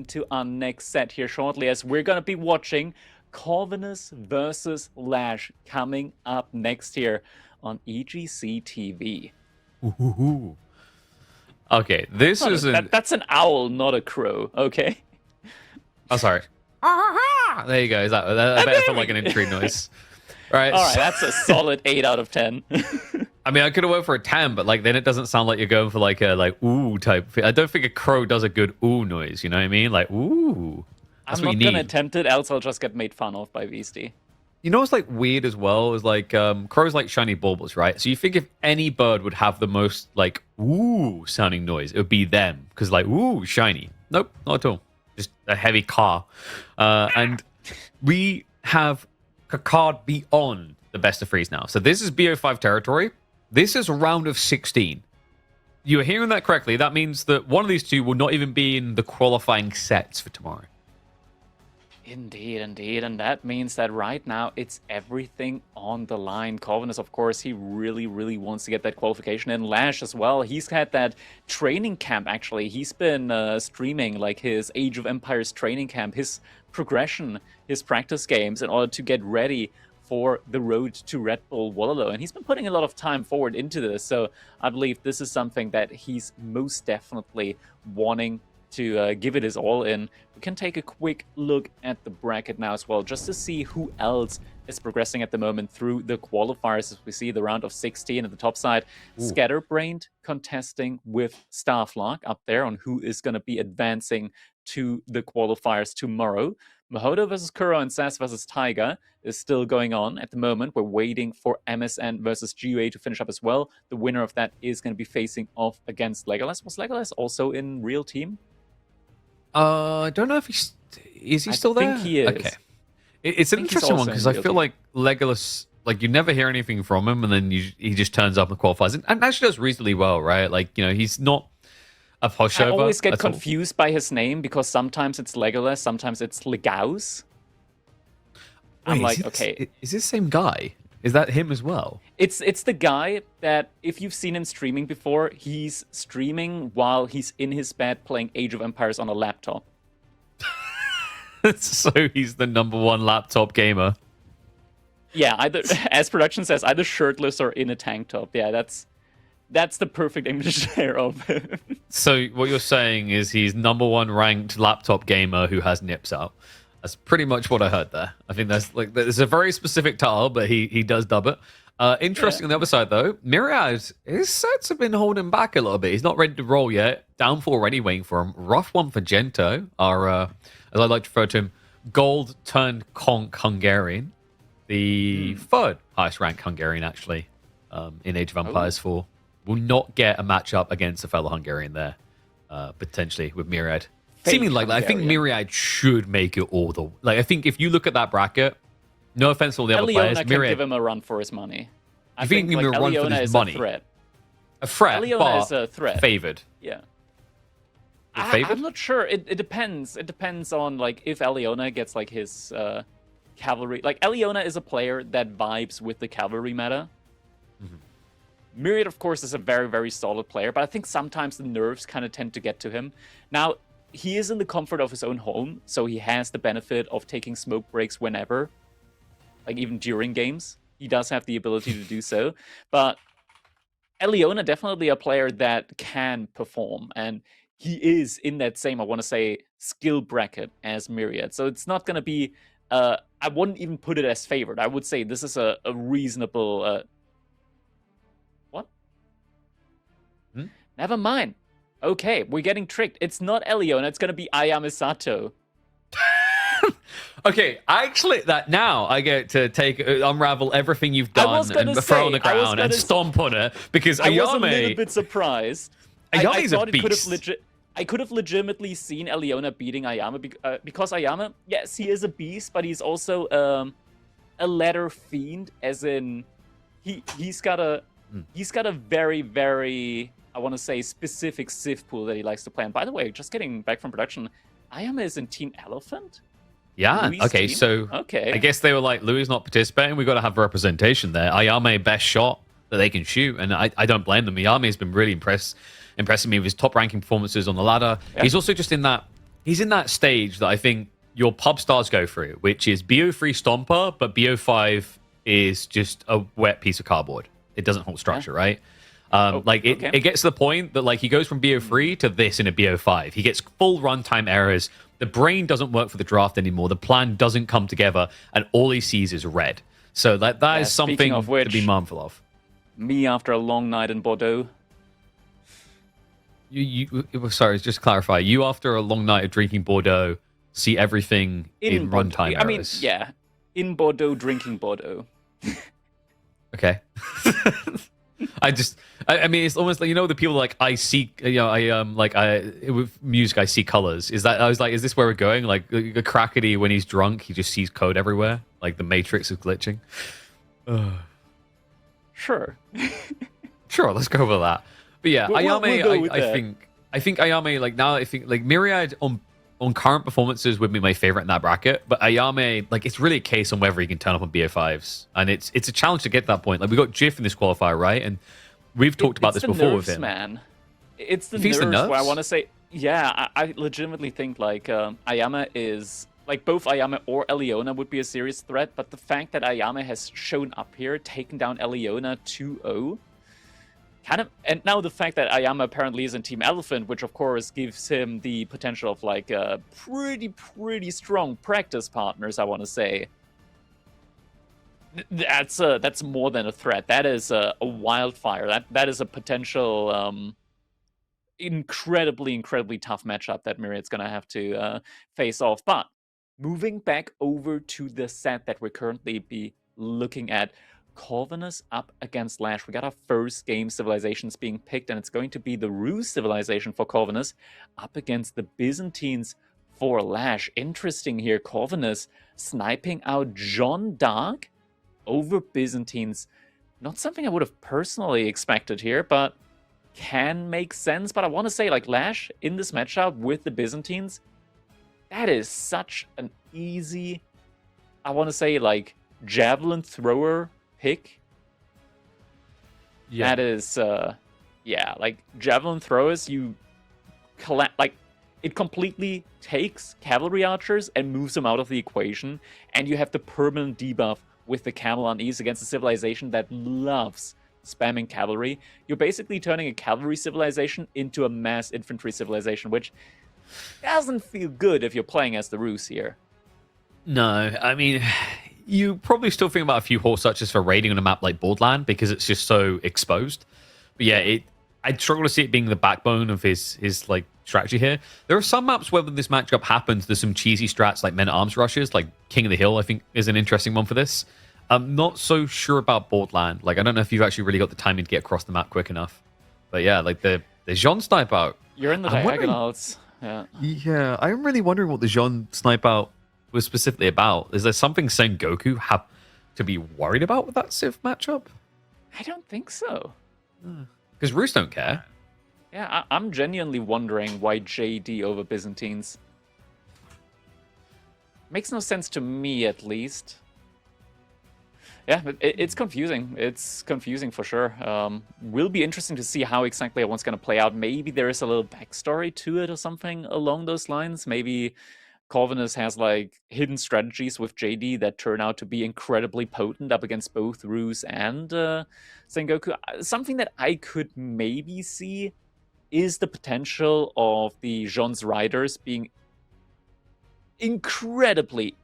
into our next set here shortly, as we're going to be watching Corvinus versus LaSh coming up next here on EGC TV. Ooh. Okay, this is that's an owl, not a crow. Okay. Oh, sorry. There you go. Is that I bet it felt like an intrigue noise. All right, that's a solid 8 out of 10. I mean, I could have went for a 10, but like then it doesn't sound like you're going for like a ooh type. I don't think a crow does a good ooh noise. You know what I mean? Like ooh. That's I'm not gonna attempt it, else I'll just get made fun of by Beastie. You know what's like weird as well is like crows like shiny baubles, right? So you think if any bird would have the most like ooh sounding noise, it would be them because like ooh shiny. Nope, not at all. Just a heavy car, and we have a card beyond the best of threes now. So this is BO5 territory. This is round of 16. You are hearing that correctly. That means that one of these two will not even be in the qualifying sets for tomorrow. Indeed, and that means that right now it's everything on the line. Corvinus, of course, he really wants to get that qualification in. LaSh as well, he's had that training camp, actually. He's been streaming like his Age of Empires training camp, his progression, his practice games in order to get ready for the road to Red Bull Wololo. And he's been putting a lot of time forward into this, so I believe this is something that he's most definitely wanting to give it his all in. We can take a quick look at the bracket now as well, just to see who else is progressing at the moment through the qualifiers. As we see the round of 16 at the top side, Scatterbrained contesting with Starflock up there on who is going to be advancing to the qualifiers tomorrow. Mahodo versus Kuro and Sass versus Tiger is still going on at the moment. We're waiting for MSN versus GUA to finish up as well. The winner of that is going to be facing off against Legolas. Was Legolas also in Real Team? I don't know if is he still there? I think he is. Okay. It's an interesting one because I feel like Legolas, like you never hear anything from him, and then he just turns up and qualifies, and actually does reasonably well, right? Like he's not a pushover. I always get confused by his name because sometimes it's Legolas, sometimes it's Legaus. I'm like, okay, is this the same guy? Is that him as well? It's the guy that, if you've seen him streaming before, he's streaming while he's in his bed playing Age of Empires on a laptop. So he's the #1 laptop gamer. Yeah, either, as production says, either shirtless or in a tank top. Yeah, that's the perfect image there of him. So what you're saying is he's #1 ranked laptop gamer who has nips out. That's pretty much what I heard there. I think there's a very specific title, but he does dub it. Interesting on the other side, though, Myriad, his sets have been holding back a little bit. He's not ready to roll yet. Down 4 already waiting for him. Rough one for Gento, our, as I like to refer to him, gold-turned-conk Hungarian. The third highest ranked Hungarian, actually, in Age of Empires 4. Will not get a matchup against a fellow Hungarian there, potentially, with Myriad. Seeming like that. I think Myriad should make it all the... Like, I think if you look at that bracket, no offense to all the other players, can give him a run for his money. I think give him a run for his money. A threat, Eliona is a threat. Favored. Yeah. Favored? I'm not sure. It depends. It depends on, like, if Eliona gets, like, his cavalry... Like, Eliona is a player that vibes with the cavalry meta. Myriad, of course, is a very solid player, but I think sometimes the nerves kind of tend to get to him. Now, he is in the comfort of his own home, so he has the benefit of taking smoke breaks whenever, like even during games. He does have the ability to do so, but Eliona definitely a player that can perform, and he is in that same, I want to say, skill bracket as Myriad. So it's not going to be, I wouldn't even put it as favored. I would say this is a reasonable... What? Never mind. Okay, we're getting tricked. It's not Eliona, it's going to be Ayame Sato. Okay, actually, that now I get to unravel everything you've done and throw on the ground and stomp on it, because Ayame... I was a little bit surprised. Ayame's a beast. I could have legitimately seen Eliona beating Ayame, because Ayame, yes, he is a beast, but he's also a ladder fiend, as in he's got a very, I want to say, specific civ pool that he likes to play. And by the way, just getting back from production, Ayame is in Team Elephant? Yeah, Louis okay, team? So I guess they were like, Louis not participating, we've got to have representation there. Ayame, best shot that they can shoot, and I don't blame them. Ayame has been really impressing me with his top-ranking performances on the ladder. Yeah. He's also just in that he's in that stage that I think your pub stars go through, which is BO3 Stomper, but BO5 is just a wet piece of cardboard. It doesn't hold structure, right? It gets to the point that like he goes from BO3 to this in a BO5. He gets full runtime errors. The brain doesn't work for the draft anymore. The plan doesn't come together, and all he sees is red. So that is something of which, to be mindful of. Me after a long night in Bordeaux. Sorry, just to clarify. You after a long night of drinking Bordeaux see everything in runtime errors. I mean, yeah, in Bordeaux, drinking Bordeaux. Okay. I mean, it's almost like, you know, the people like I see, you know, with music I see colors. Is this where we're going? Like the Crackety, when he's drunk, he just sees code everywhere. Like the Matrix is glitching. Sure. Sure, let's go with that. But yeah, Ayame, I think Ayame, like now I think like Myriad on current performances would be my favorite in that bracket. But Ayame, like it's really a case on whether he can turn up on BO5s. And it's a challenge to get to that point. Like we got Jiff in this qualifier, right? And we've talked about this before with him. Man. It's the nerves where I want to say, yeah, I legitimately think like Ayame is, like both Ayame or Eliona would be a serious threat. But the fact that Ayame has shown up here, taken down Eliona 2-0, kind of, and now the fact that Ayame apparently is in Team Elephant, which of course gives him the potential of like pretty strong practice partners, I want to say. That's more than a threat. That is a wildfire. That is a potential incredibly tough matchup that Myriad's gonna have to face off. But moving back over to the set that we're currently be looking at. Corvinus up against LaSh. We got our first game civilizations being picked, and it's going to be the Rus civilization for Corvinus up against the Byzantines for LaSh. Interesting here, Corvinus sniping out Jeanne d'Arc over Byzantines. Not something I would have personally expected here, but can make sense. But I want to say, like, LaSh in this matchup with the Byzantines, that is such an easy, I want to say, like, javelin thrower pick. Yeah. That is like javelin throwers, you collect, like, it completely takes cavalry archers and moves them out of the equation, and you have the permanent debuff with the camel on ease against a civilization that loves spamming cavalry. You're basically turning a cavalry civilization into a mass infantry civilization, which doesn't feel good if you're playing as the Rus here. No, I mean, you probably still think about a few horse archers for raiding on a map like Borderland because it's just so exposed. But yeah, I'd struggle to see it being the backbone of his like strategy here. There are some maps where when this matchup happens, there's some cheesy strats like men-at-arms rushes, like King of the Hill, I think is an interesting one for this. I'm not so sure about Borderland. Like, I don't know if you've actually really got the timing to get across the map quick enough. But yeah, like the Jean snipe out. You're in the diagonals. Yeah, I'm really wondering what the Jean snipe out was specifically about. Is there something Sengoku have to be worried about with that Civ matchup? I don't think so. Because Rus don't care. Yeah, I'm genuinely wondering why JD over Byzantines. Makes no sense to me, at least. Yeah, but it's confusing. It's confusing for sure. Will be interesting to see how exactly one's going to play out. Maybe there is a little backstory to it or something along those lines. Maybe Corvinus has like hidden strategies with JD that turn out to be incredibly potent up against both Rus and Sengoku. Something that I could maybe see is the potential of the Jean's riders being incredibly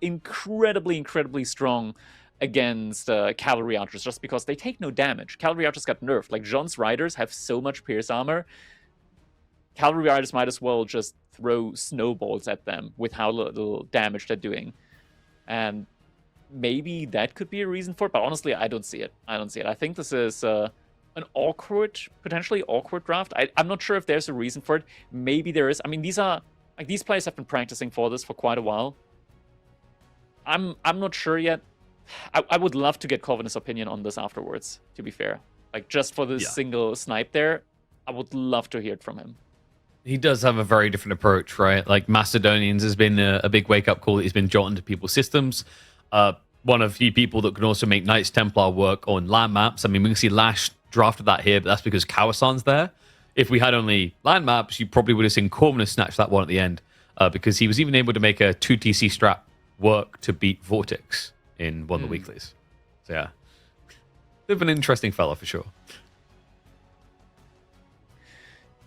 strong against cavalry archers, just because they take no damage. Cavalry archers got nerfed. Like, Jean's riders have so much pierce armor. Cavalry riders might as well just throw snowballs at them with how little damage they're doing. And maybe that could be a reason for it, but honestly, I don't see it. I think this is an potentially awkward draft. I'm not sure if there's a reason for it. Maybe there is. I mean, these players have been practicing for this for quite a while. I'm not sure yet. I would love to get Corvinus' opinion on this afterwards, to be fair. Like, just for this single snipe there, I would love to hear it from him. He does have a very different approach, right? Like, Macedonians has been a big wake-up call that he's been jotting to people's systems. One of few people that can also make Knights Templar work on land maps. I mean, we can see LaSh drafted that here, but that's because Kawasan's there. If we had only land maps, you probably would have seen Corvinus snatch that one at the end. because he was even able to make a 2TC strat work to beat Vortex in one of the weeklies. So yeah, bit of an interesting fella for sure.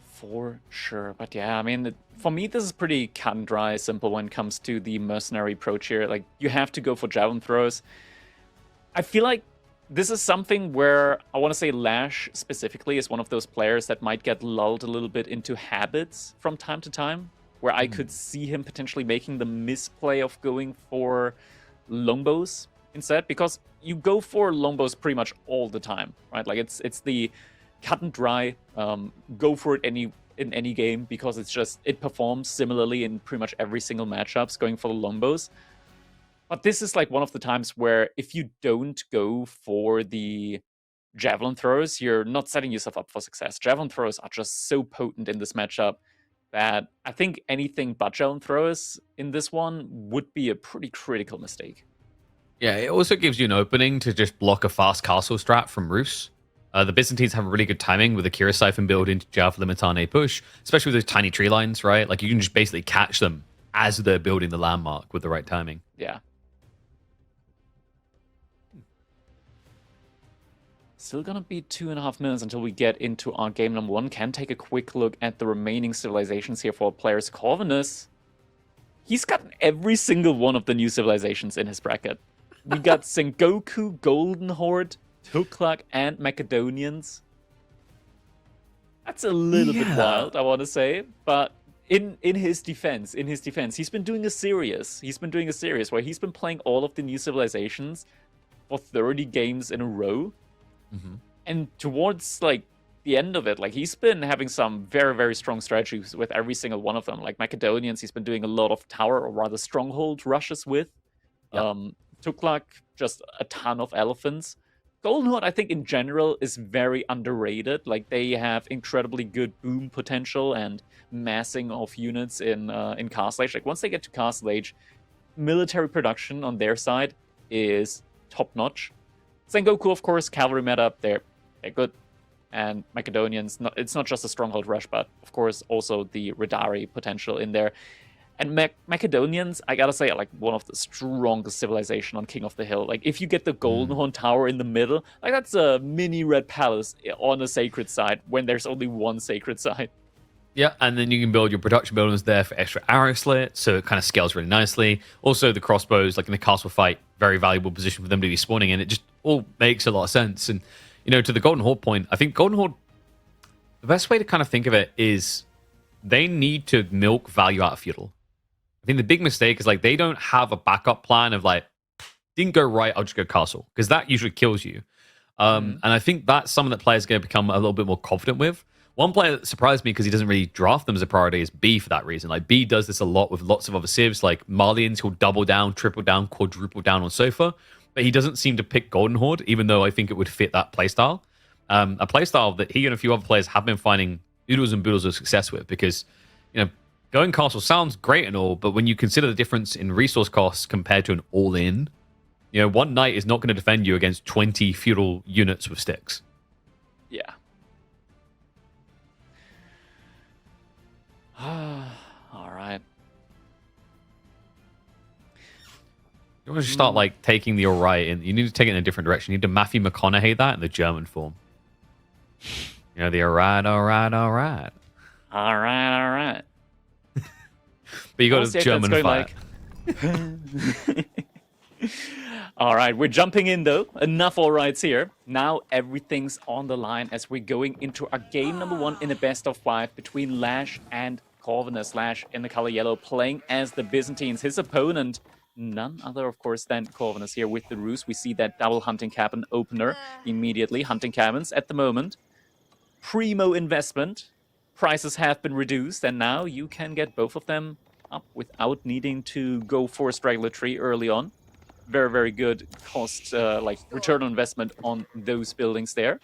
For sure. But yeah, I mean, for me, this is pretty cut and dry, simple when it comes to the mercenary approach here. Like, you have to go for javelin throws. I feel like this is something where I want to say LaSh specifically is one of those players that might get lulled a little bit into habits from time to time, where I could see him potentially making the misplay of going for longbows instead, because you go for longbows pretty much all the time, right? Like, it's the cut and dry, go for it in any game, because it performs similarly in pretty much every single matchups, going for the longbows. But this is like one of the times where if you don't go for the javelin throws, you're not setting yourself up for success. Javelin throws are just so potent in this matchup that I think anything but javelin throws in this one would be a pretty critical mistake. Yeah, it also gives you an opening to just block a fast castle strat from Roos. The Byzantines have a really good timing with the Kira Siphon build into Javelin Limitane push, especially with those tiny tree lines, right? Like, you can just basically catch them as they're building the landmark with the right timing. Yeah. Still gonna be 2.5 minutes until we get into our game number 1. Can take a quick look at the remaining civilizations here for players. Corvinus, he's gotten every single one of the new civilizations in his bracket. We got Sengoku, Golden Horde, Tuklak, and Macedonians. That's a little bit wild, I want to say, but in his defense, he's been doing a series. Where he's been playing all of the new civilizations for 30 games in a row. And towards like the end of it, like, he's been having some very, very strong strategies with every single one of them. Like Macedonians, he's been doing a lot of tower, or rather stronghold rushes with. Tuklak, just a ton of elephants. Golden Horde, I think, in general, is very underrated. Like, they have incredibly good boom potential and massing of units in Castle Age. Like, once they get to Castle Age, military production on their side is top-notch. Sengoku, of course, cavalry meta, they're good. And Macedonians, it's not just a stronghold rush, but, of course, also the Radari potential in there. And Macedonians, I gotta say, are like one of the strongest civilization on King of the Hill. Like, if you get the Golden Horn Tower in the middle, like, that's a mini Red Palace on a sacred side when there's only one sacred side. Yeah, and then you can build your production buildings there for extra arrow slit, so it kind of scales really nicely. Also, the crossbows, like in the castle fight, very valuable position for them to be spawning in. It just all makes a lot of sense. And, you know, to the Golden Horde point, I think Golden Horde, the best way to kind of think of it is they need to milk value out of feudal. I think the big mistake is, like, they don't have a backup plan of, like, didn't go right, I'll just go castle, because that usually kills you. And I think that's something that players are going to become a little bit more confident with. One player that surprised me because he doesn't really draft them as a priority is B for that reason. Like, B does this a lot with lots of other civs, like Malians, who'll double down, triple down, quadruple down on Sofa, but he doesn't seem to pick Golden Horde, even though I think it would fit that playstyle. A playstyle that he and a few other players have been finding oodles and boodles of success with, because, you know, going castle sounds great and all, but when you consider the difference in resource costs compared to an all-in, you know, one knight is not going to defend you against 20 feudal units with sticks. Yeah. All right. You want to start, like, taking the alright, and you need to take it in a different direction. You need to Matthew McConaughey that in the German form. You know, the alright. But you got a German fight. All right, we're jumping in, though. Enough all rights here. Now everything's on the line as we're going into our game number 1 in a best-of-5 between LaSh and Corvinus. LaSh in the color yellow, playing as the Byzantines. His opponent, none other, of course, than Corvinus here with the Roos. We see that double hunting cabin opener immediately. Hunting cabins at the moment. Primo investment. Prices have been reduced, and now you can get both of them up without needing to go for a straggler tree early on. Very, very good cost, like return on investment on those buildings there.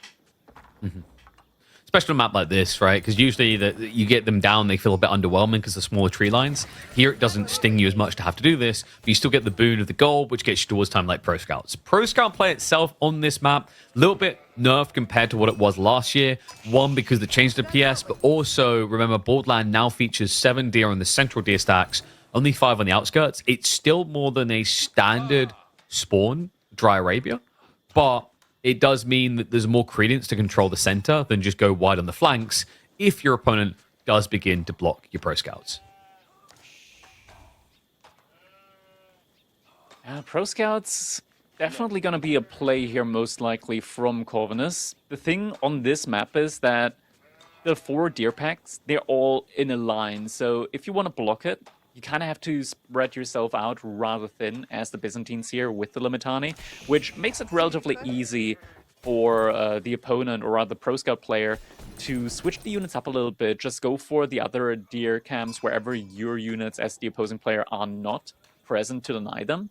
especially on a map like this, right? Because usually you get them down, they feel a bit underwhelming because of smaller tree lines. Here, it doesn't sting you as much to have to do this, but you still get the boon of the gold, which gets you towards time like Pro Scouts. Pro Scout play itself on this map, a little bit nerfed compared to what it was last year. One, because they changed the PS, but also, remember, Borderland now features 7 deer on the central deer stacks, only 5 on the outskirts. It's still more than a standard spawn, Dry Arabia, but it does mean that there's more credence to control the center than just go wide on the flanks if your opponent does begin to block your Pro Scouts. Pro Scouts, definitely going to be a play here, most likely, from Corvinus. The thing on this map is that the 4 deer packs, they're all in a line. So if you want to block it, you kind of have to spread yourself out rather thin, as the Byzantines here with the Limitani, which makes it relatively easy for the opponent, or rather the Pro Scout player, to switch the units up a little bit, just go for the other deer camps wherever your units as the opposing player are not present to deny them.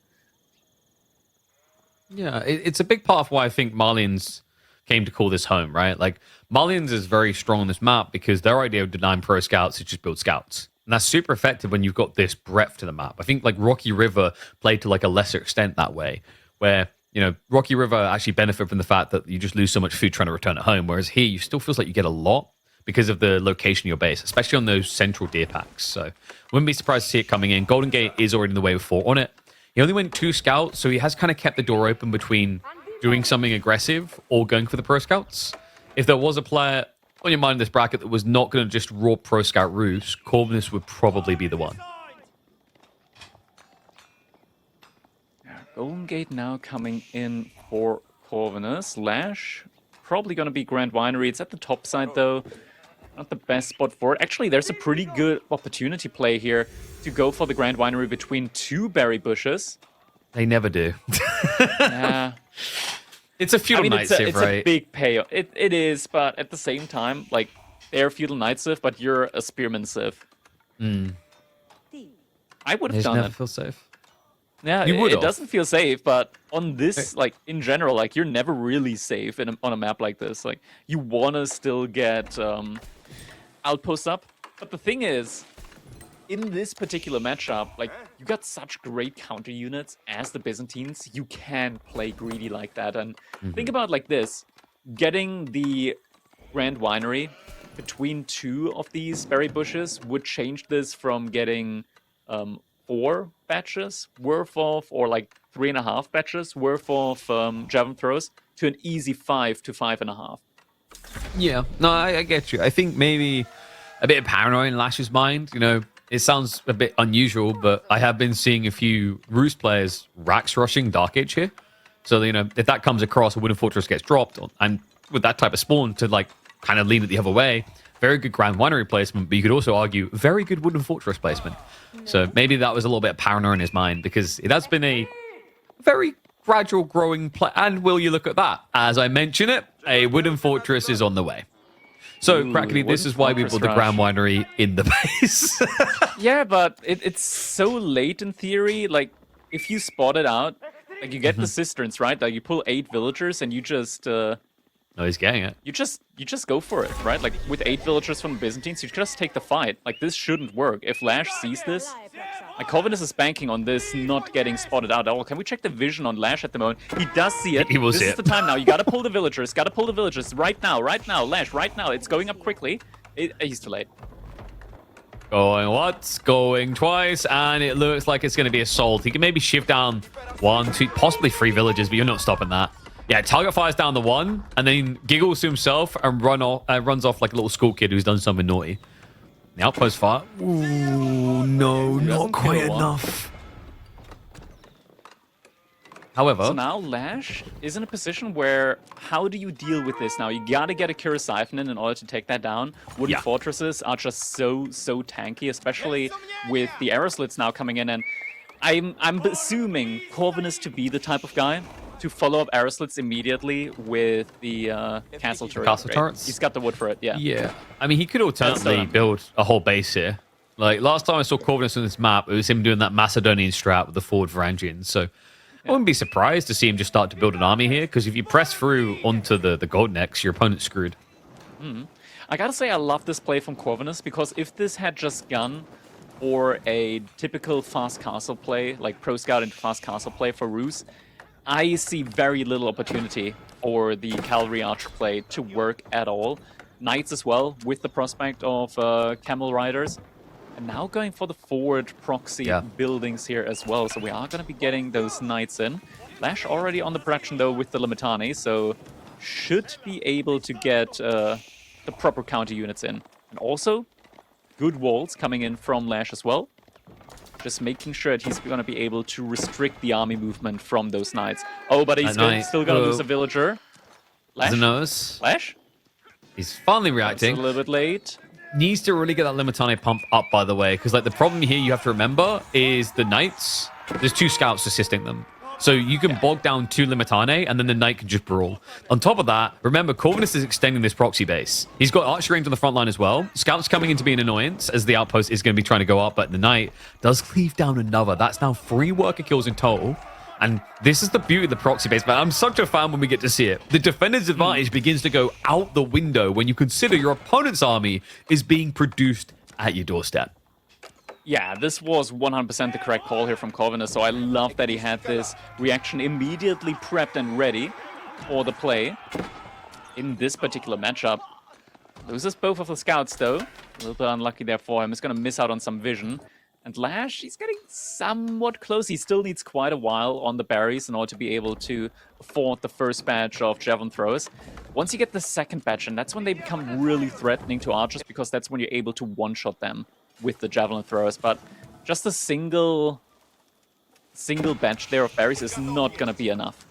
Yeah, it's a big part of why I think Marlians came to call this home, right? Like, Marlians is very strong on this map because their idea of denying Pro Scouts is just build scouts. And that's super effective when you've got this breadth to the map. I think like Rocky River played to like a lesser extent that way, where, you know, Rocky River actually benefit from the fact that you just lose so much food trying to return at home, whereas here you still feels like you get a lot because of the location of your base, especially on those central deer packs. So wouldn't be surprised to see it coming in. Golden Gate is already in the way with 4 on it. He only went 2 scouts, so he has kind of kept the door open between doing something aggressive or going for the Pro Scouts. If there was a player on your mind in this bracket that was not going to just raw Pro Scout roofs, Corvinus would probably be the one. Golden Gate now coming in for Corvinus. LaSh, probably going to be Grand Winery. It's at the top side, though. Not the best spot for it. Actually, there's a pretty good opportunity play here to go for the Grand Winery between 2 berry bushes. They never do. Yeah. It's a feudal night civ, right? It's a big payoff. It is, but at the same time, like, they're feudal knight civ, but you're a spearman civ. I would have done never it. Feel safe. Yeah, it doesn't feel safe, but on this, like, in general, like, you're never really safe on a map like this. Like, you want to still get outposts up. But the thing is, in this particular matchup, like, you got such great counter units as the Byzantines, you can play greedy like that. And think about it like this. Getting the Grand Winery between 2 of these berry bushes would change this from getting 4 batches worth of, or like 3.5 batches worth of javelin throws to an easy 5 to 5.5. Yeah, no, I get you. I think maybe a bit of paranoia in LaSh's mind. You know, it sounds a bit unusual, but I have been seeing a few Roost players Rax rushing Dark Age here. So, you know, if that comes across, a Wooden Fortress gets dropped, and with that type of spawn to, like, kind of lean it the other way, very good Grand Winery placement, but you could also argue very good Wooden Fortress placement. So maybe that was a little bit of paranoia in his mind, because it has been a very gradual growing play. And will you look at that? As I mention it, a Wooden Fortress is on the way. So, Crackly, this is why we built the Grand Winery in the base. Yeah, but it's so late in theory. Like, if you spot it out, like, you get the cisterns, right? Like, you pull 8 villagers and you just... No, he's getting it. You just go for it, right? Like, with 8 villagers from the Byzantines, you just take the fight. Like, this shouldn't work. If LaSh sees this, like, Corvinus is banking on this not getting spotted out at all. Can we check the vision on LaSh at the moment? He does see it. He will see This it. is the time now. You gotta pull the villagers. Gotta pull the villagers right now. LaSh, right now. It's going up quickly. He's too late. Going once, going twice, and it looks like it's going to be a sold. He can maybe shift down 1, 2, possibly 3 villages, but you're not stopping that. Yeah, target fires down the 1, and then giggles to himself and runs off like a little school kid who's done something naughty. The outpost fire. Ooh, no, not quite enough. However, So now LaSh is in a position where, how do you deal with this now? You gotta get a Cura Siphon in order to take that down. Wooden Fortresses are just so tanky, especially with the arrow slits now coming in. And I'm assuming Corvinus to be the type of guy to follow up arrow slits immediately with the castle turret. Castle turrets? He's got the wood for it, yeah. yeah. I mean, he could alternately build a whole base here. Like, last time I saw Corvinus on this map, it was him doing that Macedonian strat with the forward Varangians. So I wouldn't be surprised to see him just start to build an army here, because if you press through onto the Gold Necks, your opponent's screwed. I gotta say, I love this play from Corvinus, because if this had just gone for a typical fast castle play, like Pro Scout into fast castle play for Roos, I see very little opportunity for the Cavalry Archer play to work at all. Knights as well, with the prospect of Camel Riders. And now going for the forward proxy buildings here as well, so we are going to be getting those Knights in. LaSh already on the production, though, with the Limitani, so should be able to get the proper counter units in. And also, good walls coming in from LaSh as well. Just making sure that he's going to be able to restrict the army movement from those Knights. Oh, but he's still going to lose a villager. LaSh? LaSh? He's finally reacting. That's a little bit late. Needs to really get that Limitani pump up, by the way, because like the problem here you have to remember is the Knights, there's 2 scouts assisting them. So you can bog down 2 Limitane, and then the Knight can just brawl. On top of that, remember, Corvinus is extending this proxy base. He's got archery range on the front line as well. Scouts coming in to be an annoyance, as the outpost is going to be trying to go up, but the Knight does cleave down another. That's now 3 worker kills in total. And this is the beauty of the proxy base, man. I'm such a fan when we get to see it. The defender's advantage begins to go out the window when you consider your opponent's army is being produced at your doorstep. Yeah, this was 100% the correct call here from Corvinus, so I love that he had this reaction immediately prepped and ready for the play in this particular matchup. Loses both of the scouts, though. A little bit unlucky there for him. He's going to miss out on some vision. And LaSh, he's getting somewhat close. He still needs quite a while on the berries in order to be able to afford the first batch of javelin throwers. Once you get the second batch, and that's when they become really threatening to archers, because that's when you're able to one-shot them with the javelin throwers. But just a single batch there of berries is not going to be enough.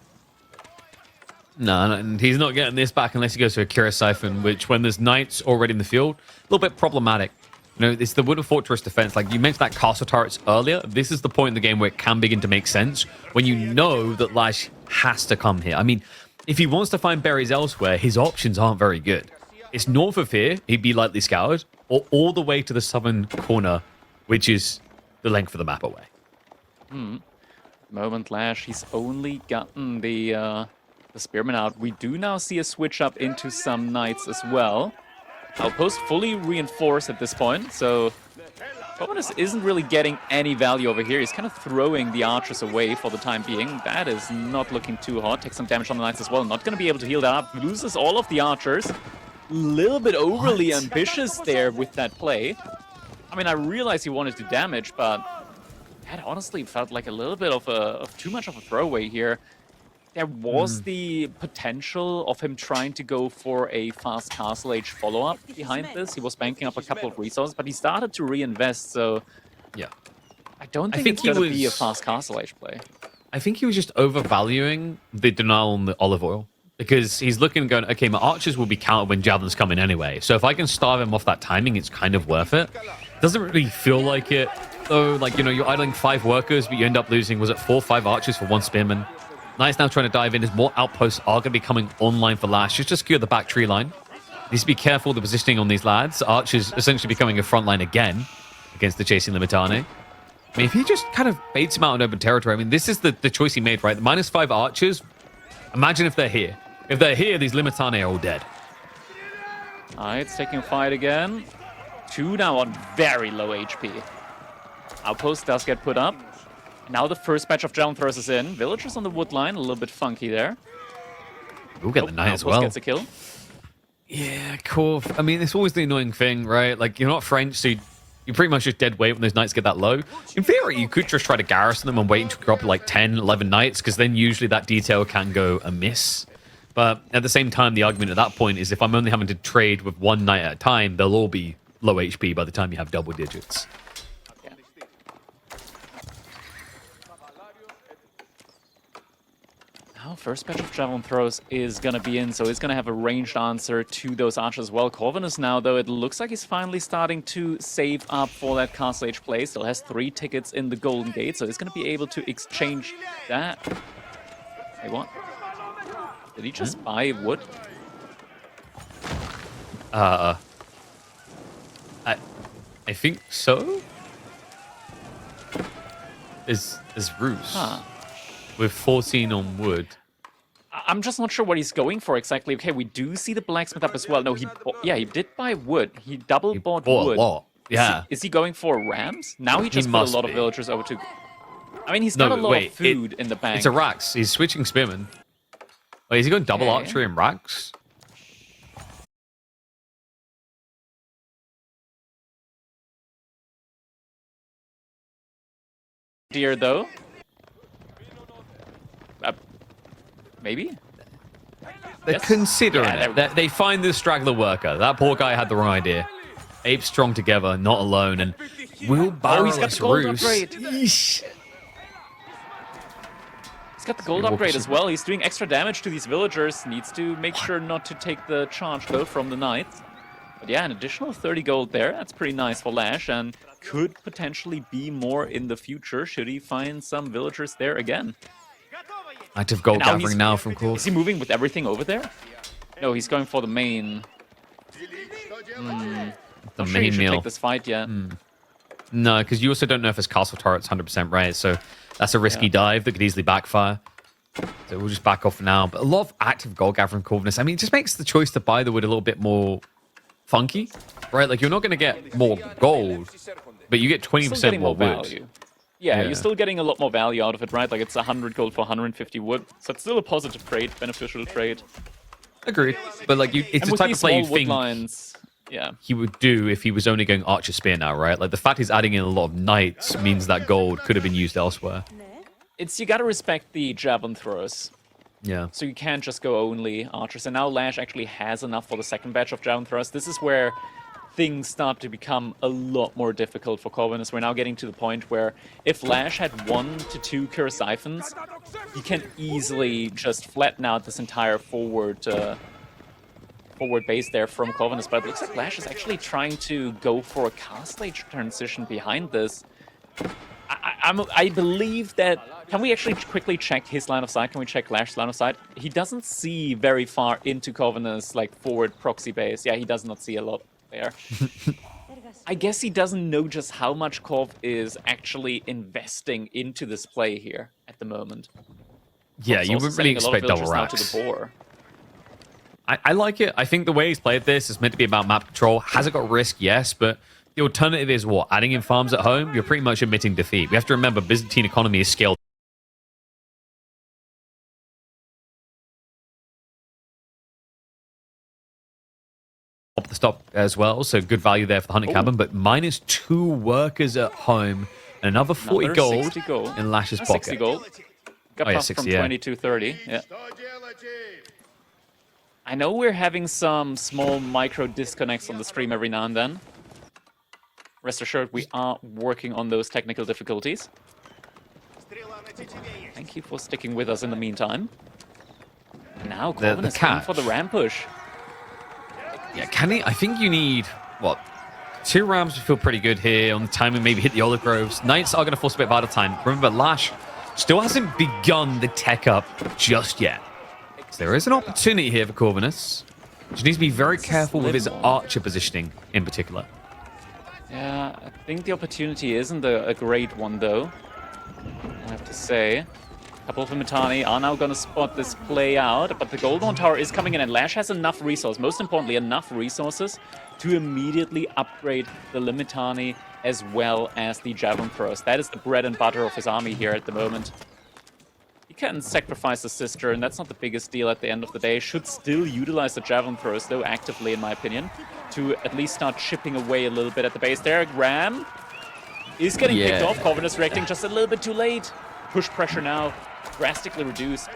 No, and he's not getting this back unless he goes to a Curious Siphon, which when there's Knights already in the field, a little bit problematic. You know, it's the Wooden Fortress defense. Like you mentioned that castle turrets earlier. This is the point in the game where it can begin to make sense when you know that LaSh has to come here. I mean, if he wants to find berries elsewhere, his options aren't very good. It's north of here, he'd be lightly scoured, or all the way to the southern corner, which is the length of the map away. Moment LaSh, he's only gotten the spearman out. We do now see a switch up into some Knights as well. Outpost fully reinforced at this point, so Corvinus isn't really getting any value over here. He's kind of throwing the archers away for the time being. That is not looking too hot. Takes some damage on the Knights as well. Not going to be able to heal that up. Loses all of the archers. Little bit overly ambitious there with that play. I mean, I realize he wanted to damage, but that honestly felt like a little bit of too much of a throwaway here. There was the potential of him trying to go for a fast Castle Age follow-up behind this. He was banking up a couple of resources, but he started to reinvest, so yeah, I don't think it's going to be a fast Castle Age play. I think he was just overvaluing the denial on the olive oil, because he's looking and going, okay, my archers will be countered when javelins come in anyway, so if I can starve him off that timing, it's kind of worth it. Doesn't really feel like it, though. Like, you know, you're idling 5 workers, but you end up losing, was it 4 or 5 archers for 1 spearman? Knight's now trying to dive in as more outposts are going to be coming online for LaSh. Just to secure the back tree line. Needs to be careful the positioning on these lads. Archers essentially becoming a front line again against the chasing Limitane. I mean, if he just kind of baits him out in open territory, I mean, this is the choice he made, right? The -5 archers, imagine if they're here. If they're here, these Limitane are all dead. Alright, it's taking a fight again. 2 now on very low HP. Outpost does get put up. Now the first batch of javelin throwers is in. Villagers on the wood line, a little bit funky there. We'll get the Knight as well. Gets a kill. Yeah, cool. I mean, it's always the annoying thing, right? Like, you're not French, so you're pretty much just dead weight when those Knights get that low. In theory, you could just try to garrison them and wait until you drop like 10, 11 Knights, because then usually that detail can go amiss. But at the same time, the argument at that point is if I'm only having to trade with 1 Knight at a time, they'll all be low HP by the time you have double digits. Now, first batch of javelin throws is going to be in, so he's going to have a ranged answer to those archers as well. Corvinus now, though, it looks like he's finally starting to save up for that Castle Age play. Still has 3 tickets in the Golden Gate, so he's going to be able to exchange that. Hey, what? Did he just buy wood? I think so. Is Roos with 14 on wood. I'm just not sure what he's going for exactly. Okay, we do see the blacksmith up as well. No, yeah, he did buy wood. He double bought wood. A lot. Yeah. Is he going for rams? Now he just put a lot of villagers over to... I mean, he's got a lot of food in the bank. It's a Rax. He's switching spearmen. Wait, is he going double archery and Rax? Deer, though. Maybe? They're considering it. They find the straggler worker. That poor guy had the wrong idea. Apes strong together, not alone, and will he's got the gold upgrade. He's got the gold upgrade as well. He's doing extra damage to these villagers. Needs to make sure not to take the charge, though, from the knights. But yeah, an additional 30 gold there. That's pretty nice for LaSh, and could potentially be more in the future should he find some villagers there again. Active gold gathering now from Corv. Is he moving with everything over there? No, he's going for the main. The main meal. Take this fight yet. No, because you also don't know if his castle turret's 100% right, so that's a risky dive that could easily backfire. So we'll just back off for now. But a lot of active gold gathering Corvinus. I mean, it just makes the choice to buy the wood a little bit more funky, right? Like, you're not going to get more gold, but you get 20% more wood. Value. Yeah, you're still getting a lot more value out of it, right? Like, it's 100 gold for 150 wood. So it's still a positive trade, beneficial trade. Agreed. But, like, it's the type of play you think he would do if he was only going Archer Spear now, right? Like, the fact he's adding in a lot of knights means that gold could have been used elsewhere. You gotta respect the javelin throwers. Yeah. So you can't just go only archers. And now LaSh actually has enough for the second batch of javelin throwers. This is where things start to become a lot more difficult for Corvinus. We're now getting to the point where if LaSh had 1 to 2 Kira-siphons, he can easily just flatten out this entire forward base there from Corvinus. But it looks like LaSh is actually trying to go for a cast age transition behind this. I believe that... Can we actually quickly check his line of sight? Can we check LaSh's line of sight? He doesn't see very far into Corvinus' like forward proxy base. Yeah, he does not see a lot there. I guess he doesn't know just how much Corv is actually investing into this play here at the moment. Yeah, you wouldn't really expect double racks. I like it. I think the way he's played this is meant to be about map control. Has it got risk? Yes, but the alternative is what? Adding in farms at home? You're pretty much admitting defeat. We have to remember Byzantine economy is scaled up the stop as well, so good value there for the hunting cabin, but -2 workers at home and another 40 gold in LaSh's pocket. 60 gold. Got buffed from 20 to 30. Yeah. I know we're having some small micro disconnects on the stream every now and then. Rest assured, we are working on those technical difficulties. Thank you for sticking with us in the meantime. Now Corvinus is going for the ram push. Yeah, can he? I think you need, what, 2 rams to feel pretty good here on the timing, maybe hit the olive groves. Knights are going to force a bit of idle time. Remember, LaSh still hasn't begun the tech up just yet. So there is an opportunity here for Corvinus. He needs to be very careful with his archer positioning in particular. Yeah, I think the opportunity isn't a great one, though. I have to say. A couple of Limitani are now going to spot this play out, but the Gold Dawn Tower is coming in, and LaSh has enough resources, most importantly, enough resources to immediately upgrade the Limitani as well as the Javelin Throwers. That is the bread and butter of his army here at the moment. He can sacrifice the sister, and that's not the biggest deal at the end of the day. Should still utilize the Javelin Throwers, though, actively, in my opinion, to at least start chipping away a little bit at the base there. Ram is getting picked off. Corvinus reacting just a little bit too late. Push pressure now drastically reduced.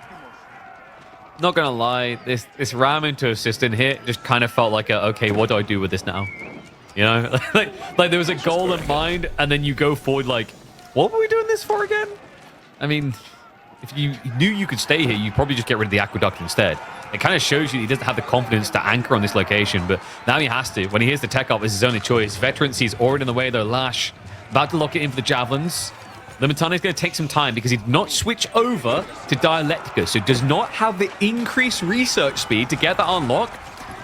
Not gonna lie, this ram into assistant hit just kind of felt like okay, what do I do with this now? You know, like there was a goal in mind, and then you go forward like, what were we doing this for again? I mean, if you knew you could stay here, you'd probably just get rid of the aqueduct instead. It kind of shows you he doesn't have the confidence to anchor on this location, but now he has to. When he hears the tech up, it's his only choice. Veterancy's already in the way, though. LaSh about to lock it in for the javelins. Limitani is going to take some time because he did not switch over to Dialectica, so does not have the increased research speed to get that unlock.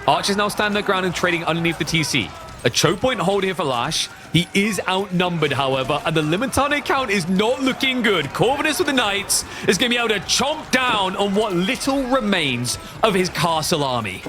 Archer's now standing their ground and trading underneath the TC. A choke point hold here for LaSh. He is outnumbered, however, and the Limitane count is not looking good. Corvinus with the Knights is going to be able to chomp down on what little remains of his castle army.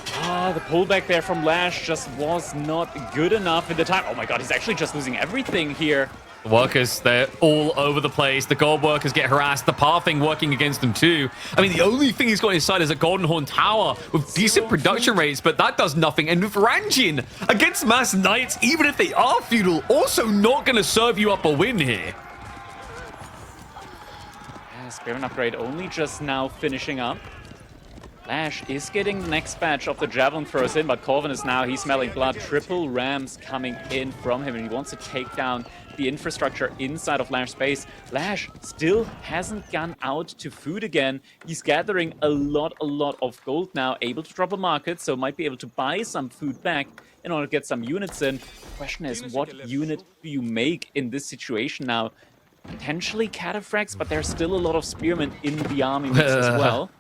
The pullback there from LaSh just was not good enough at the time. Oh my god, he's actually just losing everything here. The workers, they're all over the place. The gold workers get harassed. The pathing working against them too. I mean, the only thing he's got on his side is a Golden Horn Tower with decent production rates, but that does nothing. And with Ranjin against Mass Knights, even if they are feudal, also not going to serve you up a win here. Spearman upgrade only just now finishing up. LaSh is getting the next batch of the Javelin throws in, but Corvinus now, he's smelling blood. Triple rams coming in from him, and he wants to take down the infrastructure inside of LaSh space. LaSh still hasn't gone out to food again. He's gathering a lot of gold now, able to drop a market, so might be able to buy some food back in order to get some units in. Question is, what unit do you make in this situation now? Potentially cataphracts, but there's still a lot of spearmen in the army mix as well.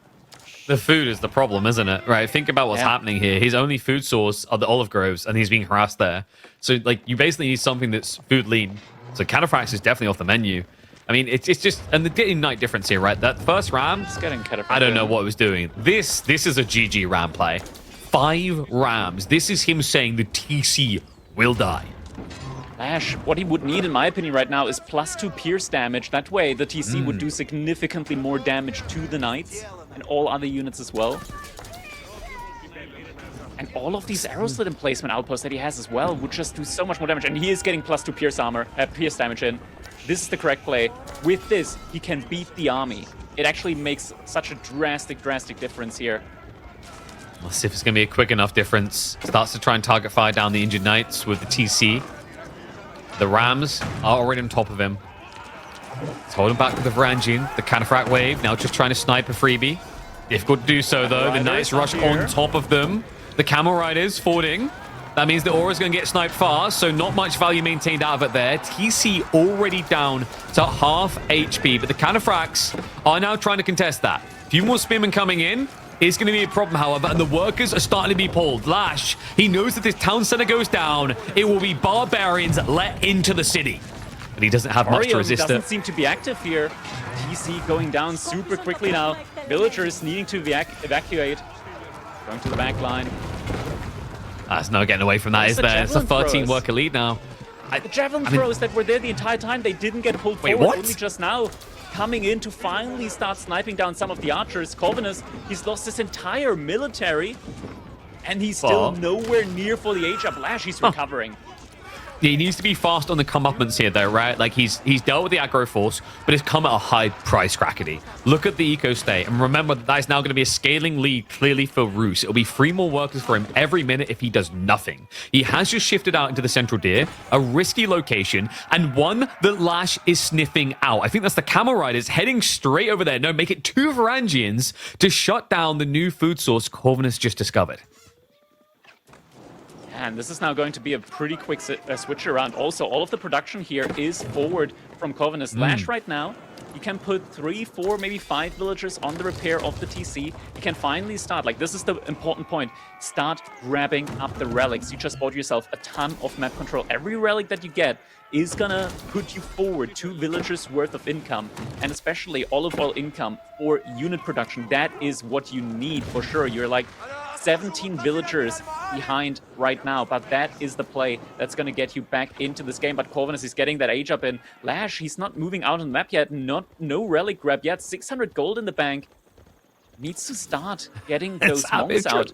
The food is the problem, isn't it? Right? Think about what's happening here. His only food source are the olive groves, and he's being harassed there. So, like, you basically need something that's food lean. So, cataphracts is definitely off the menu. I mean, it's just, and the day and night difference here, right? That first ram, I don't know what it was doing. This is a GG ram play. 5 rams. This is him saying the TC will die. LaSh, what he would need, in my opinion, right now is +2 pierce damage. That way, the TC would do significantly more damage to the Knights and all other units as well. And all of these arrow slit emplacement outposts that he has as well would just do so much more damage. And he is getting +2 pierce damage in. This is the correct play. With this, he can beat the army. It actually makes such a drastic difference here. Let's see if it's going to be a quick enough difference. Starts to try and target fire down the injured Knights with the TC. The Rams are already on top of him. He's holding back with the Varangian. The Cataphract wave now just trying to snipe a freebie. Difficult to do so, though. The Knights rush on top of them. The Camel Riders fording. That means the Aura's going to get sniped fast, so not much value maintained out of it there. TC already down to half HP, but the Cataphracts are now trying to contest that. A few more Spearmen coming in. It's going to be a problem, however, and the workers are starting to be pulled. LaSh, he knows that this town center goes down. It will be barbarians let into the city. But he doesn't have much to resist it. Doesn't seem to be active here. TC going down super quickly now. Villagers needing to evacuate. Going to the back line. There's no getting away from that, is there? It's a 13 worker lead now. The javelin throws that were there the entire time, they didn't get pulled forward. Only just now coming in to finally start sniping down some of the archers. Corvinus, he's lost his entire military, and he's still nowhere near for the age up. LaSh, he's recovering. He needs to be fast on the comeuppance here, though, right? Like, he's dealt with the aggro force, but it's come at a high price, Crackety. Look at the eco state, and remember that is now going to be a scaling lead clearly for Roos. It'll be 3 more workers for him every minute if he does nothing. He has just shifted out into the Central Deer, a risky location, and one that LaSh is sniffing out. I think that's the Camel Riders heading straight over there. No, make it 2 Varangians to shut down the new food source Corvinus just discovered. And this is now going to be a pretty quick switch around. Also, all of the production here is forward from Corvinus. LaSh right now, you can put 3, 4, maybe 5 villagers on the repair of the TC. You can finally start, like, this is the important point, start grabbing up the relics. You just bought yourself a ton of map control. Every relic that you get is gonna put you forward 2 villagers worth of income, and especially olive oil income for unit production. That is what you need for sure. You're like 17 villagers behind right now, but that is the play that's going to get you back into this game. But Corvinus is getting that age up in. LaSh, he's not moving out on the map yet, no relic grab yet, 600 gold in the bank. Needs to start getting those monks out.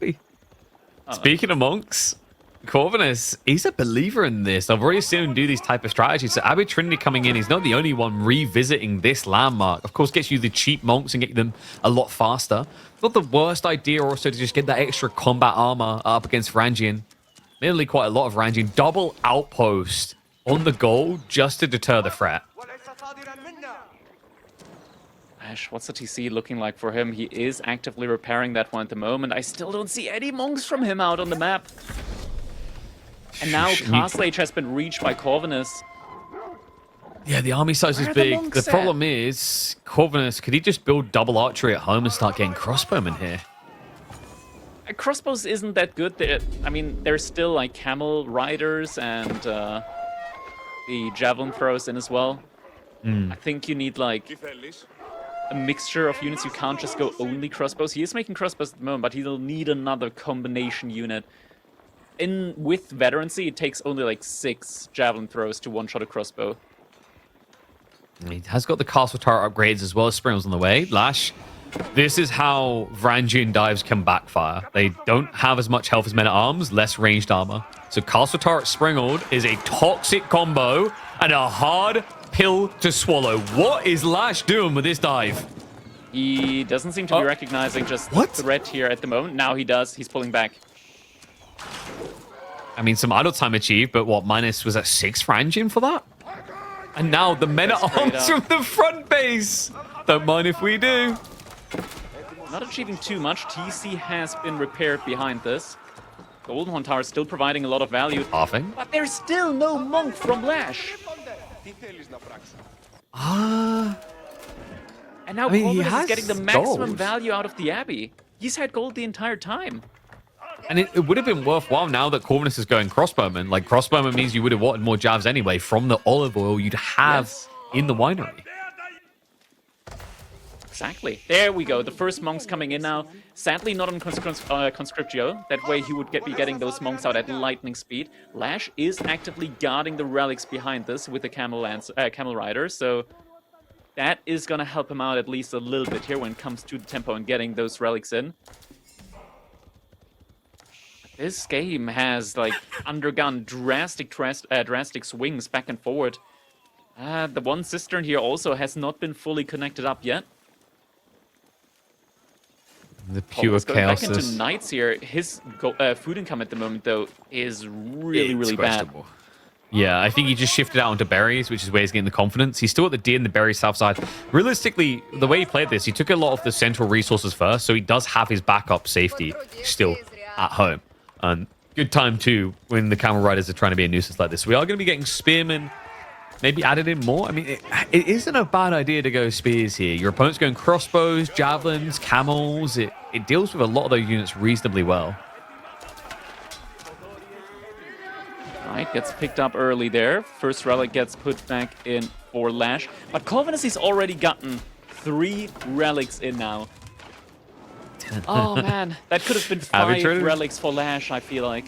Speaking of monks, Corvinus, he's a believer in this. I've already seen him do these type of strategies. So Abbey Trinity coming in, he's not the only one revisiting this landmark. Of course, gets you the cheap monks and get them a lot faster. Not the worst idea also to just get that extra combat armor up against Varangian. Mainly quite a lot of Varangian. Double outpost on the goal just to deter the threat. LaSh, what's the TC looking like for him? He is actively repairing that one at the moment. I still don't see any monks from him out on the map. And now Castle Age has been reached by Corvinus. Yeah, the army size is big. The problem is, Corvinus, could he just build double archery at home and start getting crossbowmen here? Crossbows isn't that good. I mean, there's still like camel riders and the javelin throws in as well. I think you need like a mixture of units. You can't just go only crossbows. He is making crossbows at the moment, but he'll need another combination unit. With veterancy, it takes only like 6 javelin throws to one-shot a crossbow. He has got the castle turret upgrades as well as Springles on the way. LaSh, this is how Varangian dives can backfire. They don't have as much health as men-at-arms, less ranged armor. So castle turret Springled is a toxic combo and a hard pill to swallow. What is LaSh doing with this dive? He doesn't seem to be recognizing just the threat here at the moment. Now he does. He's pulling back. I mean, some idle time achieved, but what, minus, was that 6 Varangian for that? And now the men-at-arms from the front base. Don't mind if we do. Not achieving too much. TC has been repaired behind this. Golden Horn Tower is still providing a lot of value. Halving. But there's still no monk from LaSh. And now Corvinus is getting the maximum value out of the Abbey. He's had gold the entire time. And it would have been worthwhile now that Corvinus is going crossbowman. Like, crossbowman means you would have wanted more jabs anyway from the olive oil you'd have in the winery. Exactly. There we go. The first monks coming in now. Sadly, not on Conscriptio. That way he would be getting those monks out at lightning speed. LaSh is actively guarding the relics behind this with the camel rider. So that is going to help him out at least a little bit here when it comes to the tempo and getting those relics in. This game has like undergone drastic swings back and forward. The one cistern here also has not been fully connected up yet. The pure chaos. Back into knights here. His food income at the moment though is really bad. Yeah, I think he just shifted out onto berries, which is where he's getting the confidence. He's still at the D and the berry south side. Realistically, the way he played this, he took a lot of the central resources first, so he does have his backup safety still at home. And good time, too, when the camel riders are trying to be a nuisance like this. We are going to be getting spearmen maybe added in more. I mean, it isn't a bad idea to go spears here. Your opponent's going crossbows, javelins, camels. It deals with a lot of those units reasonably well. Right, gets picked up early there. First relic gets put back in for LaSh. But Corvinus has already gotten 3 relics in now. Oh man, that could have been 5 relics for LaSh, I feel like.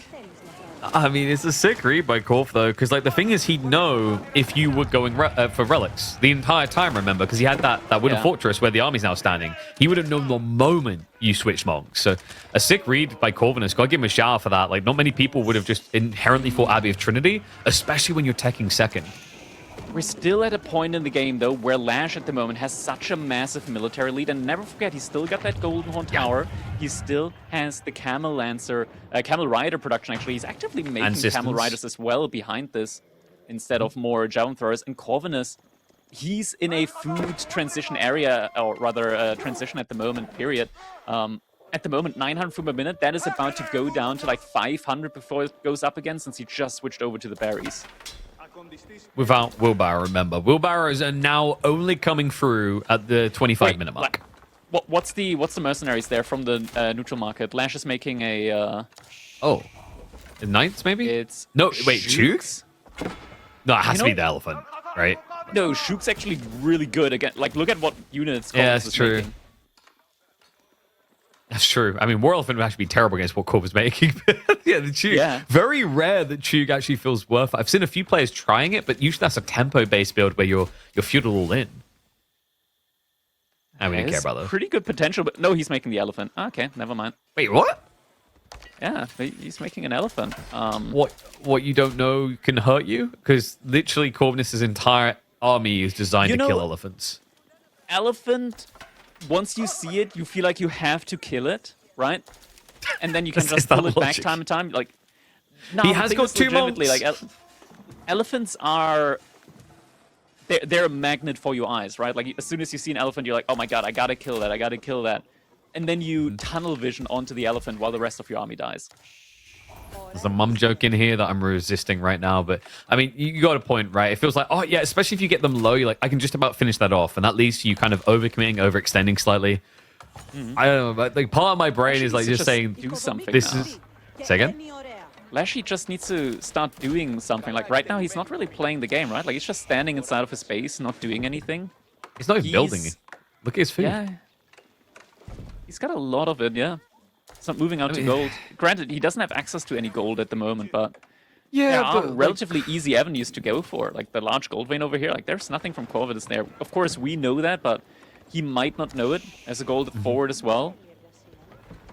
I mean, it's a sick read by Corv, though, because like the thing is, he'd know if you were going for relics the entire time, remember, because he had that wooden fortress where the army's now standing. He would have known the moment you switch monks. So a sick read by Corvinus. Gotta give him a shout out for that. Like, not many people would have just inherently fought Abbey of Trinity, especially when you're teching second. We're still at a point in the game, though, where LaSh at the moment has such a massive military lead. And never forget, he's still got that Golden Horn Tower. He still has the Camel Rider production, actually. He's actively making Camel Riders as well behind this, instead of more javelin throwers. And Corvinus, he's in a food transition area, or rather, transition at the moment, period. At the moment, 900 food per minute. That is about to go down to like 500 before it goes up again, since he just switched over to the berries. Without wheelbarrow, remember. Wheelbarrows are now only coming through at the 25-minute mark. What's the mercenaries there from the neutral market? LaSh is making a... Knights, maybe? It's... No, wait, Shooks? No, it has to be the elephant, right? No, Shooks actually really good. Again, like, look at what units Corvus is true. Making. That's true. I mean, War Elephant would actually be terrible against what Corv is making. Yeah, the Chug. Yeah. Very rare that Chug actually feels worth it. I've seen a few players trying it, but usually that's a tempo-based build where you're feudal all in. And we didn't care about that. Pretty good potential, but no, he's making the elephant. Okay, never mind. Wait, what? Yeah, he's making an elephant. What you don't know can hurt you? Because literally Corvinus' entire army is designed to kill elephants. Elephant... Once you see it, you feel like you have to kill it, right? And then you can just pull it back time and time. Like, no, he has got 2 months. Like, elephants are... They're a magnet for your eyes, right? Like, as soon as you see an elephant, you're like, oh my god, I gotta kill that, I gotta kill that. And then you tunnel vision onto the elephant while the rest of your army dies. There's a mum joke in here that I'm resisting right now, but I mean, you got a point, right? It feels like, oh yeah, especially if you get them low, you're like, I can just about finish that off, and that leads to you kind of overcommitting, overextending slightly. I don't know, but like part of my brain is like just saying, do something this now. is... Say again? LaSh just needs to start doing something. Like right now, he's not really playing the game, right? Like he's just standing inside of his base, not doing anything. He's not even building it. Look at his food. Yeah. He's got a lot of it, yeah. It's not moving out to gold. Granted, he doesn't have access to any gold at the moment, but there are relatively easy avenues to go for. Like the large gold vein over here, like there's nothing from Corvinus there. Of course, we know that, but he might not know it as a gold forward as well.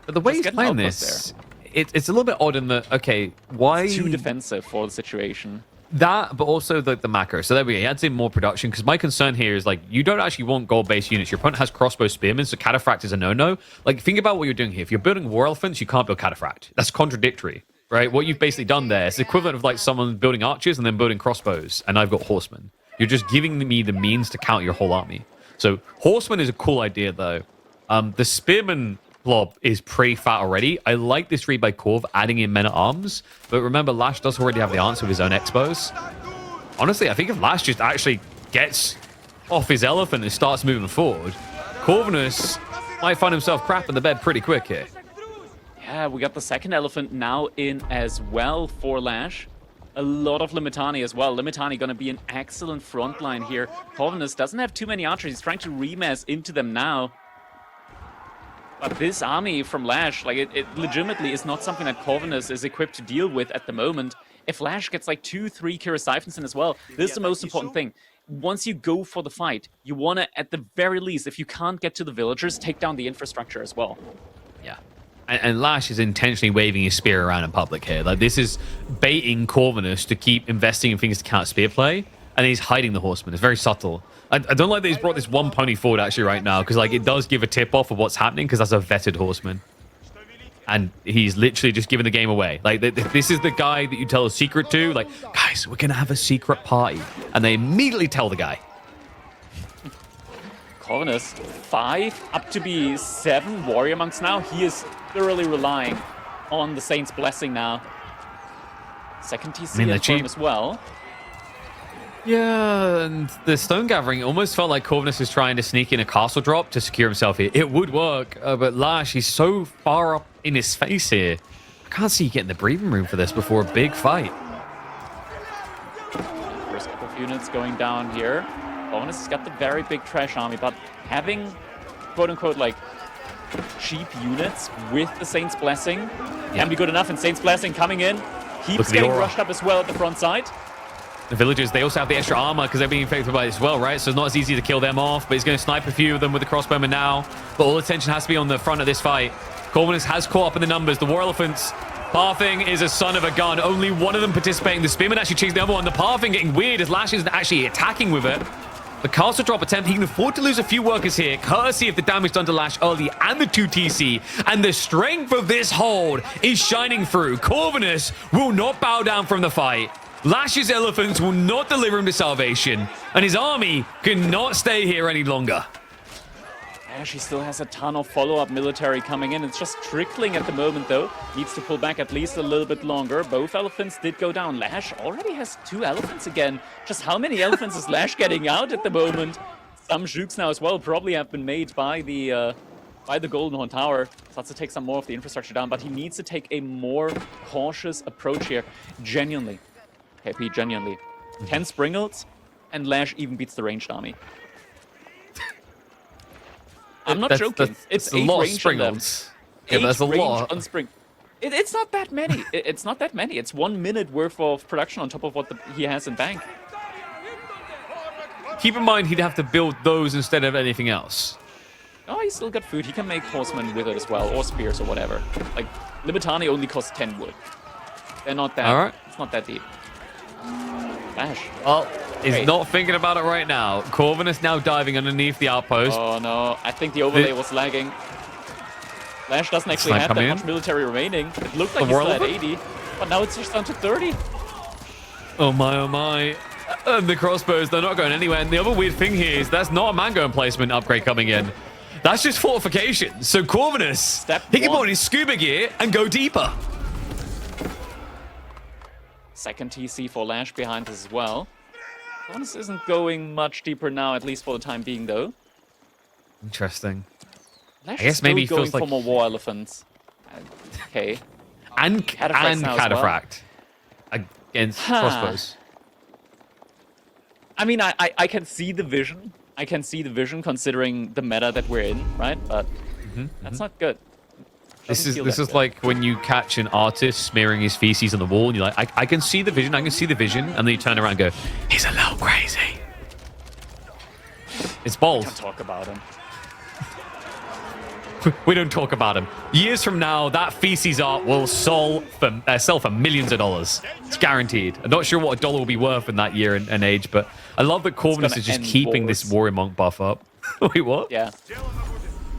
But the way he's playing this, it's a little bit odd in that, okay, why... It's too defensive for the situation. That, but also the macro. So there we go. He adds in more production, because my concern here is, like, you don't actually want gold-based units. Your opponent has crossbow spearmen, so cataphract is a no-no. Like, think about what you're doing here. If you're building war elephants, you can't build cataphract. That's contradictory, right? What you've basically done there is the equivalent of, like, someone building archers and then building crossbows, and I've got horsemen. You're just giving me the means to count your whole army. So horsemen is a cool idea, though. The spearman blob is pretty fat already. I like this read by Corv adding in men-at-arms, but remember, LaSh does already have the answer with his own expos. Honestly, I think if LaSh just actually gets off his elephant and starts moving forward, Corvinus might find himself crap in the bed pretty quick here. Yeah, we got the second elephant now in as well for LaSh. A lot of Limitani as well. Limitani going to be an excellent front line here. Corvinus doesn't have too many archers. He's trying to remass into them now. But this army from LaSh, like it legitimately is not something that Corvinus is equipped to deal with at the moment. If LaSh gets like 2-3 Kira Siphons in as well, this is the most important thing. Once you go for the fight, you want to, at the very least, if you can't get to the villagers, take down the infrastructure as well. Yeah. And LaSh is intentionally waving his spear around in public here. Like, this is baiting Corvinus to keep investing in things to counter spear play, and he's hiding the horseman. It's very subtle. I don't like that he's brought this one pony forward actually right now, because like it does give a tip off of what's happening, because that's a vetted horseman. And he's literally just giving the game away. Like, this is the guy that you tell a secret to. Like, guys, we're going to have a secret party. And they immediately tell the guy. Corvinus, 5 up to be 7 warrior monks now. He is thoroughly relying on the Saint's Blessing now. Second TC for him as well. Yeah, and the Stone Gathering almost felt like Corvinus was trying to sneak in a castle drop to secure himself here. It would work, but LaSh, he's so far up in his face here. I can't see you getting the breathing room for this before a big fight. First couple of units going down here. Corvinus has got the very big trash army, but having, quote-unquote, like, cheap units with the Saint's Blessing can be good enough, and Saint's Blessing coming in. Keeps getting rushed up as well at the front side. The villagers, they also have the extra armor because they're being affected by it as well, right? So it's not as easy to kill them off, but he's going to snipe a few of them with the crossbowman now. But all attention has to be on the front of this fight. Corvinus has caught up in the numbers. The War Elephants, pathing is a son of a gun. Only one of them participating. The spearman actually chasing the other one. The pathing getting weird as LaSh isn't actually attacking with it. The castle drop attempt, he can afford to lose a few workers here, courtesy of the damage done to LaSh early and the 2 TC. And the strength of this hold is shining through. Corvinus will not bow down from the fight. LaSh's elephants will not deliver him to salvation, and his army cannot stay here any longer. LaSh, he still has a ton of follow-up military coming in. It's just trickling at the moment, though. Needs to pull back at least a little bit longer. Both elephants did go down. LaSh already has 2 elephants again. Just how many elephants is LaSh getting out at the moment? Some jukes now as well probably have been made by the Golden Horn Tower. Starts to take some more of the infrastructure down, but he needs to take a more cautious approach here. Genuinely. KP, genuinely. 10 Springles, and LaSh even beats the ranged army. I'm not joking. It's a 8 lot of range on them. Springles. Yeah, that's a lot. On spring. It's not that many. It's not that many. It's 1 minute worth of production on top of what he has in bank. Keep in mind, he'd have to build those instead of anything else. Oh, he's still got food. He can make horsemen with it as well, or spears or whatever. Like, Limitani only costs 10 wood. They're not that. All right. It's not that deep. LaSh. Well, he's not thinking about it right now. Corvinus now diving underneath the outpost. Oh no, I think the overlay was lagging. LaSh doesn't actually have that much military remaining. It looked like he's still at 80, but now it's just down to 30. Oh my, oh my. And the crossbows, they're not going anywhere. And the other weird thing here is that's not a mango emplacement upgrade coming in. That's just fortification. So Corvinus, he can put on his scuba gear and go deeper. Second TC for LaSh behind us as well. Corvinus isn't going much deeper now, at least for the time being, though. Interesting. LaSh I guess is maybe still he going feels for like... more war elephants. Okay. And Cataphracts now as well. Cataphract against crossbows. I mean, I can see the vision. I can see the vision considering the meta that we're in, right? But that's not good. This is like when you catch an artist smearing his feces on the wall, and you're like, I can see the vision, and then you turn around and go, he's a little crazy. It's bold. Don't talk about him. We don't talk about him. Years from now, that feces art will sell for millions of dollars. It's guaranteed. I'm not sure what a dollar will be worth in that year and age, but I love that Corvinus is just keeping this warrior monk buff up. Wait, what? Yeah.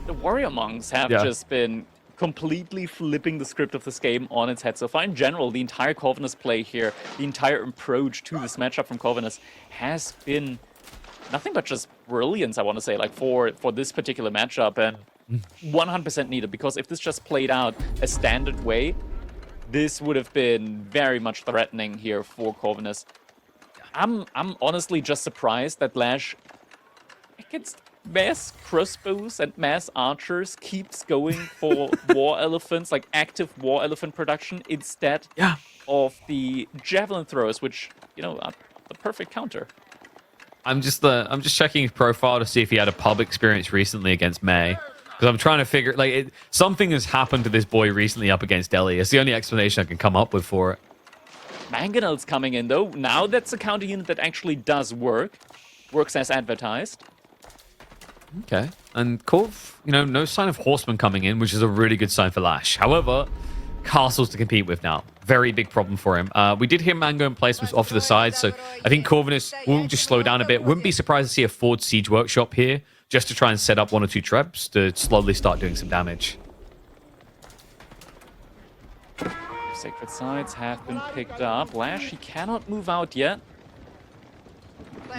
The warrior monks have just been completely flipping the script of this game on its head so far. In general, the entire Corvinus play here, the entire approach to this matchup from Corvinus has been nothing but just brilliance, I want to say, like for this particular matchup, and 100% needed, because if this just played out a standard way, this would have been very much threatening here for Corvinus. I'm honestly just surprised that LaSh against mass crossbows and mass archers keeps going for war elephants, like active war elephant production, instead of the javelin throwers, which, you know, are the perfect counter. I'm just checking his profile to see if he had a pub experience recently against May. Because I'm trying to figure, like, something has happened to this boy recently up against Delhi. It's the only explanation I can come up with for it. Mangonel's coming in, though. Now that's a counter unit that actually does work. Works as advertised. Okay. And Corv, you know, no sign of horsemen coming in, which is a really good sign for LaSh. However, castles to compete with now. Very big problem for him. We did hear Mango in placements off to the side, so I think Corvinus will just slow down a bit. Wouldn't be surprised to see a Ford Siege Workshop here, just to try and set up 1 or 2 trebs to slowly start doing some damage. Sacred Sides have been picked up. LaSh, he cannot move out yet.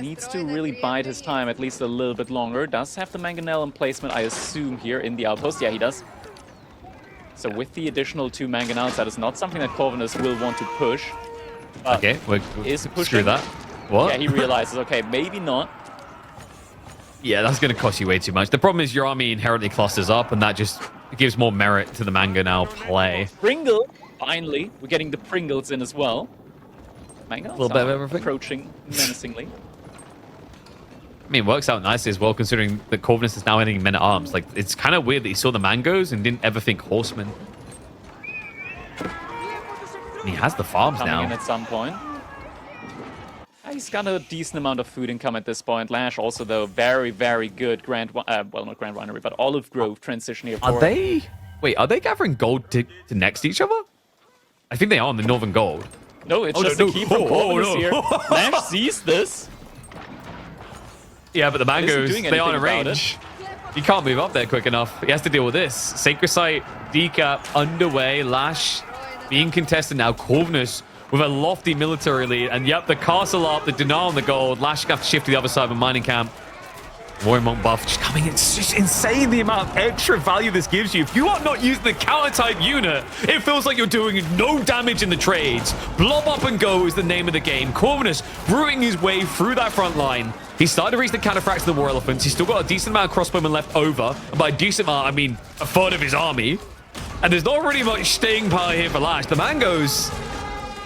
Needs to really bide his time at least a little bit longer. Does have the Mangonel in placement, I assume, here in the outpost. Yeah, he does. So with the additional 2 Mangonels, that is not something that Corvinus will want to push. Okay, is pushing. Screw that. What? Yeah, he realizes, okay, maybe not. Yeah, that's going to cost you way too much. The problem is your army inherently clusters up, and that just gives more merit to the Mangonel play. Pringle, finally. We're getting the Pringles in as well. Mangonels a little bit of everything. Approaching menacingly. I mean, it works out nicely as well, considering that Corvinus is now hitting men-at-arms. Like, it's kind of weird that he saw the mangoes and didn't ever think horsemen. And he has the farms Coming now. in at some point. He's got a decent amount of food income at this point. LaSh also, though, very, very good well, not Grand Winery, but Olive Grove transition here. Are they gathering gold to next to each other? I think they are on the Northern Gold. No, it's just a keep from Corvinus here. LaSh sees this. Yeah, but the mangoes, they aren't in range. He can't move up there quick enough. He has to deal with this. Sacred Site, decap, underway. LaSh being contested now. Corvinus with a lofty military lead. And yep, the castle up, the denial on the gold. LaSh have to shift to the other side of a mining camp. Warrior Monk buff just coming in. It's just insane the amount of extra value this gives you. If you are not using the counter type unit, it feels like you're doing no damage in the trades. Blob up and go is the name of the game. Corvinus brewing his way through that front line. He started to reach the cataphracts and the war elephants. He's still got a decent amount of crossbowmen left over. And by decent amount, I mean a third of his army. And there's not really much staying power here for LaSh. The mangoes,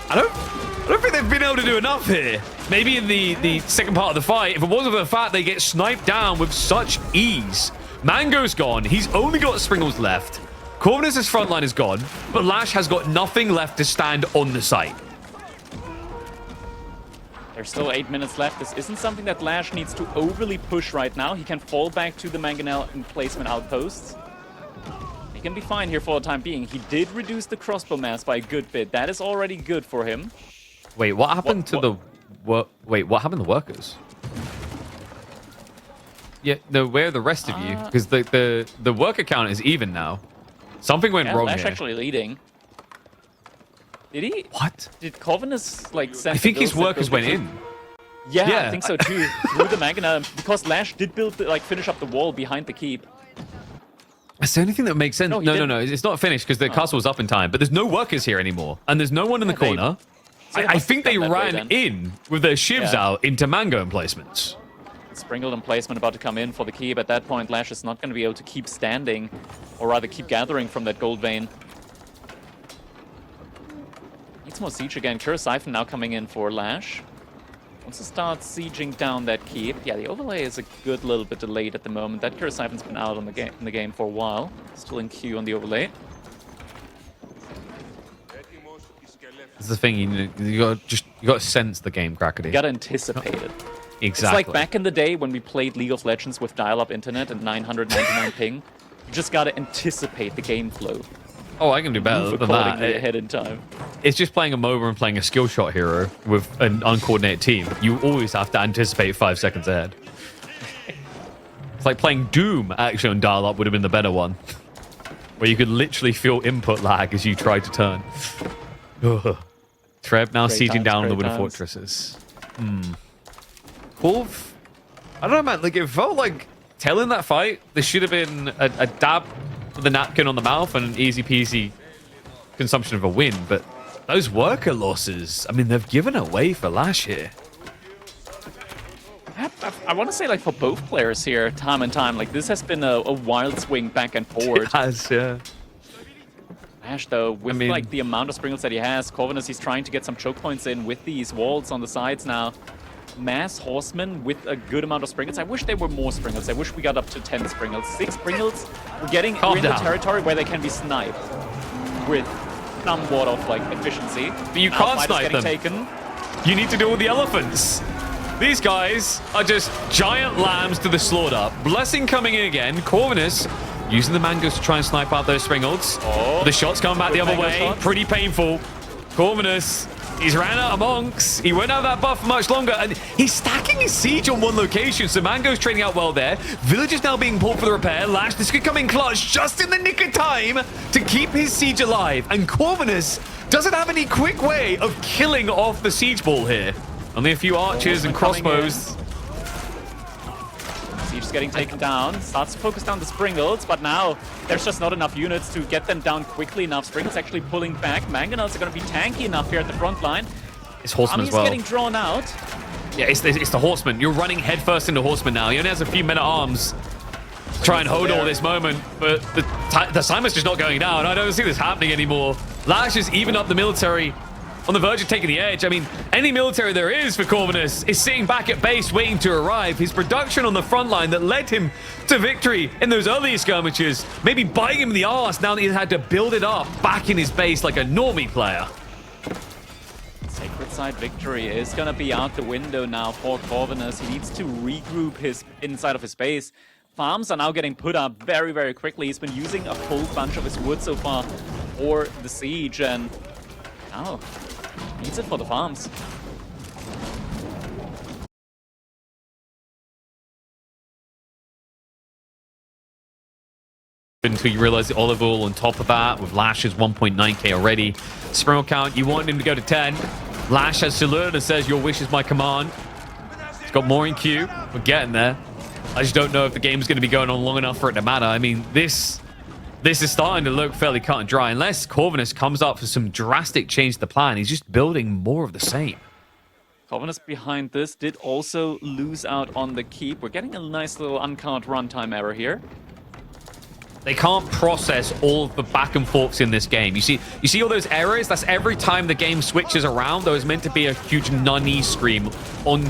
I don't think they've been able to do enough here. Maybe in the second part of the fight, if it wasn't for the fact they get sniped down with such ease. Mango's gone. He's only got Springles left. Corvinus' front line is gone, but LaSh has got nothing left to stand on the site. There's still 8 minutes left. This isn't something that LaSh needs to overly push right now. He can fall back to the Mangonel emplacement outposts. He can be fine here for the time being. He did reduce the crossbow mass by a good bit. That is already good for him. Wait, what happened to the... Wait, what happened to the workers? Yeah, no, where are the rest of you? Because the worker count is even now. Something went wrong LaSh here. actually leading. Did he? What? Did Corvinus, like, send I think his workers went in. Yeah, I think so too. Through the Mangonel, because LaSh did build, finish up the wall behind the keep. That's the only thing that makes sense. No. It's not finished because the castle was up in time. But there's no workers here anymore. And there's no one in the corner. I think they ran in with their shivs out into mango emplacements. It's Springleton placement about to come in for the keep. At that point, LaSh is not going to be able to keep standing, or rather keep gathering from that gold vein. Needs more siege again. Siphon now coming in for LaSh. Wants to start sieging down that keep. Yeah, the overlay is a good little bit delayed at the moment. That Siphon's been out on the in the game for a while. Still in queue on the overlay. This is the thing, you got to sense the game, Crackety. You got to anticipate it. Exactly. It's like back in the day when we played League of Legends with dial-up internet and 999 ping. You just got to anticipate the game flow. Oh, I can do better than that. Ahead in time. It's just playing a MOBA and playing a skill shot hero with an uncoordinated team. You always have to anticipate 5 seconds ahead. It's like playing Doom, actually, on dial-up would have been the better one. Where you could literally feel input lag as you tried to turn. Treb now sieging down the Winter Fortresses. Corv? I don't know, man. Like, it felt like telling that fight, there should have been a dab with a napkin on the mouth and an easy peasy consumption of a win, but those worker losses, I mean, they've given away for LaSh here. I want to say, like, for both players here, time and time, like, this has been a wild swing back and forward. It has, yeah. LaSh, though, with like the amount of sprinkles that he has, Corvinus, he's trying to get some choke points in with these walls on the sides now. Mass horsemen with a good amount of sprinkles. I wish there were more sprinkles. I wish we got up to 10 sprinkles. 6 sprinkles. We're in a territory where they can be sniped with somewhat of like efficiency. But you can't snipe them. Taken. You need to deal with the elephants. These guys are just giant lambs to the slaughter. Blessing coming in again. Corvinus using the mangoes to try and snipe out those springles. Oh, the shots coming back the other way. Shots. Pretty painful. Corvinus, he's ran out of monks. He won't have that buff for much longer. And he's stacking his siege on one location. So Mango's trading out well there. Villagers now being pulled for the repair. LaSh, this could come in clutch just in the nick of time to keep his siege alive. And Corvinus doesn't have any quick way of killing off the siege ball here. Only a few archers and crossbows. Siege getting taken down. Starts to focus down the Springles, but now there's just not enough units to get them down quickly enough. Springles actually pulling back. Mangonels are going to be tanky enough here at the front line. It's Horseman as well. Getting drawn out. Yeah, it's the Horseman. You're running headfirst into Horseman now. He only has a few men-at-arms to try and hold all this moment, but the Simon's just not going down. I don't see this happening anymore. LaSh is even up the military on the verge of taking the edge. I mean, any military there is for Corvinus is sitting back at base waiting to arrive. His production on the front line that led him to victory in those earlier skirmishes, maybe biting him in the arse now that he's had to build it up back in his base like a normie player. Sacred Side victory is going to be out the window now for Corvinus. He needs to regroup his inside of his base. Farms are now getting put up very, very quickly. He's been using a whole bunch of his wood so far for the siege, and now needs it for the farms. Until you realize the olive oil on top of that, with LaSh's 1.9k already. Sprinkle count, you want him to go to 10. LaSh has saluted and says, your wish is my command. He's got more in queue. We're getting there. I just don't know if the game's going to be going on long enough for it to matter. I mean, this is starting to look fairly cut and dry. Unless Corvinus comes up for some drastic change to the plan, he's just building more of the same. Corvinus behind this did also lose out on the keep. We're getting a nice little uncount runtime error here. They can't process all of the back and forths in this game. You see all those errors? That's every time the game switches around. There was meant to be a huge nunny scream on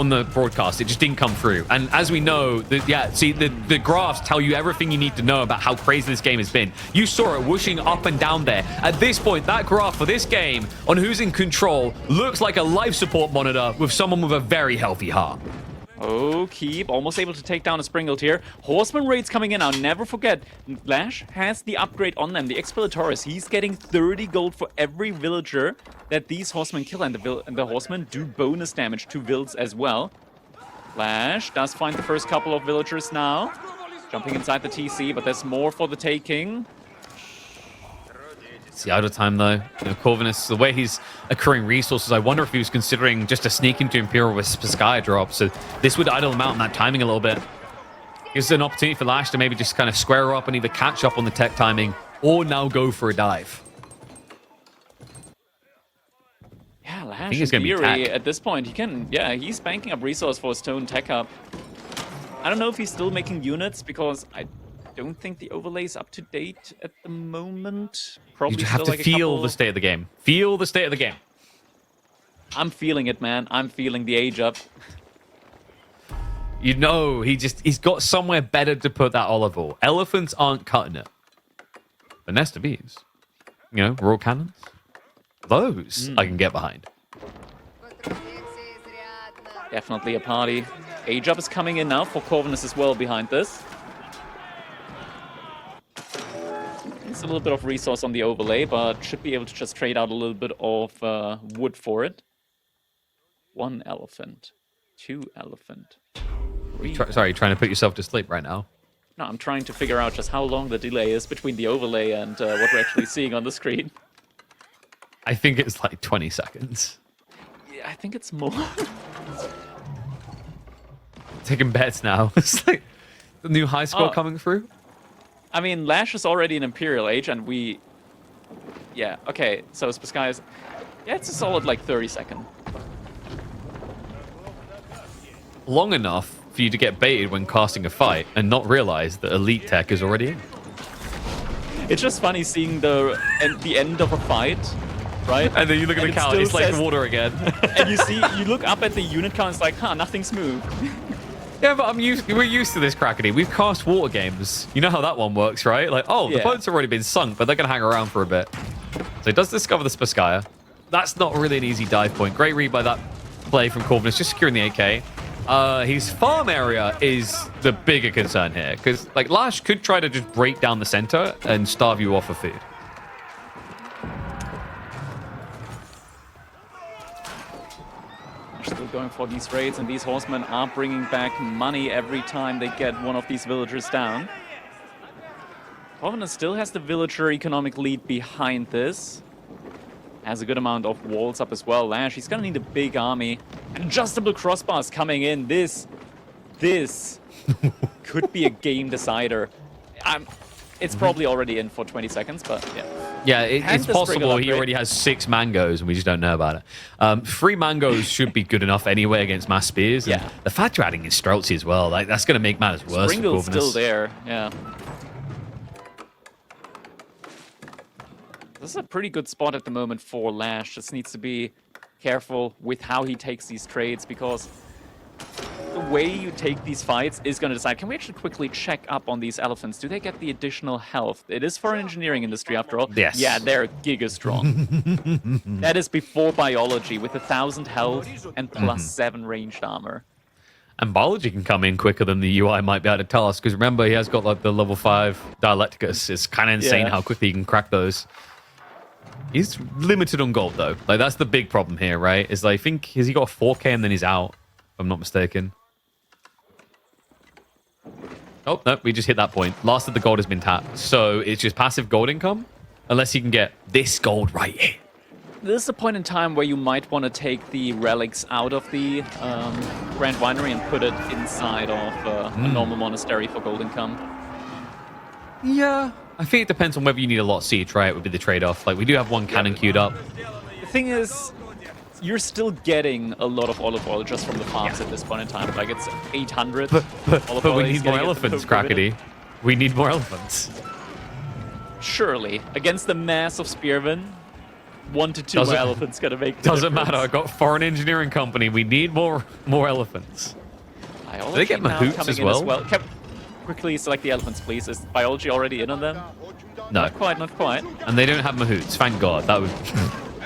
the broadcast. It just didn't come through. And as we know, the graphs tell you everything you need to know about how crazy this game has been. You saw it whooshing up and down there. At this point, that graph for this game on who's in control looks like a life support monitor with someone with a very healthy heart. Oh, Keep almost able to take down a Springled here. Horseman raids coming in now. Never forget, LaSh has the upgrade on them, the Exploratores. He's getting 30 gold for every villager that these horsemen kill, and the horsemen do bonus damage to vills as well. LaSh does find the first couple of villagers now. Jumping inside the TC, but there's more for the taking. It's the out of time, though. Corvinus, the way he's accruing resources, I wonder if he was considering just a sneak into Imperial with Sky drop. So this would idle him out in that timing a little bit. Gives an opportunity for LaSh to maybe just kind of square up and either catch up on the tech timing or now go for a dive. Yeah, LaSh in theory, at this point, he can, he's banking up resource for his Stone tech up. I don't know if he's still making units because I don't think the overlay is up to date at the moment. Probably You have still to like feel the state of the game. Feel the state of the game. I'm feeling it, man. I'm feeling the age up. You know, he's got somewhere better to put that olive oil. Elephants aren't cutting it. But nest of bees, you know, raw cannons, those I can get behind. Definitely a party. Age up is coming in now for Corvinus as well behind this. It's a little bit of resource on the overlay, but should be able to just trade out a little bit of wood for it. 1 elephant, 2 elephant. Sorry, you're trying to put yourself to sleep right now. No, I'm trying to figure out just how long the delay is between the overlay and what we're actually seeing on the screen. I think it's like 20 seconds. Yeah, I think it's more. Taking bets now. It's like the new high score coming through. I mean, LaSh is already an Imperial Age, and we... Yeah, okay, so Sky is... Yeah, it's a solid, like, 30 second. Long enough for you to get baited when casting a fight and not realize that elite tech is already in. It's just funny seeing the end of a fight, right? And then you look at the count, it's like water again. And you look up at the unit count, it's like, huh, nothing's moved. Yeah, but we're used to this, Crackety. We've cast water games. You know how that one works, right? Like, oh, the boats have already been sunk, but they're going to hang around for a bit. So he does discover the Speskaya. That's not really an easy dive point. Great read by that play from Corvinus, just securing the AK. His farm area is the bigger concern here, because like LaSh could try to just break down the center and starve you off of food. Still going for these raids, and these horsemen are bringing back money every time they get one of these villagers down. Corvinus still has the villager economic lead behind this. Has a good amount of walls up as well. LaSh, he's gonna need a big army. Adjustable crossbars coming in. This could be a game decider. It's probably already in for 20 seconds, but yeah. Yeah, it's possible he already has 6 mangoes and we just don't know about it. 3 mangoes should be good enough anyway against mass spears. And the fact you're adding in Streltsy as well, like that's going to make matters worse. Springle's still there, yeah. This is a pretty good spot at the moment for LaSh. Just needs to be careful with how he takes these trades, because the way you take these fights is going to decide. Can we actually quickly check up on these elephants? Do they get the additional health? It is for an engineering industry after all. Yes. Yeah, they're giga strong. That is before biology with 1,000 health and plus 7 ranged armor. And biology can come in quicker than the UI might be able to tell us, because remember, he has got like the level 5 Dialecticus. It's kind of insane how quickly he can crack those. He's limited on gold, though. Like, that's the big problem here, right? Is like, I think, has he got a 4K and then he's out, if I'm not mistaken. Oh, no, we just hit that point. Last of the gold has been tapped. So it's just passive gold income, unless he can get this gold right here. This is a point in time where you might want to take the relics out of the Grand Winery and put it inside of a normal monastery for gold income. Yeah. I think it depends on whether you need a lot of siege, right? Would be the trade-off. Like, we do have 1 cannon queued up. The thing is, you're still getting a lot of olive oil just from the farms at this point in time. Like, it's 800. But we need more elephants, Crackety. We need more elephants. Surely. Against the mass of spearmen, 1 to 2 more elephants gonna make the Doesn't difference. matter. I got foreign engineering company. We need more elephants. Do they get mahouts as well? Quickly select the elephants, please. Is biology already in on them? No. Not quite, not quite. And they don't have mahouts. Thank God. That would...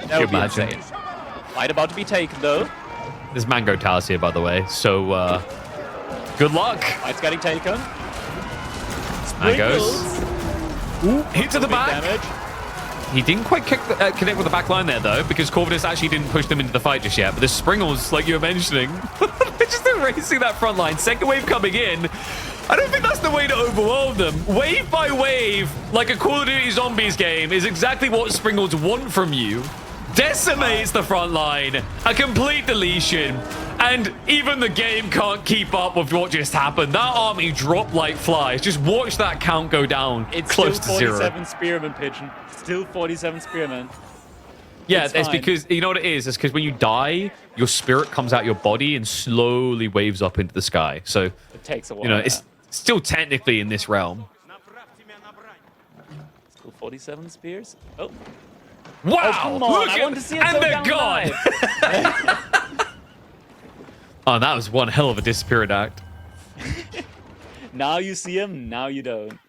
That would be insane. Fight about to be taken, though. There's mango towers here, by the way. So, good luck. Fight's getting taken. Mangoes. Ooh, hit to the back. Damage. He didn't quite connect with the back line there, though, because Corvinus actually didn't push them into the fight just yet. But the Springles, like you were mentioning, they're just erasing that front line. Second wave coming in. I don't think that's the way to overwhelm them. Wave by wave, like a Call of Duty Zombies game, is exactly what Springles want from you. Decimates the front line, a complete deletion, and even the game can't keep up with what just happened. That army dropped like flies. Just watch that count go down. It's close still to 0. 47 spearmen, Pigeon. Still 47 spearmen. Yeah, It's it's fine. because, you know what it is? It's because when you die, your spirit comes out your body and slowly waves up into the sky. So, It takes a while. you know, it's still technically in this realm. Still 47 spears. Oh. Wow! Oh, come on. Look I at, want to see it and go they're down gone! live. Oh, that was one hell of a disappearing act. Now you see him, now you don't.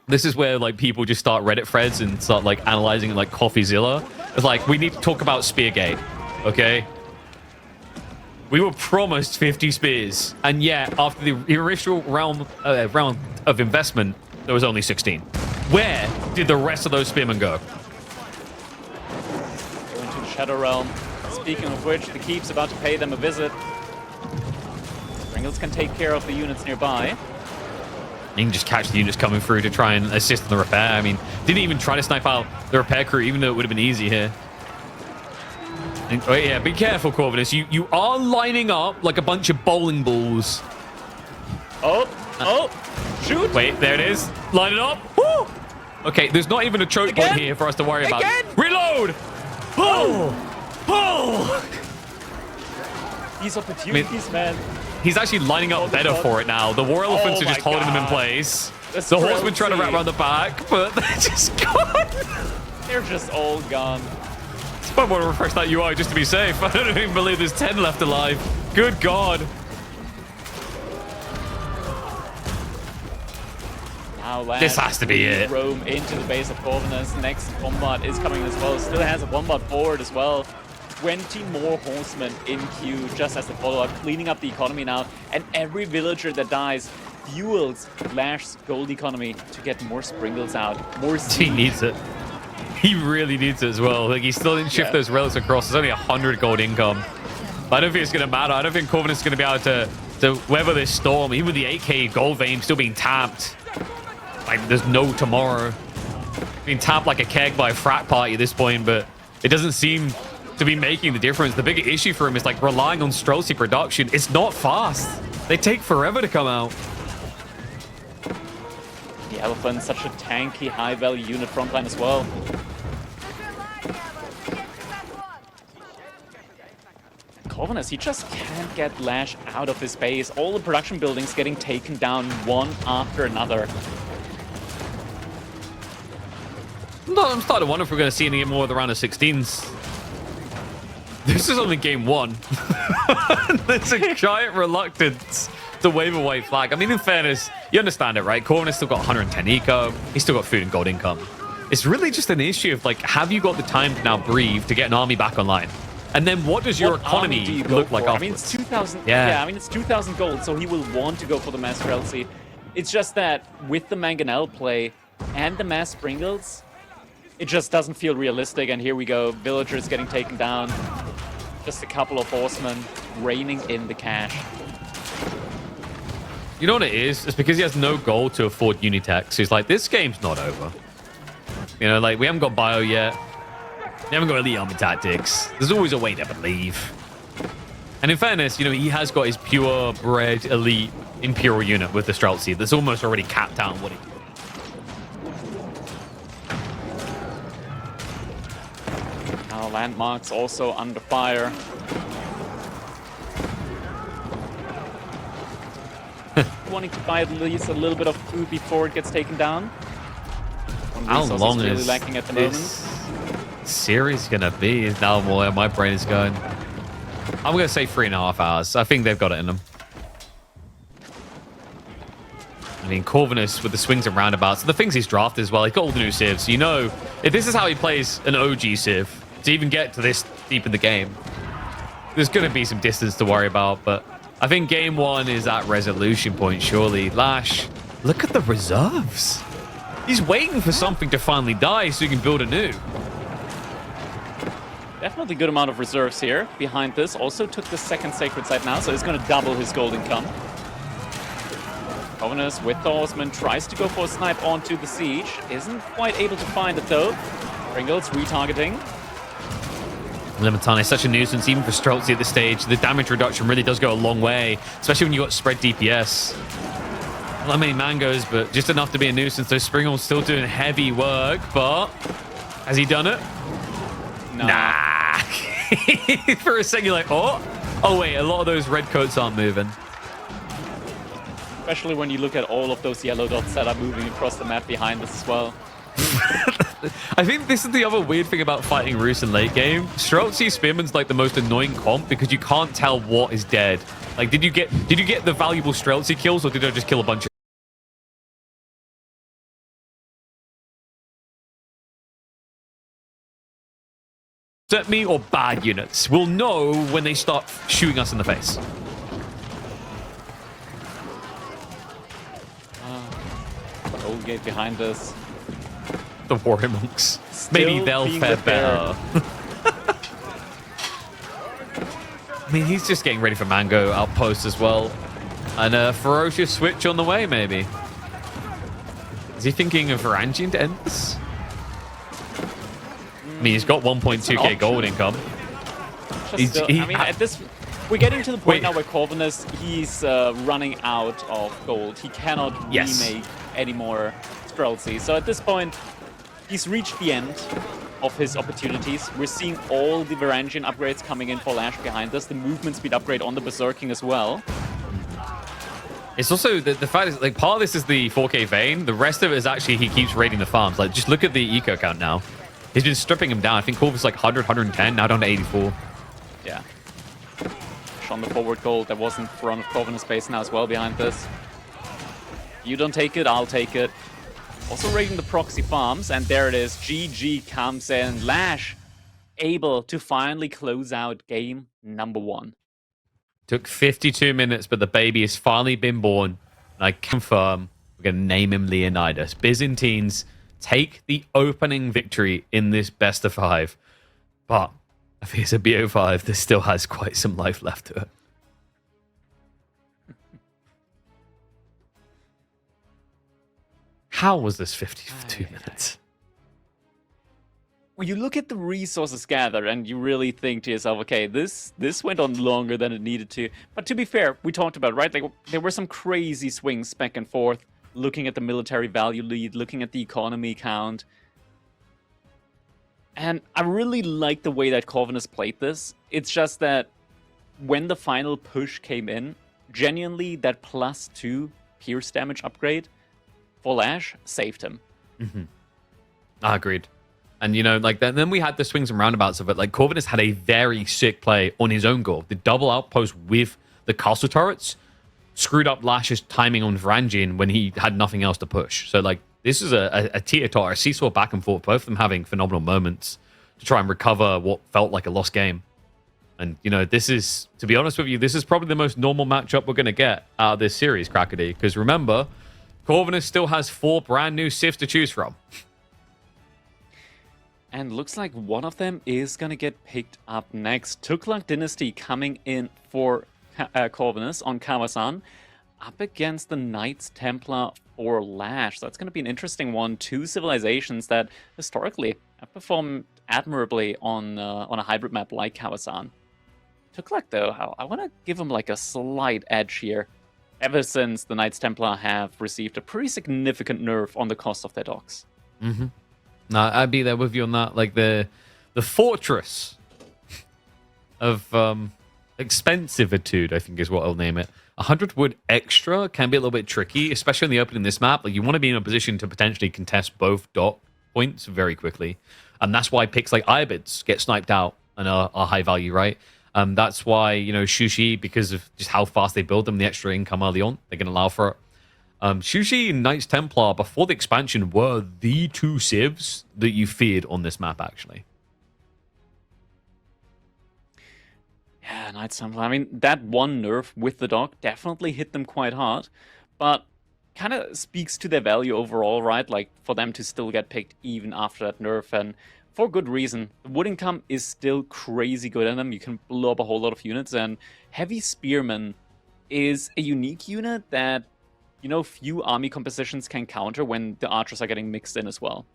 This is where like people just start Reddit threads and start like analyzing it like CoffeeZilla. It's like, we need to talk about Speargate, okay? We were promised 50 spears, and yet after the initial round of investment, there was only 16. Where did the rest of those spearmen go? Going to the Shadow Realm. Speaking of which, the Keep's about to pay them a visit. Pringles can take care of the units nearby. You can just catch the units coming through to try and assist in the repair. I mean, didn't even try to snipe out the repair crew, even though it would have been easy here. And, oh yeah, be careful, Corvinus. You are lining up like a bunch of bowling balls. Oh, shoot! Wait, there it is. Line it up. Woo! Okay, there's not even a choke point here for us to worry about. Reload! Pull! Pull! These opportunities, man. He's actually lining up better for it now. The war elephants are just holding them in place. The horsemen trying to wrap around the back, but they're just gone. They're just all gone. I want to refresh that UI just to be safe. I don't even believe there's 10 left alive. Good God. Now, LaSh, This has to be it. Roam into the base of Corvinus. Next combat is coming as well. Still has a bombard forward as well. 20 more horsemen in queue just as the follow-up, cleaning up the economy now. And every villager that dies fuels LaSh's gold economy to get more Springles out. More He needs it. He really needs it as well. Like, he still didn't shift those relics across. There's only 100 gold income. But I don't think it's going to matter. I don't think Corvinus is going to be able to weather this storm. Even with the 8k gold vein still being tapped. Like, there's no tomorrow. Being tapped like a keg by a frat party at this point, but it doesn't seem to be making the difference. The bigger issue for him is like relying on Streltsy production. It's not fast. They take forever to come out. The elephant, such a tanky, high-value unit frontline as well. Corvinus, he just can't get LaSh out of his base. All the production buildings getting taken down one after another. No, I'm starting to wonder if we're going to see any more of the round of 16s. This is only game one. There's a giant reluctance to wave a white flag. I mean, in fairness, you understand it, right? Corvinus still got 110 eco. He's still got food and gold income. It's really just an issue of, like, have you got the time to now breathe to get an army back online? And then what does your economy do you look for? like I mean, afterwards? it's 2,000. Yeah. Yeah, I mean, it's 2,000 gold, so he will want to go for the mass Streltsy. It's just that with the Mangonel play and the mass Springles, it just doesn't feel realistic. And here we go, villagers getting taken down. Just a couple of horsemen raining in the cash. You know what it is? It's because he has no gold to afford Unitech. So he's like, this game's not over. You know, like, we haven't got bio yet. We haven't got elite army tactics. There's always a way to believe. And in fairness, you know, he has got his pure-bred elite Imperial unit with the Streltsy that's almost already capped out on what he can. Now landmarks also under fire. Wanting to buy at least a little bit of food before it gets taken down. How long really is lacking at the this moment. series gonna be? Is now where my brain is going. I'm gonna say 3.5 hours. I think they've got it in them. I mean, Corvinus with the swings and roundabouts, the things he's drafted as well. He's got all the new civs. You know, if this is how he plays an OG civ to even get to this deep in the game, there's gonna be some distance to worry about. But I think game one is that resolution point. Surely, LaSh, look at the reserves. He's waiting for something to finally die so he can build anew. Definitely good amount of reserves here behind this. Also took the second sacred site now, so he's going to double his gold income. Corvinus with the horseman tries to go for a snipe onto the siege. Isn't quite able to find it though. Pringles retargeting. Limitan is such a nuisance, even for Streltsy at this stage. The damage reduction really does go a long way, especially when you got spread DPS. Not many mangoes, but just enough to be a nuisance. So Springel's still doing heavy work, but has he done it? now. Nah. For a second, you're like, oh wait, a lot of those red coats aren't moving. Especially when you look at all of those yellow dots that are moving across the map behind us as well. I think this is the other weird thing about fighting Roos in late game. Streltsy Spearman's like the most annoying comp because you can't tell what is dead. Like, did you get the valuable Streltsy kills, or did I just kill a bunch of at me or bad units? We'll know when they start shooting us in the face. Old gate behind us. The warrior monks. Still Maybe they'll fare better. I mean, he's just getting ready for Mango outpost as well. And a ferocious switch on the way, maybe. Is he thinking of Varangian to end this? I mean, he's got 1.2k gold income. I mean, at this, we're getting to the point now where Corvinus, he's running out of gold. He cannot remake any more Streltsy. So at this point, he's reached the end of his opportunities. We're seeing all the Varangian upgrades coming in for LaSh behind us. The movement speed upgrade on the Berserking as well. It's also, the fact is, like, part of this is the 4k Vayne. The rest of it is actually he keeps raiding the farms. Like, just look at the eco count now. He's been stripping him down. I think Corvus like 100, 110, now down to 84. Yeah. On the forward gold, there wasn't front of Corvinus base now as well behind this. You don't take it, I'll take it. Also raiding the proxy farms, and there it is. GG comes in. LaSh able to finally close out game number 1. Took 52 minutes, but the baby has finally been born. And I confirm we're going to name him Leonidas. Byzantines take the opening victory in this best of 5. But I think it's a BO5 that still has quite some life left to it. How was this 52 minutes? When you look at the resources gathered and you really think to yourself, okay, this went on longer than it needed to. But to be fair, we talked about, right? Like, there were some crazy swings back and forth, looking at the military value lead, looking at the economy count. And I really like the way that Corvinus played this. It's just that when the final push came in, genuinely that +2 pierce damage upgrade for LaSh saved him. I agreed. And, you know, like, then we had the swings and roundabouts of it. Like, Corvinus had a very sick play on his own goal. The double outpost with the castle turrets screwed up LaSh's timing on Varangian when he had nothing else to push. So, like, this is a teeter-totter, a seesaw back and forth, both of them having phenomenal moments to try and recover what felt like a lost game. And, you know, this is, to be honest with you, this is probably the most normal matchup we're going to get out of this series, Crackady. Because remember, Corvinus still has 4 brand new civs to choose from. And looks like one of them is going to get picked up next. Tuklak Dynasty coming in for Corvinus on Kawasan, up against the Knights Templar for LaSh. So that's going to be an interesting one. 2 civilizations that historically have performed admirably on a hybrid map like Kawasan. Tuklak, though, I want to give him like a slight edge here. Ever since the Knights Templar have received a pretty significant nerf on the cost of their docks. No, I'd be there with you on that. Like, the fortress of expensivitude, I think is what I'll name it. 100 wood extra can be a little bit tricky, especially in the opening this map. Like, you want to be in a position to potentially contest both dock points very quickly. And that's why picks like Ibids get sniped out and are high value, right? That's why, you know, Shushi, because of just how fast they build them, the extra income early on, they can allow for it. Shushi and Knights Templar, before the expansion, were the 2 civs that you feared on this map, actually. Yeah, Knights Templar. I mean, that one nerf with the dock definitely hit them quite hard, but kind of speaks to their value overall, right? Like, for them to still get picked even after that nerf, and for good reason. The wood income is still crazy good in them. You can blow up a whole lot of units, and Heavy Spearman is a unique unit that, you know, few army compositions can counter when the archers are getting mixed in as well.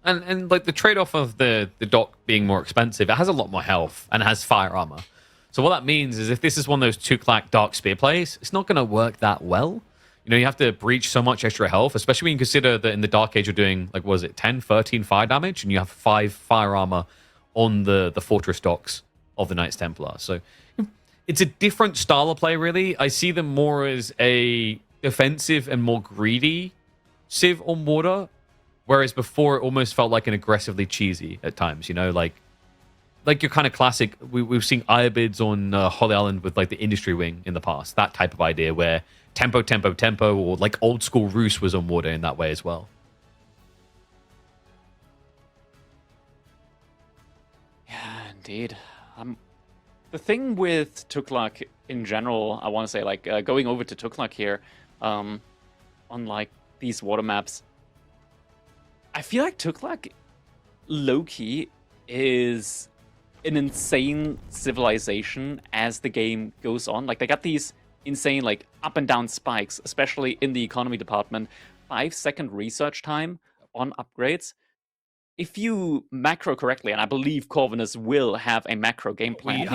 And like, the trade-off of the dock being more expensive, it has a lot more health and it has fire armor. So what that means is if this is one of those Tuklak Dark Spear plays, it's not going to work that well. You know, you have to breach so much extra health, especially when you consider that in the Dark Age you're doing, like, what was it, 10, 13 fire damage, and you have 5 fire armor on the fortress docks of the Knights Templar. So it's a different style of play, really. I see them more as a defensive and more greedy civ on water, whereas before it almost felt like an aggressively cheesy at times, you know, like your kind of classic. We've seen Irobids on Holy Island with like the industry wing in the past, that type of idea where tempo, tempo, tempo, or like old school Roos was on water in that way as well. Yeah, indeed. The thing with Tuklak in general, I want to say, like, going over to Tuklak here, on, like, these water maps, I feel like Tuklak, low-key, is an insane civilization as the game goes on. Like, they got these insane, like, up and down spikes, especially in the economy department. 5-second research time on upgrades. If you macro correctly, and I believe Corvinus will have a macro game plan.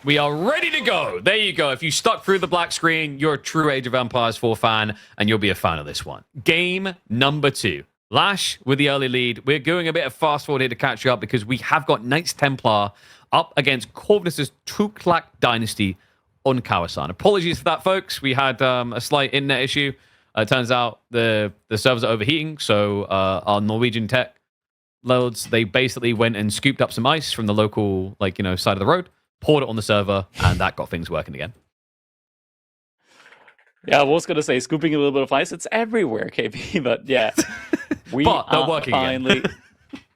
We are ready to go. There you go. If you stuck through the black screen, you're a true Age of Empires 4 fan, and you'll be a fan of this one. Game number 2. LaSh with the early lead. We're going a bit of fast forward here to catch you up because we have got Knights Templar up against Corvinus' Tuklak Dynasty on Kawasan. Apologies for that, folks. We had a slight internet issue. Turns out the servers are overheating, so our Norwegian tech loads, they basically went and scooped up some ice from the local, like, you know, side of the road, poured it on the server, and that got things working again. Yeah, I was going to say, scooping a little bit of ice, it's everywhere, KP, but yeah. But they're working again.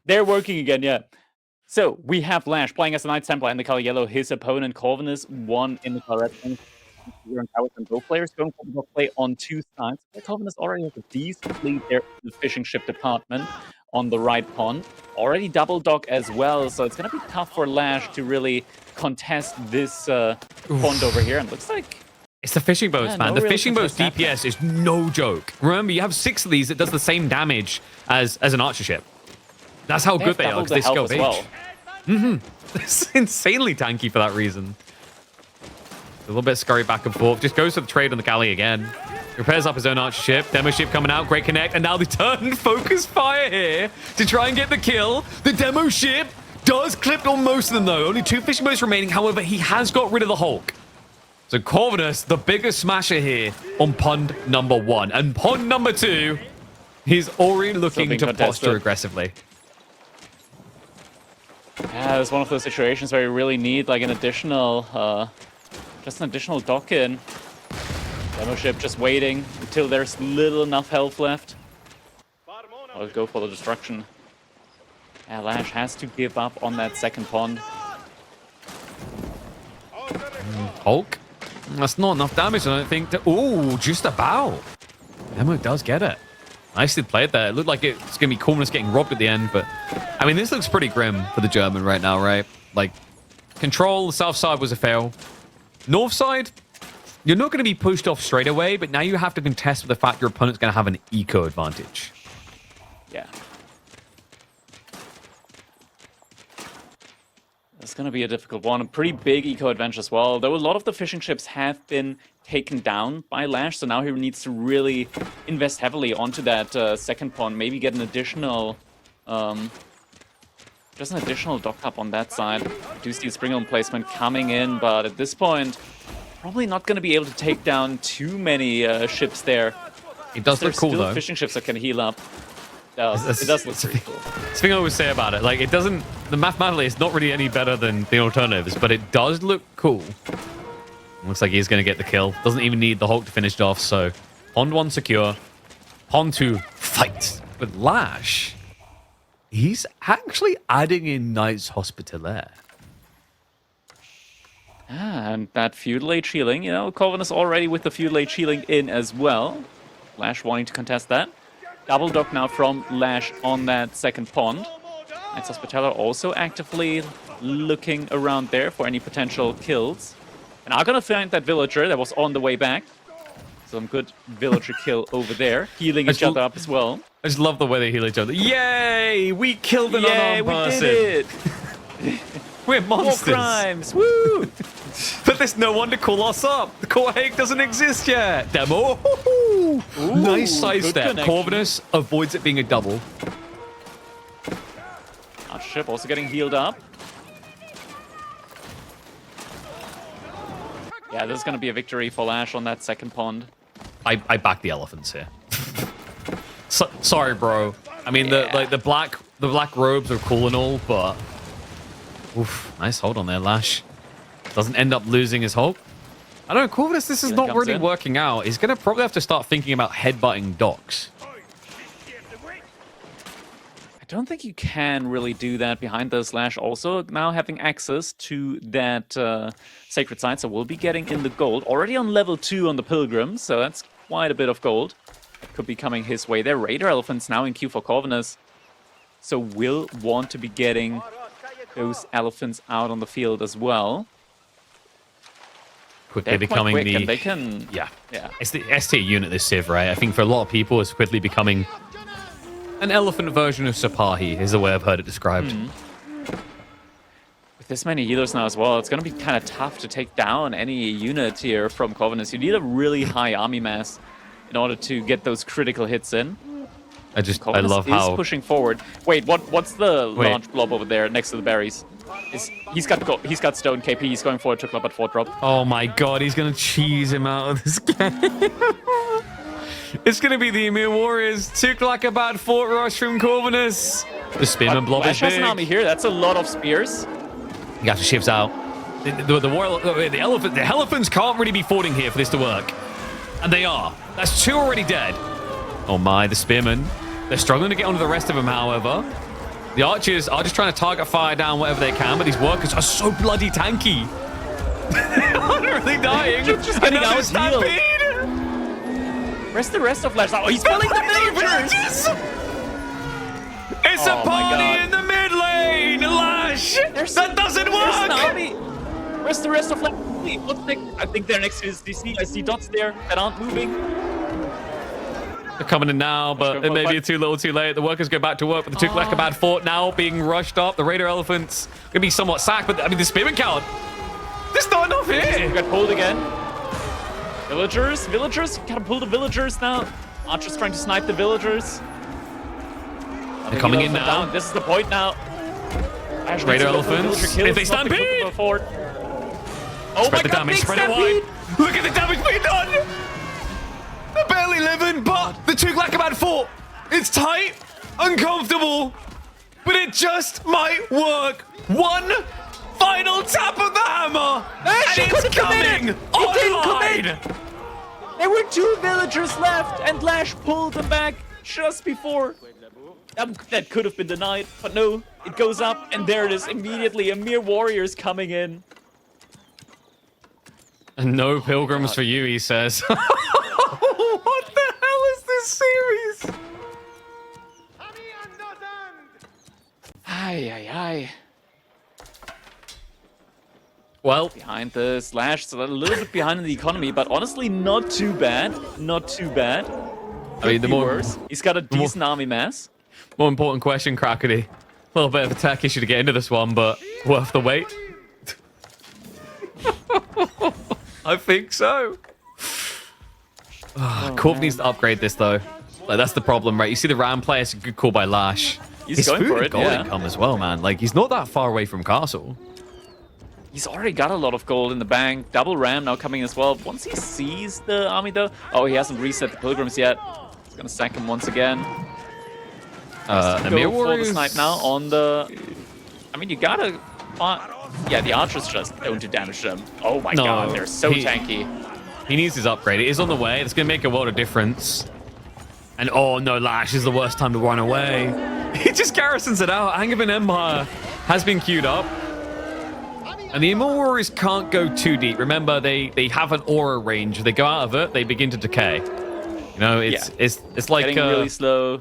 They're working again, yeah. So, we have LaSh playing as the Knights Templar in the color yellow. His opponent, Corvinus, won in the color red. And both players going for the play on two sides. Corvinus already has a decent lead there in the fishing ship department on the right pond. Already double dock as well, so it's going to be tough for LaSh to really contest this pond over here. And looks like... It's the fishing boats, man. The fishing boats DPS is no joke. Remember, you have 6 of these that does the same damage as an archer ship. That's how good they are, because they scale big. Well. It's insanely tanky for that reason. A little bit scurry back and forth. Just goes for the trade on the galley again. Repairs up his own archer ship. Demo ship coming out. Great connect. And now they turn focus fire here to try and get the kill. The demo ship does clip on most of them, though. Only 2 fishing boats remaining. However, he has got rid of the Hulk. So Corvinus, the biggest smasher here on pond number 1. And pond number 2, he's already looking to posture aggressively. Yeah, it's one of those situations where you really need like an additional, just an additional dock in. Demo ship just waiting until there's little enough health left. I'll go for the destruction. Yeah, LaSh has to give up on that second pond. Hulk? That's not enough damage, I don't think. Ooh, just about. Demo does get it. Nicely played there. It looked like it's going to be Corvinus getting robbed at the end, but I mean, this looks pretty grim for the German right now, right? Like, control, the south side was a fail. North side, you're not going to be pushed off straight away, but now you have to contest with the fact your opponent's going to have an eco advantage. Yeah. It's going to be a difficult one. A pretty big eco advantage as well. Though a lot of the fishing ships have been taken down by LaSh, so now he needs to really invest heavily onto that second pond. Maybe get an additional, just an additional dock up on that side. Do see Springholm placement coming in, but at this point, probably not going to be able to take down too many ships there. It does look cool, though. Fishing ships that can heal up. It does look pretty cool. That's the thing I always say about it. Like, it doesn't... The mathematically, it's not really any better than the alternatives, but it does look cool. Looks like he's going to get the kill. Doesn't even need the Hulk to finish it off, so... Pond 1 secure. Pond 2 fight. But LaSh, he's actually adding in Knights Hospitalaire. And that feudal age healing, you know, Corvinus already with the feudal age healing in as well. LaSh wanting to contest that. Double dock now from LaSh on that second pond. Knights Hospitaller also actively looking around there for any potential kills. And are going to find that villager that was on the way back. Some good villager kill over there. Healing each other up as well. I just love the way they heal each other. Yay! We killed an unarmed person! We did it! We're monsters! More crimes! Woo! But there's no one to call us up. The Core Hague doesn't exist yet. Demo. Ooh, nice side step. Corvinus avoids it being a double. Our ship also getting healed up. Yeah, this is going to be a victory for LaSh on that second pond. I back the elephants here. Sorry, bro. I mean, the black robes are cool and all, but oof, nice hold on there, LaSh. Doesn't end up losing his Hulk. I don't know, Corvinus, this is not really working out. He's going to probably have to start thinking about headbutting docks. I don't think you can really do that behind those LaSh. Also, now having access to that sacred site, so we'll be getting in the gold. Already on level 2 on the Pilgrim, so that's quite a bit of gold. Could be coming his way there. Raider Elephants now in queue for Corvinus. So we'll want to be getting those elephants out on the field as well. Quickly becoming quick, the... and they can... Yeah. It's the S-tier unit, this Civ, right? I think for a lot of people, it's quickly becoming an elephant version of Sapahi, is the way I've heard it described. With this many healers now as well, it's going to be kind of tough to take down any unit here from Corvinus. You need a really high army mass in order to get those critical hits in. I love how... He's pushing forward. Wait, what's the launch blob over there next to the berries? He's got stone KP. He's going for a 2 club at 4 drop. Oh my god, he's going to cheese him out of this game. It's going to be the Emir Warriors. 2 club about 4 rush from Corvinus. The Spearman blob is big. LaSh has an army here. That's a lot of spears. He got the shifts out. The elephants can't really be fording here for this to work. And they are. That's 2 already dead. Oh my, the Spearmen. They're struggling to get onto the rest of them, however. The archers are just trying to target fire down whatever they can, but these workers are so bloody tanky. They're literally dying. Just getting Another out stampede. Where's the rest of LaSh? Oh, he's filling the villagers! It's a party in the mid lane, LaSh! That doesn't work! Where's the rest of LaSh? I think they're next to his DC. I see dots there that aren't moving. They're coming in now, but it may be too little too late. The workers go back to work, but the Tuklakabad fort now being rushed up. The Raider Elephants going to be somewhat sacked, but I mean, the Spearman count, there's not enough here. Got pulled again. Villagers, gotta pull the villagers now. Archers trying to snipe the villagers. They're coming in now. Down. This is the point now. Raider Elephants, if they stampede. Oh my god, damage, spread it wide. Look at the damage being done. They're barely living, but the Tuklakabad fort, it's tight, uncomfortable, but it just might work. One final tap of the hammer, and it's coming online. There were 2 villagers left, and LaSh pulled them back just before. That could have been denied, but no, it goes up, and there it is immediately. Emir Warriors coming in. And no pilgrims for you, he says. What the hell is this series? Aye. Well, behind the LaSh, so a little bit behind in the economy, but honestly, not too bad. Not too bad. I mean, the more worse. He's got a decent army mass. More important question, Crackety. A little bit of a tech issue to get into this one, but worth the wait. I think so. Corv needs to upgrade this though. Like, that's the problem, right? You see the Ram player, it's a good call by LaSh. He's going for it, gold income as well, man. Like, he's not that far away from Castle. He's already got a lot of gold in the bank. Double Ram now coming as well. Once he sees the army though, oh, he hasn't reset the pilgrims yet. He's gonna sack him once again. Emir for the snipe now on the. I mean, you gotta. Yeah, the archers just don't do damage to them. Oh my god, they're so tanky. He needs his upgrade. It is on the way. It's going to make a world of difference. And oh no, LaSh is the worst time to run away. He just garrisons it out. Angevin Empire has been queued up. And the Emir Warriors can't go too deep. Remember, they have an aura range. If they go out of it, they begin to decay. You know, it's like getting really slow.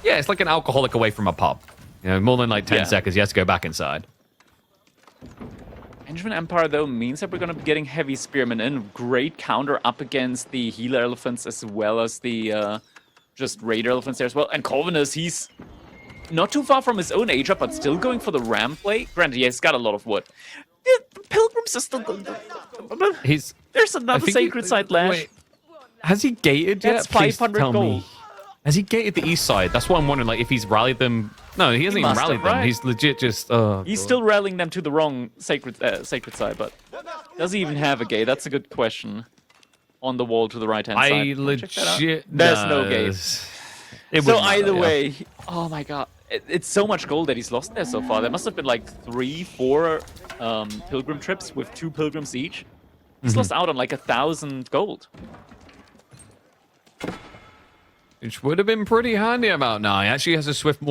Yeah, it's like an alcoholic away from a pub. You know, more than like 10 seconds, he has to go back inside. Angevin Empire, though, means that we're going to be getting heavy spearmen in. Great counter up against the healer elephants as well as the just raider elephants there as well. And Corvinus, he's not too far from his own age up, but still going for the ram play. Granted, he's got a lot of wood. The pilgrims are still... There's another sacred site, LaSh. Wait, has he gated yet? That's 500 gold. Has he gated the east side? That's what I'm wondering, like, if he's rallied them No, he hasn't even must have, rallied them. right? He's legit just... Oh, He's God. still rallying them to the wrong sacred side, but does he even have a gate? That's a good question. On the wall to the right-hand side. I legit... There's no gate. It So wouldn't matter, either yeah. way, oh my god. It's so much gold that he's lost there so far. There must have been like 3-4 pilgrim trips with 2 pilgrims each. He's lost out on like 1,000 gold. Which would have been pretty handy about now. He actually has to switch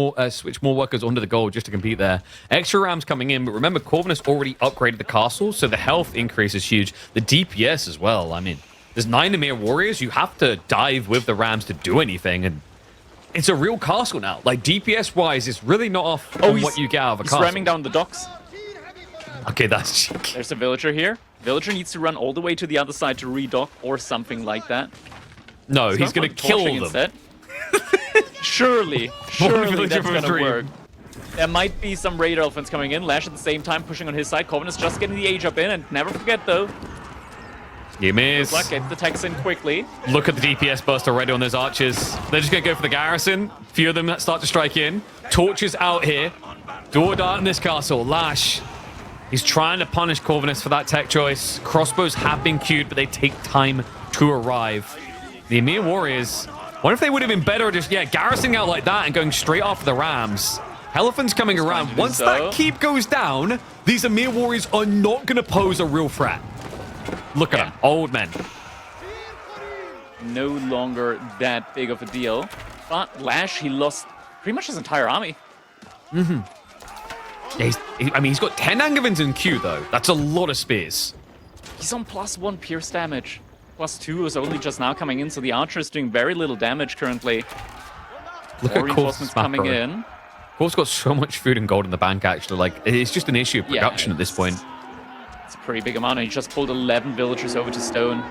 more workers onto the gold just to compete there. Extra rams coming in, but remember, Corvinus already upgraded the castle, so the health increase is huge. The DPS as well. I mean, there's 9 Emir warriors. You have to dive with the rams to do anything, and it's a real castle now. Like, DPS-wise, it's really not off on what you get out of a castle. He's ramming down the docks. Okay, that's cheeky. There's a villager here. Villager needs to run all the way to the other side to redock or something like that. No, he's going to kill them. Instead. Surely that's going to work. There might be some raid elephants coming in. LaSh at the same time pushing on his side. Corvinus just getting the age up in, and never forget though. You miss. Good luck, get the techs in quickly. Look at the DPS burst already on those archers. They're just going to go for the garrison. A few of them start to strike in. Torches out here. Do or die in this castle. LaSh. He's trying to punish Corvinus for that tech choice. Crossbows have been queued, but they take time to arrive. The Emir warriors, what if they would have been better at just, garrisoning out like that and going straight off the rams? Elephant's coming around. Once that keep goes down, these Emir warriors are not going to pose a real threat. Look at them, old men. No longer that big of a deal. But LaSh, he lost pretty much his entire army. Yeah, he's got 10 Angevins in queue, though. That's a lot of spears. He's on +1 pierce damage. +2 is only just now coming in, so the archer is doing very little damage currently. Look More at reinforcements coming in. Cole's got so much food and gold in the bank, actually. Like, it's just an issue of production at this point. It's a pretty big amount, and he just pulled 11 villagers over to stone.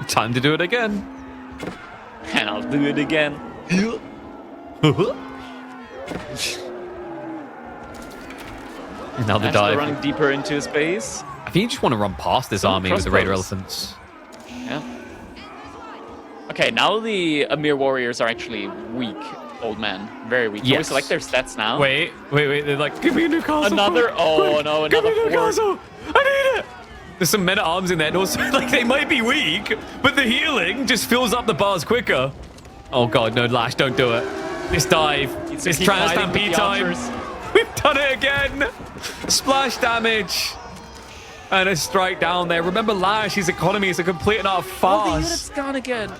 Time to do it again. And I'll do it again. Another dive. Running deeper into his base. I think you just want to run past this army with the Raider Elephants. Yeah. Okay, now the Emir warriors are actually weak, old man. Very weak. Can we select their stats now? Wait. They're like, give me a new castle. Another, oh no, another give me a new castle. I need it. There's some men-at-arms in there, and also, like, they might be weak, but the healing just fills up the bars quicker. Oh god, no, LaSh, don't do it. This dive. It's Trans-Stampede time. We've done it again. Splash damage. And a strike down there. Remember, LaSh, his economy is a complete and utter farce. Oh, the unit's gone again.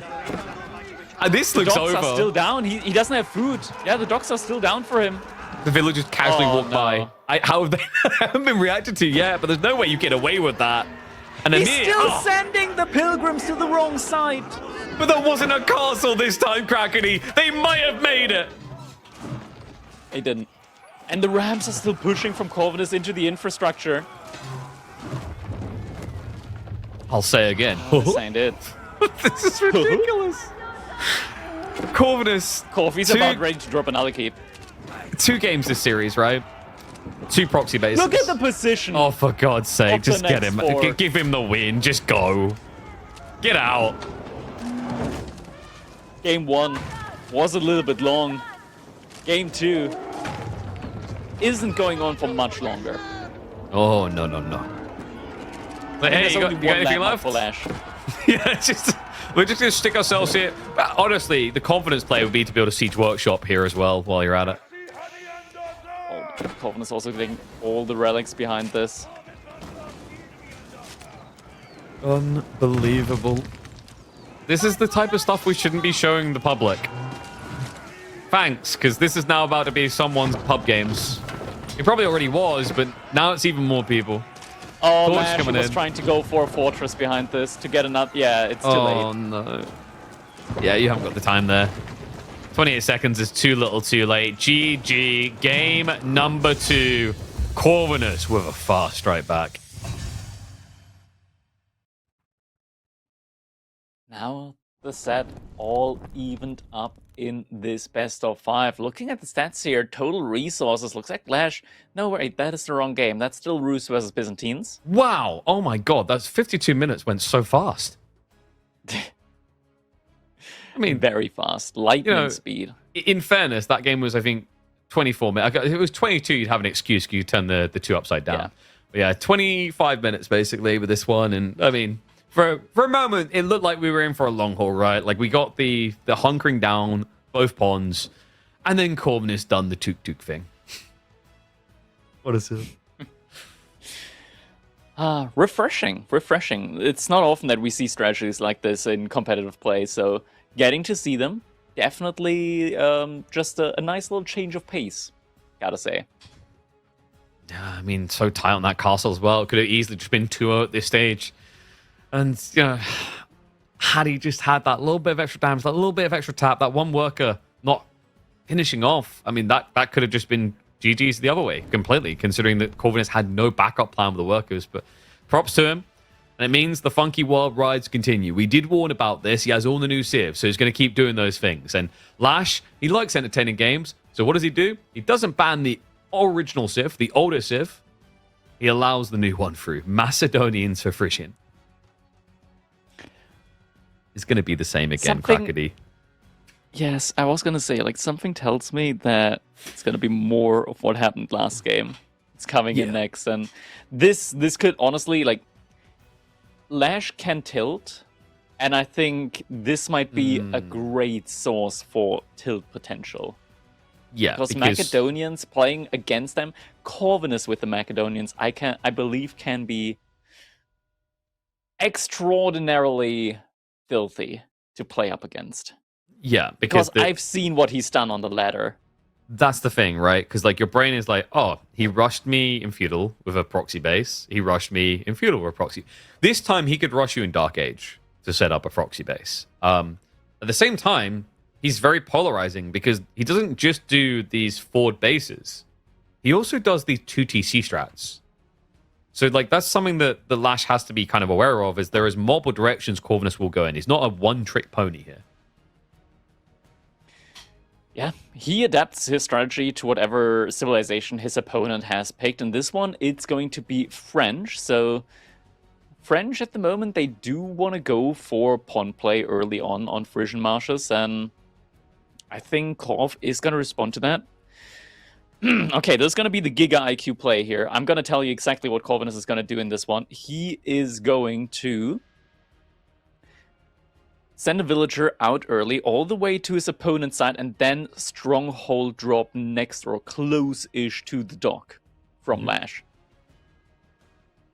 And this looks over. The docks are still down. He doesn't have food. Yeah, the docks are still down for him. The villagers casually walk by. How have they haven't been reacted to yet, but there's no way you get away with that. And he's still sending the pilgrims to the wrong side. But that wasn't a castle this time, Krakeny. They might have made it. They didn't. And the rams are still pushing from Corvinus into the infrastructure. I'll say again. This ain't it. This is ridiculous. Corvinus. Corvy's about ready to drop another keep. 2 games this series, right? 2 proxy bases. Look at the position. Oh, for God's sake, just get him. 4. Give him the win. Just go. Get out. Game 1 was a little bit long. Game 2 isn't going on for much longer. Oh, no. But hey, you got anything left? For LaSh. Yeah, we're just going to stick ourselves here. But honestly, the confidence play would be to build a siege workshop here as well while you're at it. Corvinus also getting all the relics behind this. Unbelievable. This is the type of stuff we shouldn't be showing the public. Thanks, because this is now about to be someone's pub games. It probably already was, but now it's even more people. Oh, LaSh was trying to go for a fortress behind this to get another. Yeah, it's too late. Oh, no. Yeah, you haven't got the time there. 28 seconds is too little too late. GG. Game number 2. Corvinus with a fast strike back. Now the set all evened up in this best of 5. Looking at the stats here, total resources looks like LaSh. No, wait, that is the wrong game. That's still Rus versus Byzantines. Wow. Oh my god, that's 52 minutes went so fast. I mean, very fast. Lightning speed. In fairness, that game was, I think, 24 minutes. If it was 22, you'd have an excuse. You turn the 2 upside down. Yeah. But yeah, 25 minutes basically with this one. And I mean, for a moment, it looked like we were in for a long haul, right? Like we got the hunkering down, both pawns, and then Corvinus done the tuk thing. What is it? Refreshing. It's not often that we see strategies like this in competitive play, so getting to see them, definitely just a nice little change of pace, gotta say. Yeah, I mean, so tight on that castle as well. It could have easily just been 2-0 at this stage. And, you know, had he just had that little bit of extra damage, that little bit of extra tap, that one worker not finishing off, I mean, that could have just been GG's the other way completely, considering that Corvinus had no backup plan with the workers. But props to him. And it means the funky wild rides continue. We did warn about this. He has all the new civs, so he's going to keep doing those things. And LaSh, he likes entertaining games. So what does he do? He doesn't ban the original civ, the older civ. He allows the new one through. Macedonians for Frisian. It's going to be the same again, Crackety. Yes, I was gonna say, like, something tells me that it's gonna be more of what happened last game. It's coming in next, and this could honestly, like, LaSh can tilt, and I think this might be a great source for tilt potential. Yeah, because Macedonians playing against them, Corvinus with the Macedonians, I believe can be extraordinarily filthy to play up against. Yeah, because I've seen what he's done on the ladder. That's the thing, right? Because like your brain is like, oh, he rushed me in feudal with a proxy base. He rushed me in feudal with a proxy. This time he could rush you in Dark Age to set up a proxy base. At the same time, he's very polarizing because he doesn't just do these forward bases. He also does these 2 TC strats. So like that's something that the LaSh has to be kind of aware of, is there is multiple directions Corvinus will go in. He's not a one-trick pony here. Yeah, he adapts his strategy to whatever civilization his opponent has picked. In this one, it's going to be French. So French at the moment, they do want to go for pawn play early on Frisian marshes. And I think Corv is going to respond to that. Okay, there's going to be the Giga IQ play here. I'm going to tell you exactly what Corvinus is going to do in this one. He is going to send a villager out early, all the way to his opponent's side, and then stronghold drop next or close-ish to the dock from LaSh.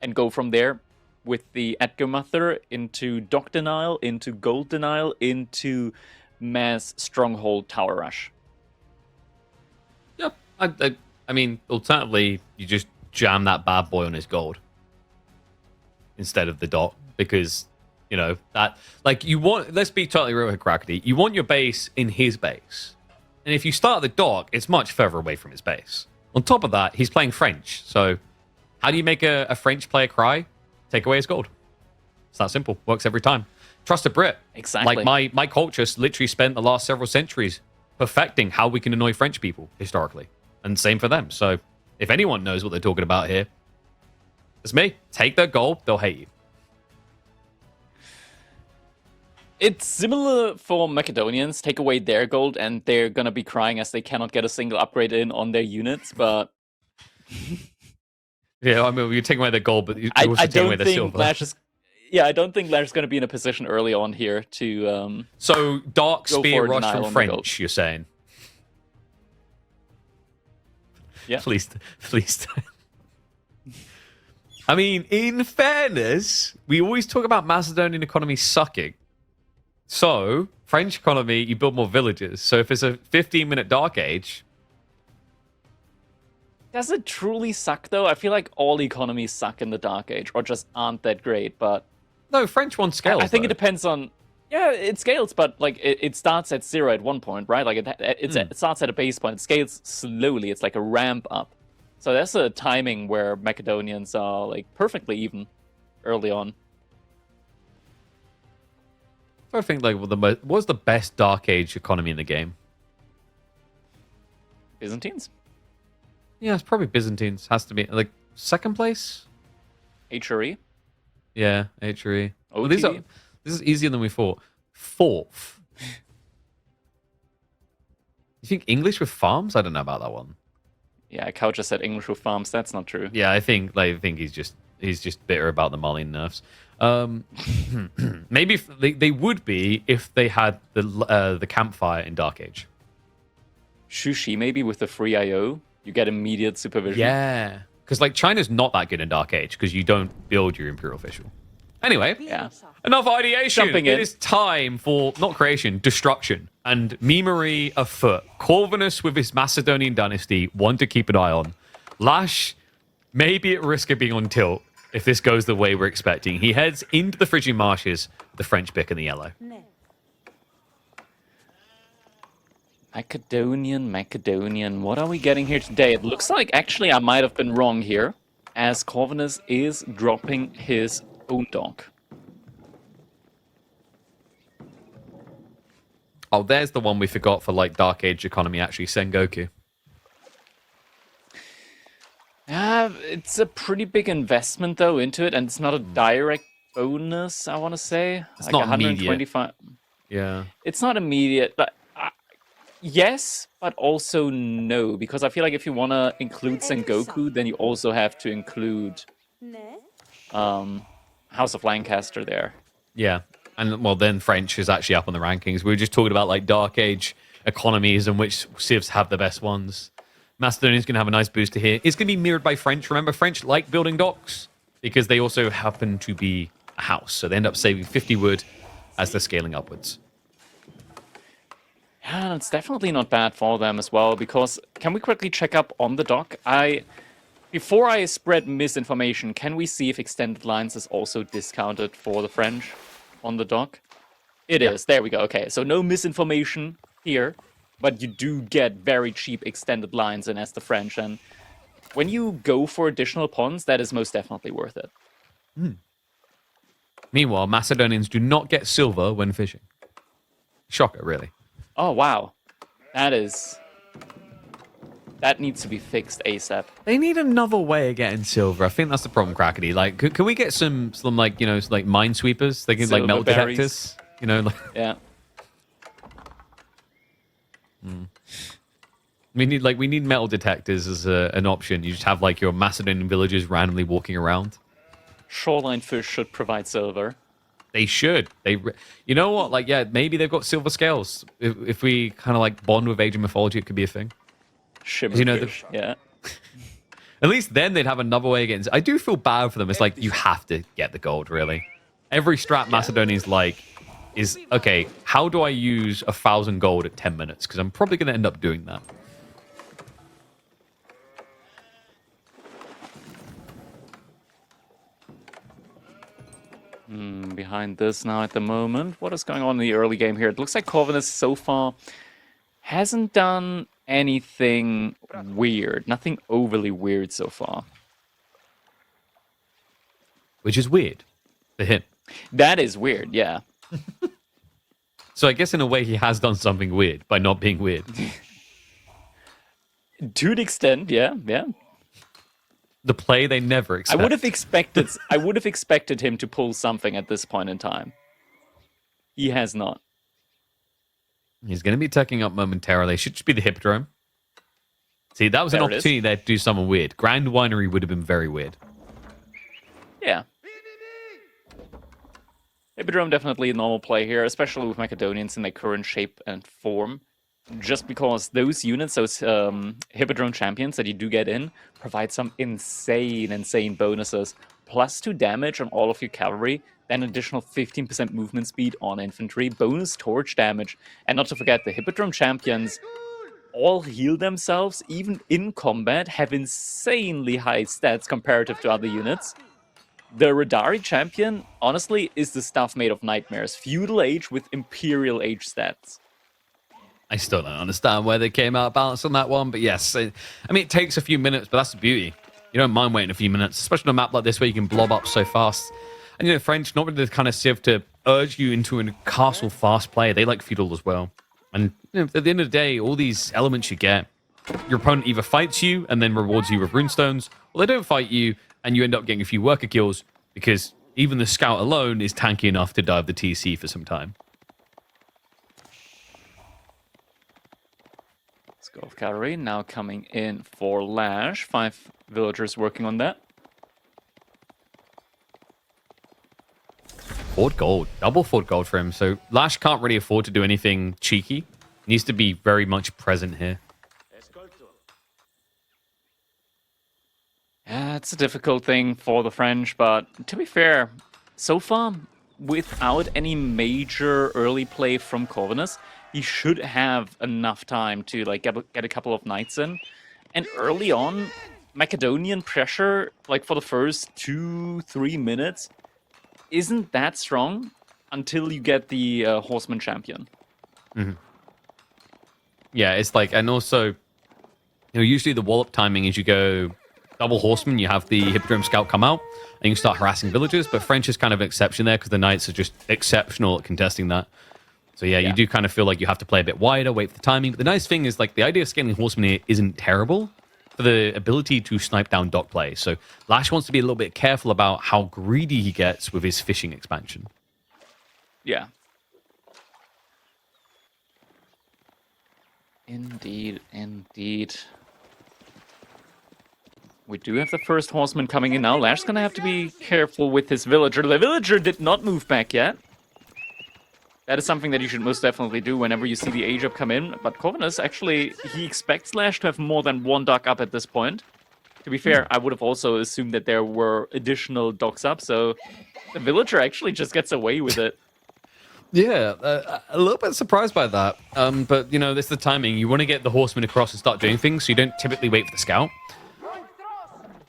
And go from there with the Edgar Mother into dock denial, into gold denial, into mass stronghold tower rush. Yep. I mean, alternatively, you just jam that bad boy on his gold instead of the dock, because... You know, that, like, you want, let's be totally real here, Crackety. You want your base in his base. And if you start at the dock, it's much further away from his base. On top of that, he's playing French. So, how do you make a French player cry? Take away his gold. It's that simple. Works every time. Trust a Brit. Exactly. Like, my culture literally spent the last several centuries perfecting how we can annoy French people, historically. And same for them. So, if anyone knows what they're talking about here, it's me. Take their gold, they'll hate you. It's similar for Macedonians. Take away their gold, and they're gonna be crying as they cannot get a single upgrade in on their units, but... Yeah, I mean, you're taking away their gold, but you're also taking away their silver. I don't think LaSh is gonna be in a position early on here to... So, Dark Spear rush from French, you're saying? Yeah. Please. I mean, in fairness, we always talk about Macedonian economy sucking. So, French economy, you build more villages. So if it's a 15-minute Dark Age... Does it truly suck, though? I feel like all economies suck in the Dark Age, or just aren't that great, but... No, French one scales, I think it depends on... Yeah, it scales, but like it starts at 0 at one point, right? Like it starts at a base point. It scales slowly. It's like a ramp up. So there's a timing where Macedonians are like perfectly even early on. I think like what was the best Dark Age economy in the game? Byzantines. Yeah, it's probably Byzantines. Has to be like second place. HRE. Yeah, HRE. Well, this is easier than we thought. Fourth. You think English with farms? I don't know about that one. Yeah, Cow just said English with farms. That's not true. Yeah, I think he's just bitter about the Marlene nerfs. Maybe they would be if they had the campfire in Dark Age. Shushi, maybe with the free IO, you get immediate supervision. Yeah, because like China's not that good in Dark Age because you don't build your Imperial Official. Anyway, Yeah. enough ideation. Jumping in. It is time for not creation, destruction. And Memory afoot. Corvinus with his Macedonian dynasty, one to keep an eye on. LaSh may be at risk of being on tilt if this goes the way we're expecting. He heads into the Phrygian marshes, the French pick in the yellow. Macedonian. What are we getting here today? It looks like actually I might have been wrong here, as Corvinus is dropping his own dog. Oh, there's the one we forgot for like Dark Age economy, actually, Sengoku. It's a pretty big investment though into it, and it's not a direct bonus, I want to say. It's like not 125. immediate. Yeah. It's not immediate, but yes, but also no, because I feel like if you want to include Sengoku, then you also have to include House of Lancaster there. Yeah. And, well, then French is actually up on the rankings. We were just talking about, like, Dark Age economies and which civs have the best ones. Macedonia's going to have a nice booster here. It's going to be mirrored by French. Remember, French like building docks because they also happen to be a house. So they end up saving 50 wood as they're scaling upwards. Yeah, it's definitely not bad for them as well, because can we quickly check up on the dock? Before I spread misinformation, can we see if extended lines is also discounted for the French on the dock? It is. There we go. Okay, so no misinformation here, but you do get very cheap extended lines in as the French, and when you go for additional pawns, that is most definitely worth it. Meanwhile, Macedonians do not get silver when fishing. Shocker, really. Oh, wow. That needs to be fixed ASAP. They need another way of getting silver. I think that's the problem, Crackety. like, can we get some like, you know, like minesweepers? They can like Silver melt berries. detectors. You know, like Yeah. we need metal detectors as an option. You just have like your Macedonian villagers randomly walking around. Shoreline fish should provide silver. They should. You know what? Like, yeah, maybe they've got silver scales. If we kind of like bond with Age of Mythology, it could be a thing. Shimmer You know, fish, yeah. At least then they'd have another way against. I do feel bad for them. It's like you have to get the gold, really. Every strat Macedonians like is, okay, how do I use 1,000 gold at 10 minutes? Because I'm probably going to end up doing that. Behind this now at the moment. What is going on in the early game here? It looks like Corvinus so far hasn't done anything weird. Nothing overly weird so far. Which is weird for him. That is weird, yeah. So I guess in a way he has done something weird by not being weird. To an extent, yeah. The play they never expect. I would have expected him to pull something at this point in time. He has not. He's going to be taking up momentarily. Should just be the Hippodrome. See, that was an opportunity there to do something weird. Grand Winery would have been very weird. Yeah. Hippodrome definitely a normal play here, especially with Macedonians in their current shape and form. Just because those units, those Hippodrome champions that you do get in, provide some insane bonuses. +2 damage on all of your cavalry, then additional 15% movement speed on infantry, bonus torch damage, and not to forget the Hippodrome champions all heal themselves, even in combat, have insanely high stats comparative to other units. The Radari champion, honestly, is the stuff made of nightmares. Feudal Age with Imperial Age stats. I still don't understand where they came out of balance on that one, but yes. I mean, it takes a few minutes, but that's the beauty. You don't mind waiting a few minutes, especially on a map like this where you can blob up so fast. And, you know, French, not really the kind of civ to urge you into a castle fast play. They like feudal as well. And you know, at the end of the day, all these elements you get, your opponent either fights you and then rewards you with runestones, or they don't fight you and you end up getting a few worker kills because even the scout alone is tanky enough to dive the TC for some time. Golf Cavalry now coming in for LaSh. 5 villagers working on that. Ford gold. Double Ford gold for him. So LaSh can't really afford to do anything cheeky. Needs to be very much present here. Yeah, it's a difficult thing for the French, but to be fair, so far, without any major early play from Corvinus, he should have enough time to like get a couple of knights in. And early on, Macedonian pressure, like for the first 2-3 minutes, isn't that strong until you get the Horseman champion. Mm-hmm. Yeah, it's like, and also, usually the wallop timing is you go double horseman, you have the Hippodrome Scout come out, and you start harassing villagers, but French is kind of an exception there because the knights are just exceptional at contesting that. So yeah, you do kind of feel like you have to play a bit wider, wait for the timing. But the nice thing is, like, the idea of scaling horseman here isn't terrible for the ability to snipe down dock play. So LaSh wants to be a little bit careful about how greedy he gets with his fishing expansion. Yeah. Indeed, indeed. We do have the first horseman coming in now. LaSh's gonna have to be careful with his villager. The villager did not move back yet. That is something that you should most definitely do whenever you see the age up come in. But Corvinus, actually, he expects LaSh to have more than one dock up at this point. To be fair, I would have also assumed that there were additional docks up, so the villager actually just gets away with it. Yeah, a little bit surprised by that. But, this is the timing. You want to get the horseman across and start doing things, so you don't typically wait for the scout.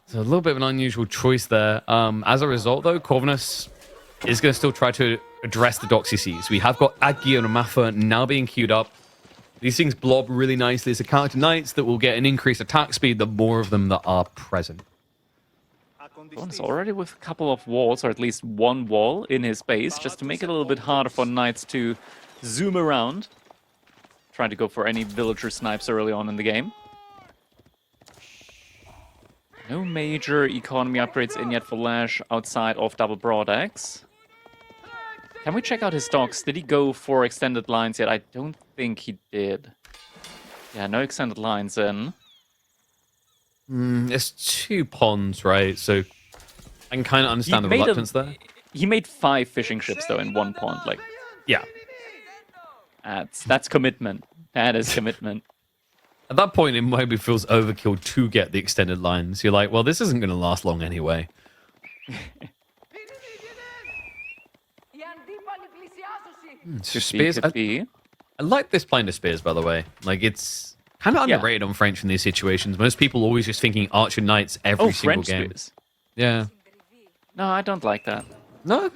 So a little bit of an unusual choice there. As a result, though, Corvinus is going to still try to address the docks he sees. We have got Agi and Mafa now being queued up. These things blob really nicely. It's a counter knights that will get an increased attack speed the more of them that are present. Corvinus already with a couple of walls, or at least one wall in his base, just to make it a little bit harder for knights to zoom around. Trying to go for any villager snipes early on in the game. No major economy upgrades in yet for LaSh outside of double broad axe. Can we check out his docks? Did he go for extended lines yet? I don't think he did. Yeah, no extended lines in. It's 2 ponds, right? So I can kind of understand the reluctance there. He made 5 fishing ships, though, in 1 pond. Like, yeah. That's commitment. That is commitment. At that point, it maybe feels overkill to get the extended lines. You're like, well, this isn't going to last long anyway. Spears. Could be. I like this playing to spears, by the way. Like, it's kind of underrated on French in these situations. Most people always just thinking archer knights every single French game. spears. Yeah. No, I don't like that. No?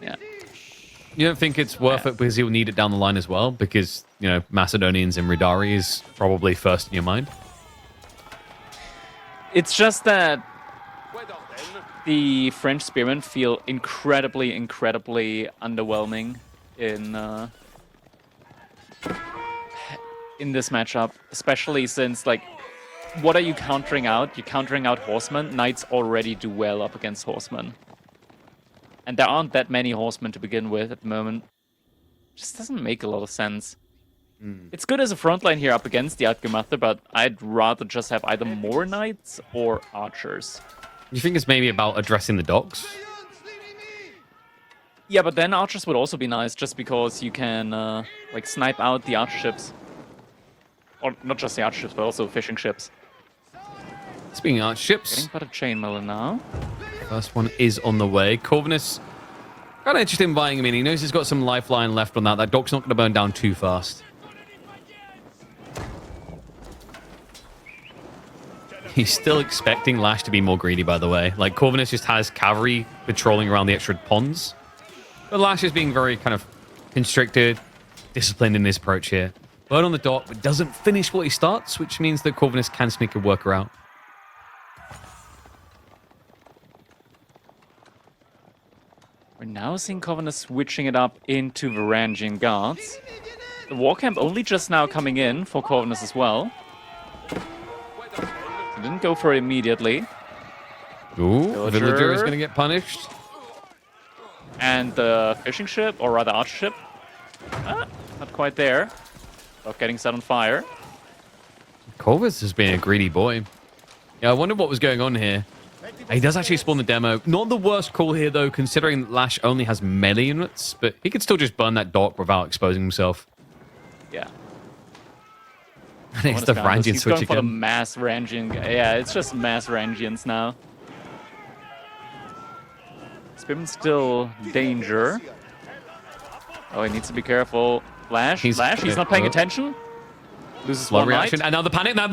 Yeah. You don't think it's worth it because he'll need it down the line as well? Because, Macedonians and Ridari is probably first in your mind? It's just that the French spearmen feel incredibly, incredibly underwhelming in this matchup, especially since, like, what are you countering out? You're countering out horsemen. Knights already do well up against horsemen. And there aren't that many horsemen to begin with at the moment. Just doesn't make a lot of sense. It's good as a frontline here up against the Atgemather, but I'd rather just have either more knights or archers. You think it's maybe about addressing the docks? Yeah, but then archers would also be nice, just because you can like snipe out the archer ships. Or not just the archer ships, but also fishing ships. Speaking of archer ships, Getting but a chainmiller now. first one is on the way. Corvinus, kind of interested in buying him in. He knows he's got some lifeline left on that. That dock's not going to burn down too fast. He's still expecting LaSh to be more greedy, by the way. Like, Corvinus just has cavalry patrolling around the extra ponds. But LaSh is being very kind of constricted, disciplined in his approach here. Bird on the dock, but doesn't finish what he starts, which means that Corvinus can sneak a worker out. We're now seeing Corvinus switching it up into Varangian guards. The war camp only just now coming in for Corvinus as well. He didn't go for it immediately. Ooh, villager is going to get punished. And the fishing ship, or rather archer ship, not quite there. Not getting set on fire. Corvus has been a greedy boy. Yeah, I wonder what was going on here. He does actually spawn the demo. Not the worst call here, though, considering that LaSh only has melee units, but he could still just burn that dock without exposing himself. Yeah. And it's the Varangian He's switch going for the again. mass Varangian. Yeah, it's just mass Varangians now. Spearman's still danger. Oh, he needs to be careful. LaSh, he's not paying attention. Loses one reaction, knight. and now the panic. Now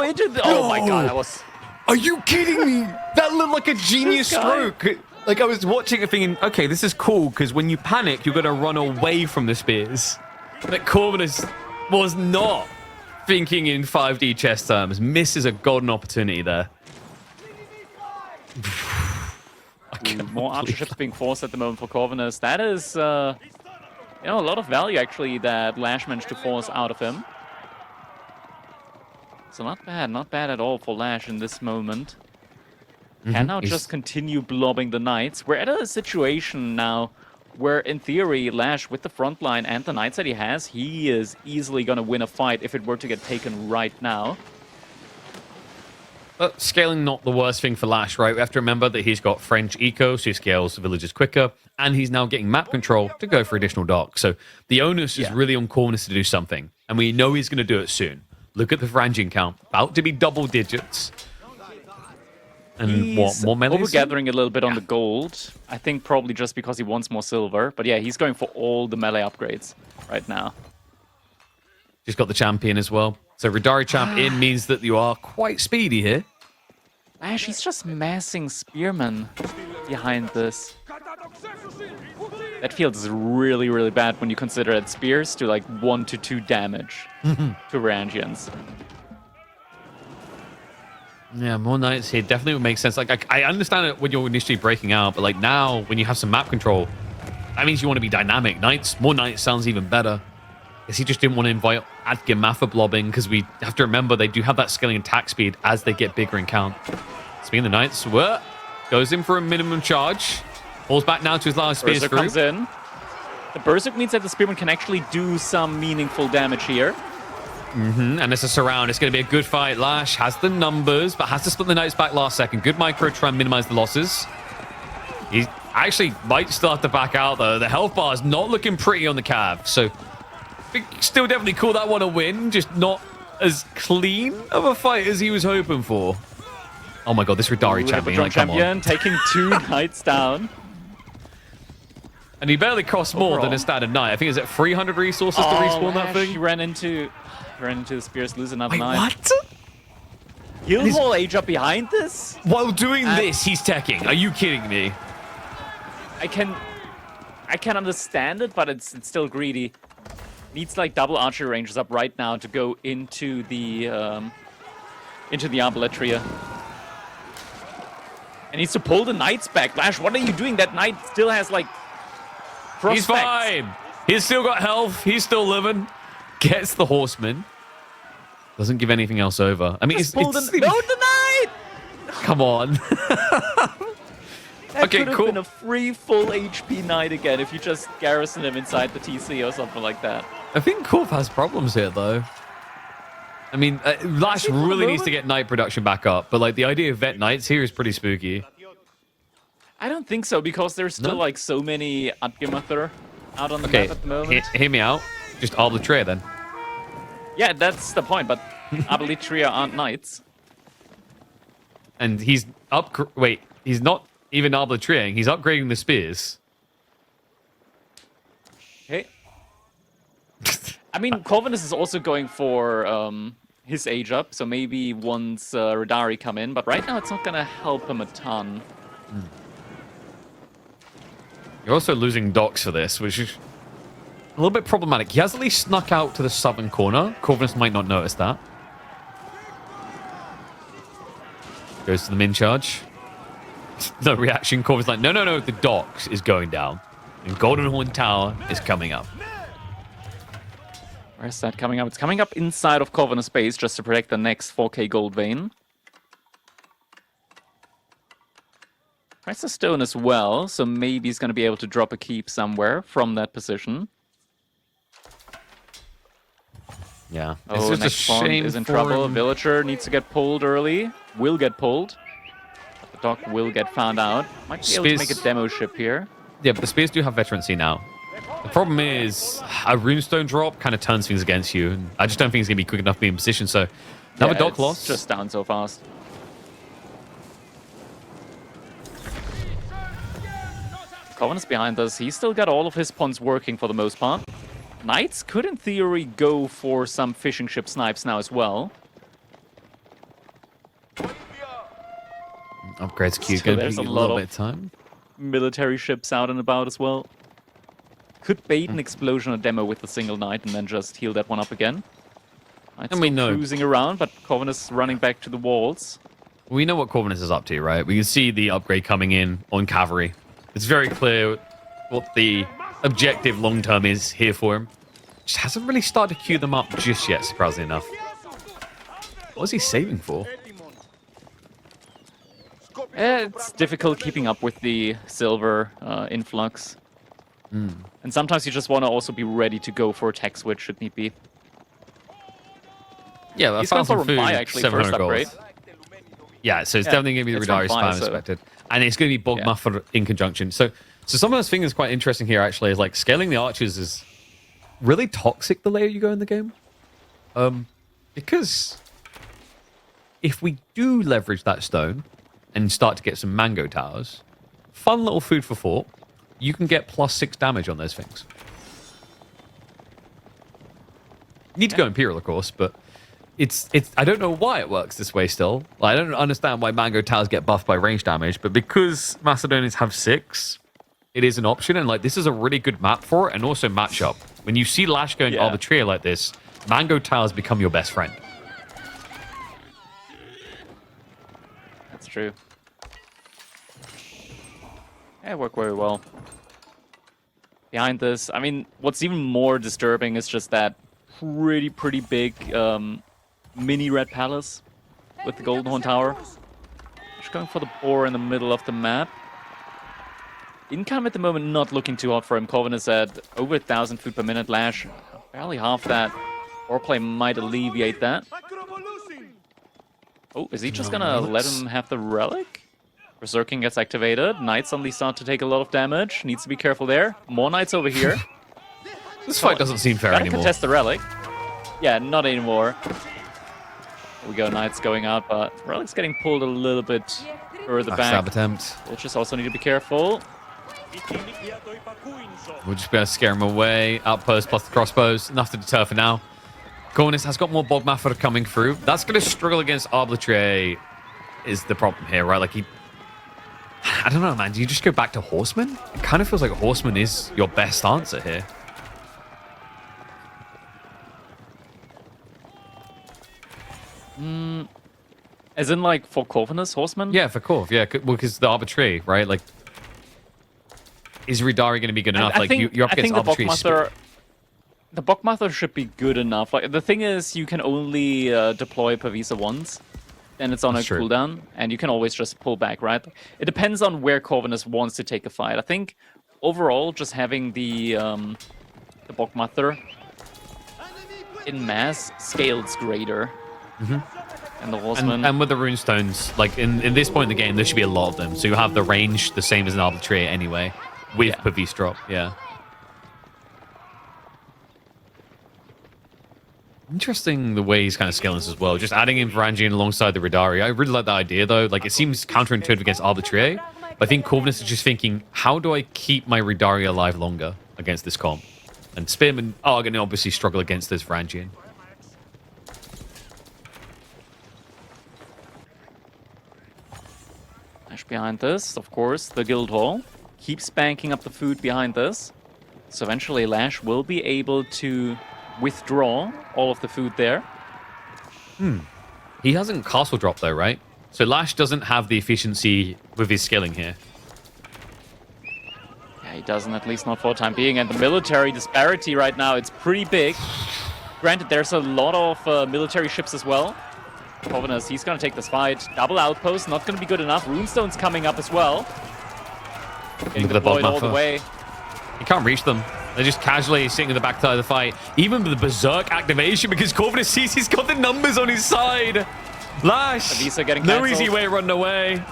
into the... Oh my god, that was... Are you kidding me? That looked like a genius stroke. Like, I was watching it thinking, okay, this is cool, because when you panic, you're going to run away from the spears. But Corvinus was not thinking in 5D chess terms. Misses a golden opportunity there. More archer ships being forced at the moment for Corvinus. That is, you know, a lot of value, actually, that LaSh managed to force out of him. So not bad at all for LaSh in this moment. Can now just continue blobbing the knights. We're at a situation now where, in theory, LaSh, with the front line and the knights that he has, he is easily going to win a fight if it were to get taken right now. But scaling not the worst thing for LaSh, right? We have to remember that he's got French eco, so he scales villages quicker, and he's now getting map control to go for additional docks. So the onus is really on Corvinus to do something, and we know he's going to do it soon. Look at the Varangian count, about to be double digits. And he's what, more melee? Overgathering a little bit on the gold. I think probably just because he wants more silver. But yeah, he's going for all the melee upgrades right now. Just got the champion as well. So Radari champ in means that you are quite speedy here. LaSh, he's just massing spearmen behind this. That feels really, really bad when you consider that spears do like 1 to 2 damage to Varangians. Yeah, more knights here definitely would make sense. Like, I understand it when you're initially breaking out, but like now, when you have some map control, that means you want to be dynamic. More knights sounds even better. Guess he just didn't want to invite Adgir Maffa blobbing, because we have to remember they do have that scaling attack speed as they get bigger in count. Speaking of the knights, goes in for a minimum charge. Pulls back now to his last spears through. Comes in. The Berserk means that the Spearman can actually do some meaningful damage here. And it's a surround. It's going to be a good fight. LaSh has the numbers, but has to split the knights back last second. Good micro to try and minimize the losses. He actually might still have to back out, though. The health bar is not looking pretty on the Cav. So, still definitely call that one a win. Just not as clean of a fight as he was hoping for. Oh my god, this Radari champion. Like, come on. Taking 2 knights down. And he barely costs more than a standard knight. I think it's at 300 resources to respawn that thing. He ran into the spears, lose another knight. What? Guildhall age up behind this? While doing this, he's teching. Are you kidding me? I can understand it, but it's still greedy. Needs like double archery ranges up right now to go into the Arbaletria. And needs to pull the knights back. LaSh, what are you doing? That knight still has like prospects. He's fine. He's still got health. He's still living. Gets the horseman. Doesn't give anything else over. I mean, it's no, the knight! Come on. That could have been a free full HP knight again if you just garrison him inside the TC or something like that. I think Corv has problems here, though. I mean, LaSh really needs to get knight production back up, but like the idea of vet knights here is pretty spooky. I don't think so, because there's still like so many Adgimathur out on the map at the moment. Hear me out. Just Arbitraire then. Yeah, that's the point, but Arbitraire aren't knights. And he's he's not even Arbitraire, he's upgrading the spears. Okay. I mean, Corvinus is also going for his age up, so maybe once Radari come in, but right now it's not going to help him a ton. You're also losing docks for this, which is a little bit problematic. He has at least snuck out to the southern corner. Corvinus might not notice that. Goes to the min charge. No reaction. Corvinus like, no, the docks is going down. And Golden Horn Tower is coming up. Where's that coming up? It's coming up inside of Corvinus base just to protect the next 4k gold vein. Price of stone as well, so maybe he's going to be able to drop a keep somewhere from that position. Yeah. Oh, It's just a next pawn shame is in for trouble. him. Villager needs to get pulled early. Will get pulled. But the dock will get found out. Might be able to make a Spears- demo ship here. Yeah, but the spears do have veterancy now. The problem is a runestone drop kind of turns things against you. And I just don't think he's going to be quick enough to be in position. So another Yeah, dock it's loss. just down so fast. Corvinus behind us. He's still got all of his pawns working for the most part. Knights could, in theory, go for some fishing ship snipes now as well. Upgrades queue Still, going to there's be a a lot little of- bit of time. Military ships out and about as well. Could bait an explosion or demo with a single knight and then just heal that one up again. Knight's And we still know. cruising around, but Corvinus running back to the walls. We know what Corvinus is up to, right? We can see the upgrade coming in on cavalry. It's very clear what the objective long-term is here for him. Just hasn't really started to queue them up just yet, surprisingly enough. What is he saving for? It's difficult keeping up with the silver influx. And sometimes you just want to also be ready to go for a tech switch should need be. Yeah, He's going for 1,000 food, Rampai actually, 700 first upgrade. gold. Yeah, so it's Yeah, definitely going to be the it's Radari Rampai, spam so- expected. And it's going to be Bog Yeah. Muffler in conjunction. So some of those things quite interesting here, actually, is like scaling the archers is really toxic the later you go in the game. Because if we do leverage that stone and start to get some mango towers, fun little food for thought, you can get +6 damage on those things. You need to go Imperial, of course, but it's I don't know why it works this way still. Like, I don't understand why mango towers get buffed by range damage, but because Macedonians have 6, it is an option, and like this is a really good map for it, and also matchup. When you see LaSh going Yeah. arbitrary like this, mango towers become your best friend. That's true. Yeah, work very well. Behind this, I mean, what's even more disturbing is just that pretty big mini red palace with the golden horn tower. Just going for the boar in the middle of the map. Income at the moment not looking too hot for him. Corvinus at over 1,000 food per minute. LaSh barely half that. Boar play might alleviate that. Oh, is he just gonna let him have the relic? Berserking gets activated. Knights suddenly start to take a lot of damage. Needs to be careful there. More knights over here. This fight doesn't seem fair Gotta anymore. contest the relic. Yeah, not anymore. Here we go, knights going out, but relic's getting pulled a little bit further Backstab back. attempt. We'll just also need to be careful. We'll just be able to scare him away. Outpost plus the crossbows. Enough to deter for now. Corvinus has got more Bog Muffler coming through. That's going to struggle against Arbitrary is the problem here, right? Like, I don't know, man. Do you just go back to Horseman? It kind of feels like Horseman is your best answer here. As in, like, for Corvinus, Horseman? Yeah, for Corv. Yeah, because the Arbitrary, right? Like, is Ridari going to be good enough? Like, you're up I against think the Arbitrary. The Bogmather should be good enough. Like, the thing is, you can only deploy Pavisa once, and it's on That's a true. cooldown, and you can always just pull back, right? It depends on where Corvinus wants to take a fight. I think overall, just having the Bogmather in mass scales greater. And the Horseman. And with the runestones, like in this point in the game, there should be a lot of them. So you have the range the same as an Arbitrary anyway, with Yeah. Pavis drop. Yeah. Interesting the way he's kind of scaling this as well. Just adding in Varangian alongside the Ridari. I really like that idea though. Like it seems counterintuitive against Arbitrary, but I think Corvinus is just thinking, how do I keep my Ridari alive longer against this comp? And Spearmen are going to obviously struggle against this Varangian. LaSh behind this, of course, the guild hall. Keeps banking up the food behind this. So eventually LaSh will be able to withdraw all of the food there. He hasn't castle drop though, right? So LaSh doesn't have the efficiency with his scaling here. Yeah, he doesn't, at least not for the time being. And the military disparity right now, it's pretty big. Granted, there's a lot of military ships as well. Corvinus, he's going to take this fight. Double outpost, not going to be good enough. Runestone's coming up as well. Getting Look at the deployed all the Bogmather. way. He can't reach them. They're just casually sitting in the back side of the fight. Even with the Berserk activation, because Corvinus sees he's got the numbers on his side. LaSh, Avisa getting no cancelled. easy way running away.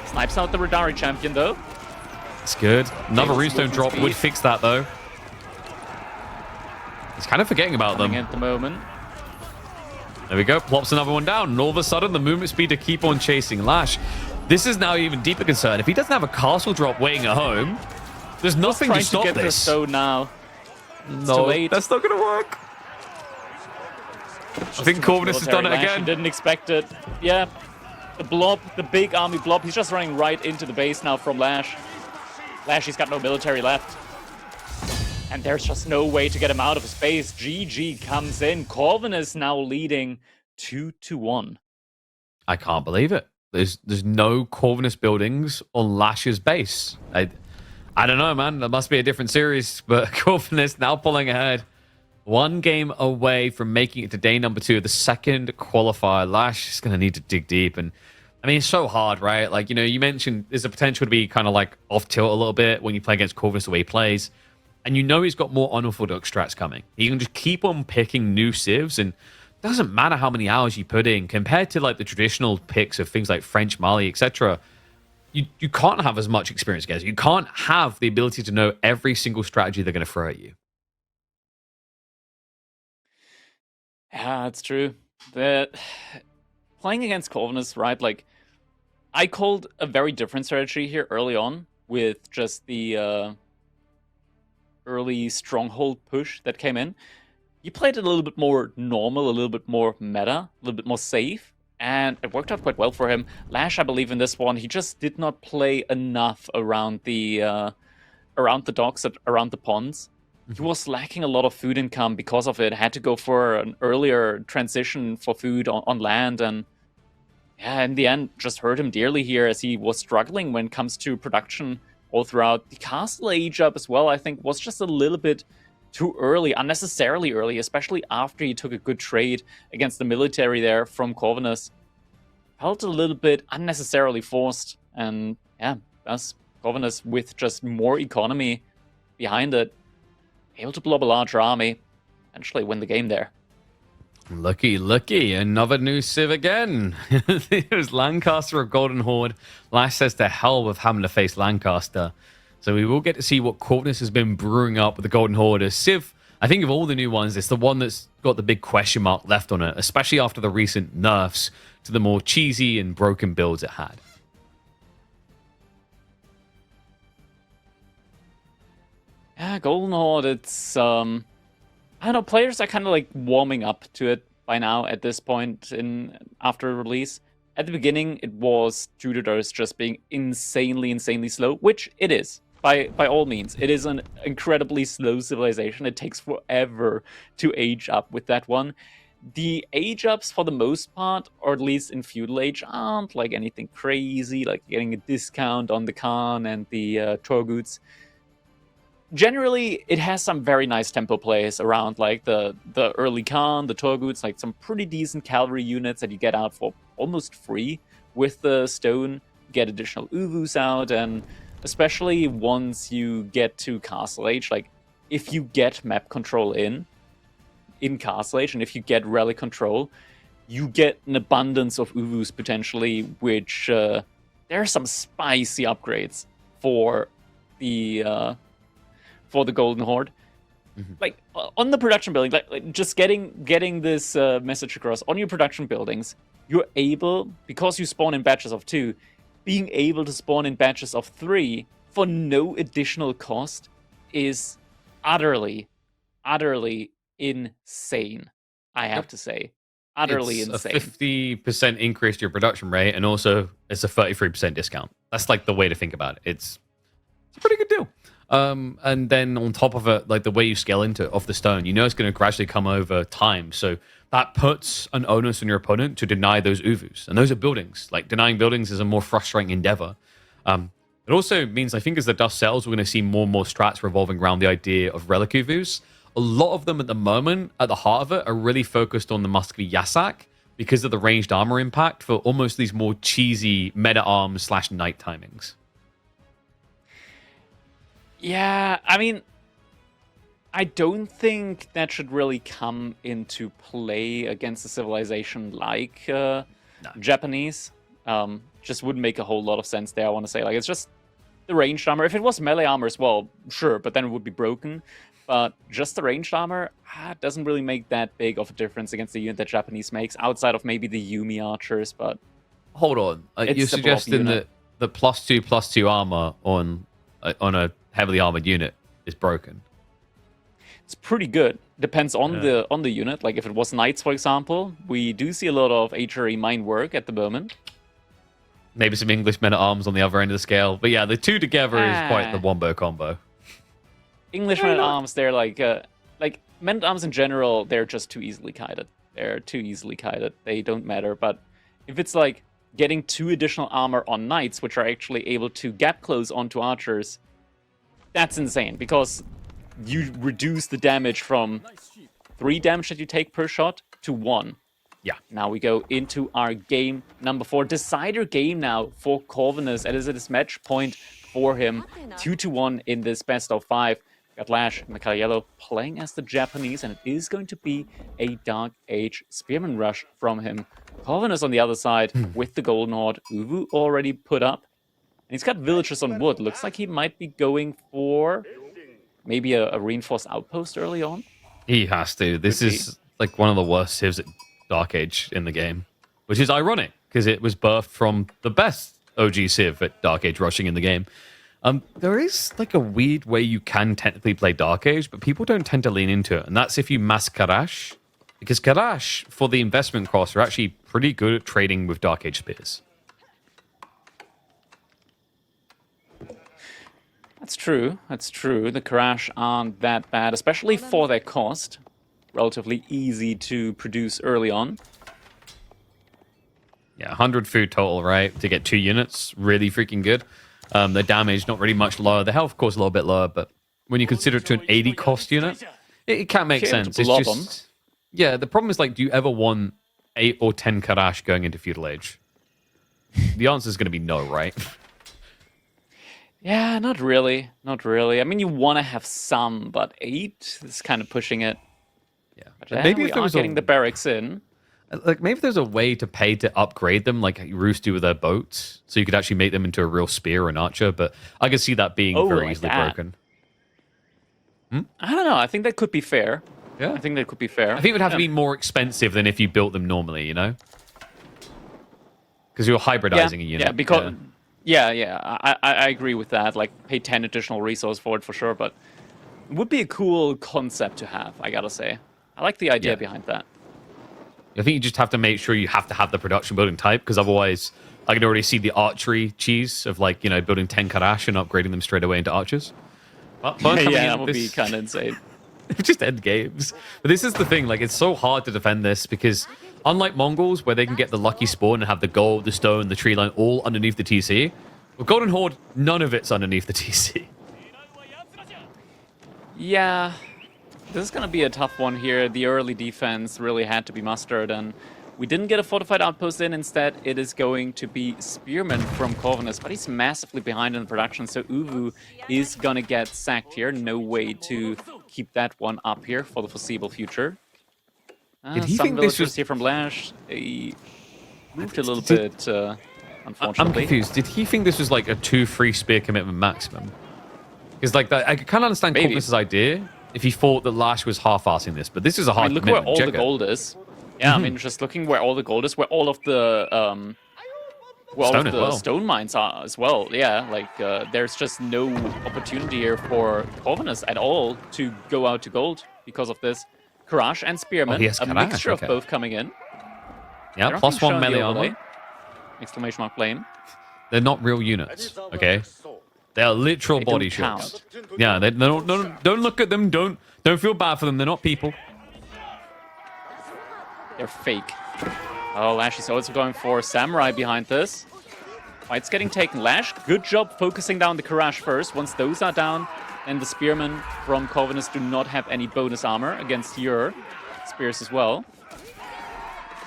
Snipes out the Radari champion, though. It's good. Another runestone drop speed. would fix that, though. He's kind of forgetting about them. At the moment. There we go. Plops another one down. And all of a sudden, the movement speed to keep on chasing LaSh. This is now even deeper concern. If he doesn't have a castle drop waiting at home, there's nothing to stop get this. So now. It's No, too late. that's not going to work. I think Corvinus has done it again. He didn't expect it. Yeah. The blob, the big army blob. He's just running right into the base now from LaSh. LaSh, he's got no military left. And there's just no way to get him out of his base. GG comes in. Corvinus now leading 2-1. I can't believe it. There's no Corvinus buildings on LaSh's base. I don't know, man. That must be a different series. But Corvinus now pulling ahead. 1 game away from making it to day number 2 of the second qualifier. LaSh is going to need to dig deep. And I mean, it's so hard, right? Like, you know, you mentioned there's a potential to be kind of like off tilt a little bit when you play against Corvinus the way he plays. And you know he's got more unorthodox strats coming. He can just keep on picking new civs, and it doesn't matter how many hours you put in compared to like the traditional picks of things like French, Mali, etc. You can't have as much experience, guys. You can't have the ability to know every single strategy they're going to throw at you. Yeah, that's true. Playing against Corvinus, right? Like, I called a very different strategy here early on with just the early stronghold push that came in. You played it a little bit more normal, a little bit more meta, a little bit more safe, and it worked out quite well for him. LaSh, I believe in this one, he just did not play enough around the docks, around the ponds. He was lacking a lot of food income because of it. Had to go for an earlier transition for food on land, and yeah, in the end, just hurt him dearly here as he was struggling when it comes to production all throughout. The castle age up as well, I think, was just a little bit too early, unnecessarily early, especially after he took a good trade against the military there from Corvinus. Felt a little bit unnecessarily forced, and yeah, thus Corvinus with just more economy behind it, able to blow up a larger army, eventually win the game there. Lucky, lucky. Another new civ again. It was Lancaster of Golden Horde. LaSh says to hell with having to face Lancaster. So we will get to see what Corvinus has been brewing up with the Golden Horde. As civ, I think of all the new ones, it's the one that's got the big question mark left on it, especially after the recent nerfs to the more cheesy and broken builds it had. Yeah, Golden Horde, it's I don't know, players are kind of like warming up to it by now at this point after release. At the beginning, it was due to those just being insanely slow, which it is. By all means, it is an incredibly slow civilization. It takes forever to age up with that one. The age ups, for the most part, or at least in feudal age, aren't like anything crazy, like getting a discount on the Khan and the Torguts. Generally, it has some very nice tempo plays around like the early Khan, the Torguts, like some pretty decent cavalry units that you get out for almost free with the stone. You get additional Uvus out, and especially once you get to Castle Age, like if you get map control in Castle Age, and if you get relic control, you get an abundance of Uvus potentially, which there are some spicy upgrades for the Golden Horde. Mm-hmm. Like on the production building, like just getting this message across on your production buildings, you're able, because you spawn in batches of 2, being able to spawn in batches of 3 for no additional cost is utterly insane. I have to say, utterly insane. It's a 50% increase to your production rate, and also it's a 33% discount. That's like the way to think about it. It's a pretty good deal. And then on top of it, like the way you scale into it off the stone, you know it's going to gradually come over time. So that puts an onus on your opponent to deny those Uvus. And those are buildings. Like denying buildings is a more frustrating endeavor. It also means, I think, as the dust settles, we're going to see more and more strats revolving around the idea of relic Uvus. A lot of them at the moment, at the heart of it, are really focused on the Muscovy Yasak because of the ranged armor impact for almost these more cheesy meta arms / night timings. Yeah, I mean, I don't think that should really come into play against a civilization like Japanese. Just wouldn't make a whole lot of sense there, I want to say. Like, it's just the ranged armor. If it was melee armor as well, sure, but then it would be broken. But just the ranged armor doesn't really make that big of a difference against the unit that Japanese makes, outside of maybe the Yumi archers, but... Hold on. You're suggesting that the +2/+2 armor on a heavily armored unit is broken? It's pretty good. Depends on the unit. Like if it was knights, for example, we do see a lot of HRE mine work at the moment. Maybe some English men at arms on the other end of the scale, but yeah, the two together is quite the wombo combo. English men at arms, they're like men at arms in general, they're just too easily kited. They're too easily kited. They don't matter. But if it's like getting 2 additional armor on knights, which are actually able to gap close onto archers, that's insane because you reduce the damage from 3 damage that you take per shot to 1. Yeah. Now we go into our game number 4. Decider game now for Corvinus. It is at this match point for him. 2-1 in this best of 5. Got LaSh and the Yellow playing as the Japanese, and it is going to be a Dark Age Spearman Rush from him. Corvinus on the other side with the Golden Horde. Uwu already put up. And he's got villagers on wood. Looks like he might be going for maybe a reinforced outpost early on. He has to. This is like one of the worst civs at Dark Age in the game, which is ironic because it was birthed from the best OG civ at Dark Age rushing in the game. There is like a weird way you can technically play Dark Age, but people don't tend to lean into it, and that's if you mass Karash, because Karash, for the investment costs, are actually pretty good at trading with Dark Age spears. That's true. That's true. The Karash aren't that bad, especially for their cost. Relatively easy to produce early on. Yeah, 100 food total, right? To get 2 units, really freaking good. The damage, not really much lower. The health, of course, a little bit lower, but when you consider it to an 80 cost unit, it can't make sense. It's just... Yeah, the problem is, like, do you ever want 8 or 10 Karash going into Feudal Age? The answer is going to be no, right? Yeah, not really. Not really. I mean, you want to have some, but 8 is kind of pushing it. Yeah. But maybe if there was getting the barracks in. Like, maybe there's a way to pay to upgrade them, like Roos do with their boats, so you could actually make them into a real spear or an archer, but I can see that being very easily broken. I don't know. I think that could be fair. Yeah. I think that could be fair. I think it would have to be more expensive than if you built them normally, you know? Because you're hybridizing a unit. Yeah, because... I agree with that. Like, pay 10 additional resource for it for sure, but it would be a cool concept to have, I gotta say. I like the idea behind that. I think you just have to make sure you have to have the production building type, because otherwise I can already see the archery cheese of, like, you know, building 10 Karash and upgrading them straight away into archers. Well, that would be kind of insane. Just end games. But this is the thing, like, it's so hard to defend this because unlike Mongols, where they can get the lucky spawn and have the gold, the stone, the tree line all underneath the TC, with Golden Horde, none of it's underneath the TC. Yeah, this is going to be a tough one here. The early defense really had to be mustered, and we didn't get a fortified outpost in. Instead, it is going to be Spearman from Corvinus, but he's massively behind in the production, so Uwu is going to get sacked here. No way to keep that one up here for the foreseeable future. Did he some think this was here from LaSh? He moved a little bit, unfortunately. I'm confused. Did he think this was like a 2 free spear commitment maximum? Because like that, I can kind of understand Corvinus' idea if he thought that LaSh was half-assing this, but this is a hard look commitment. Where all the gold is. Yeah, I mean, just looking where all the gold is, where all of the stone mines are as well. Yeah, like there's just no opportunity here for Corvinus at all to go out to gold because of this. Karash and Spearman, a mixture of both coming in. Yeah, +1 melee armor. Exclamation mark blame. They're not real units, okay? They are literal body shots. Yeah, they don't look at them. Don't feel bad for them. They're not people. They're fake. Oh, LaSh is also going for Samurai behind this. Fight's getting taken. LaSh, good job focusing down the Karash first. Once those are down, then the Spearmen from Corvinus do not have any bonus armor against your spears as well.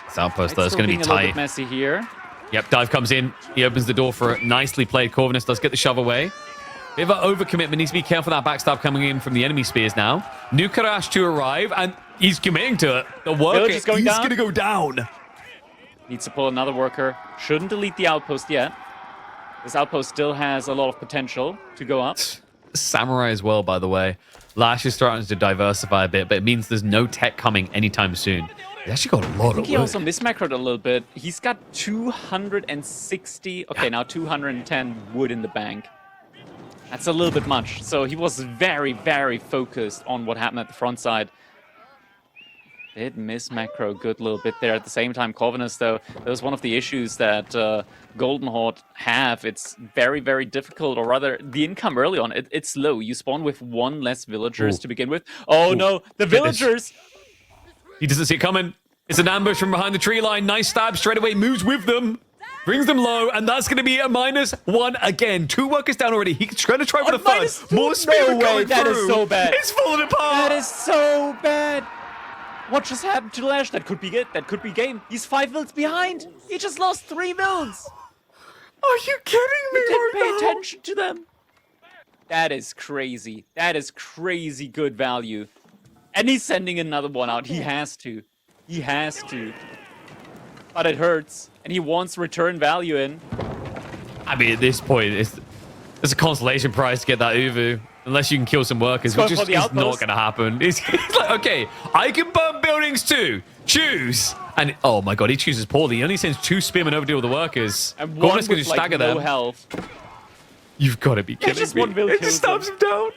This outpost, though, is going to be tight. A little bit messy here. Yep, dive comes in. He opens the door for it. Nicely played. Corvinus does get the shove away. Bit of an overcommitment. Needs to be careful of that backstab coming in from the enemy spears now. Nukarash to arrive, and he's committing to it. The worker, Village is going down. going to go down. Needs to pull another worker. Shouldn't delete the outpost yet. This outpost still has a lot of potential to go up. Samurai as well, by the way. LaSh is starting to diversify a bit, but it means there's no tech coming anytime soon. He's actually got a lot of wood. He also mismacroed a little bit. He's got 260, okay, now 210 wood in the bank. That's a little bit much. So he was very, very focused on what happened at the front side. Did miss macro a good little bit there. At the same time, Corvinus, though, that was one of the issues that Golden Horde have. It's very, very difficult, or rather, the income early on, it's low. You spawn with one less villagers to begin with. Oh, no, the villagers! He doesn't see it coming. It's an ambush from behind the tree line. Nice stab straight away, moves with them. Brings them low, and that's going to be a -1 again. 2 workers down already. He's going to try for the third. More speed no way, coming that through. is so bad. It's falling apart. That is so bad. What just happened to LaSh? That could be it. That could be game. He's 5 mils behind. He just lost 3 mils. Are you kidding me? He didn't pay attention to them. That is crazy. That is crazy good value. And he's sending another one out. He has to. He has to. But it hurts. And he wants return value in. I mean, at this point, it's a consolation prize to get that Uvu. Unless you can kill some workers, which is not going to happen. He's like, okay, I can burn buildings too. Choose. And oh my god, he chooses poorly. He only sends 2 spearmen over to deal with the workers. And one Corvinus going to stagger them. No health. You've got to be kidding just me. one build It kills just stabs him down.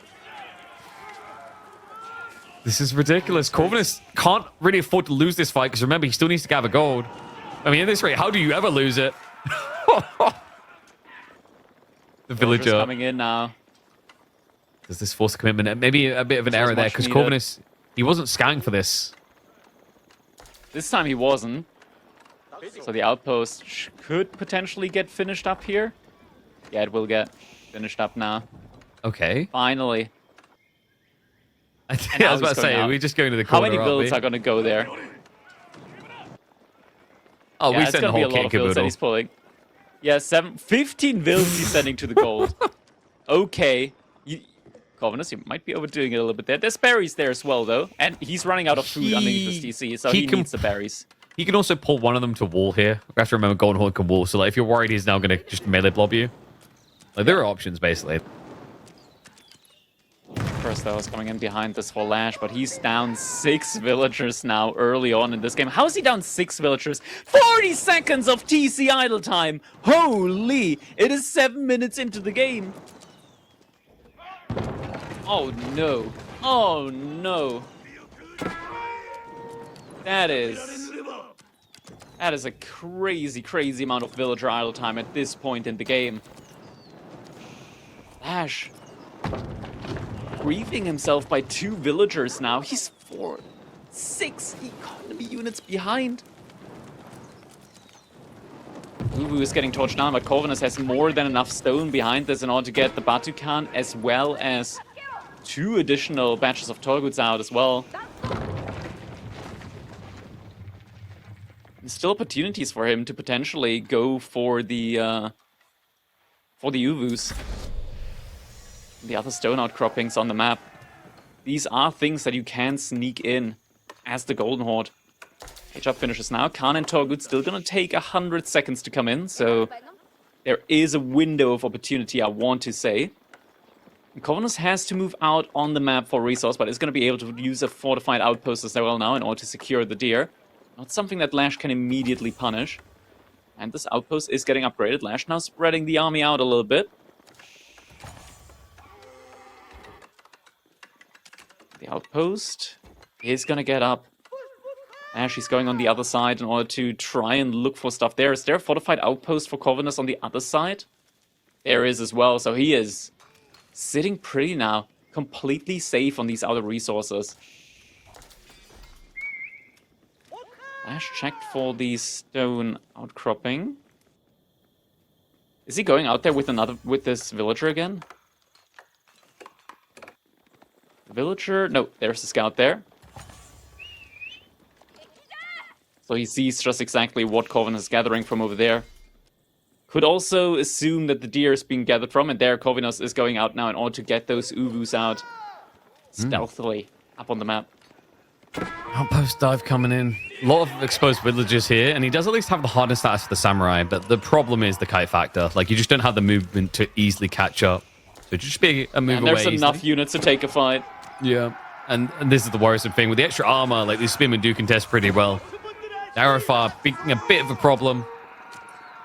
This is ridiculous. Corvinus can't really afford to lose this fight because remember, he still needs to gather gold. I mean, at this rate, how do you ever lose it? The villager coming in now. Does this force commitment? Maybe a bit of an error there because Corvinus, he wasn't scanning for this. This time he wasn't. So the outpost could potentially get finished up here. Yeah, it will get finished up now. Okay. Finally. I was about to say, we're just going to the corner. How many builds are going to go there? Oh, yeah, we sent the whole kit caboodle that he's pulling. Yeah, 15 builds he's sending to the gold. Okay. Corvinus, you might be overdoing it a little bit there. There's berries there as well, though. And he's running out of food underneath this DC, so he needs the berries. He can also pull one of them to wall here. We have to remember Golden Horde can wall, so like, if you're worried he's now going to just melee blob you. Like, there are options, basically. First, though, is coming in behind this for LaSh, but he's down 6 villagers now early on in this game. How is he down 6 villagers? 40 seconds of TC idle time! Holy! It is 7 minutes into the game. Oh, no. Oh, no. That is a crazy, crazy amount of villager idle time at this point in the game. LaSh grieving himself by 2 villagers now. He's 6 economy units behind. Uvu is getting torched down, but Corvinus has more than enough stone behind this in order to get the Batukan as well as 2 additional batches of Torguts out as well. There's still opportunities for him to potentially go for the Uvus. The other stone outcroppings on the map. These are things that you can sneak in as the Golden Horde. Page-up finishes now. Khan and Torgut still gonna take 100 seconds to come in, so there is a window of opportunity, I want to say. Corvinus has to move out on the map for resource, but is gonna be able to use a fortified outpost as well now in order to secure the deer. Not something that LaSh can immediately punish. And this outpost is getting upgraded. LaSh now spreading the army out a little bit. The outpost is gonna get up. LaSh is going on the other side in order to try and look for stuff there. Is there a fortified outpost for Corvinus on the other side? There is as well, so he is sitting pretty now. Completely safe on these other resources. LaSh checked for the stone outcropping. Is he going out there with this villager again? Villager? No, there's a scout there. So he sees just exactly what Corvinus is gathering from over there. Could also assume that the deer is being gathered from, and there Corvinus is going out now in order to get those Uwus out stealthily up on the map. Outpost dive coming in. A lot of exposed villagers here, and he does at least have the hardest status for the samurai, but the problem is the kite factor. Like, you just don't have the movement to easily catch up. So just be a move and away there's enough easily. units to take a fight. Yeah, and this is the worrisome thing. With the extra armor, like, these spearmen do contest pretty well. Arrow fire being a bit of a problem.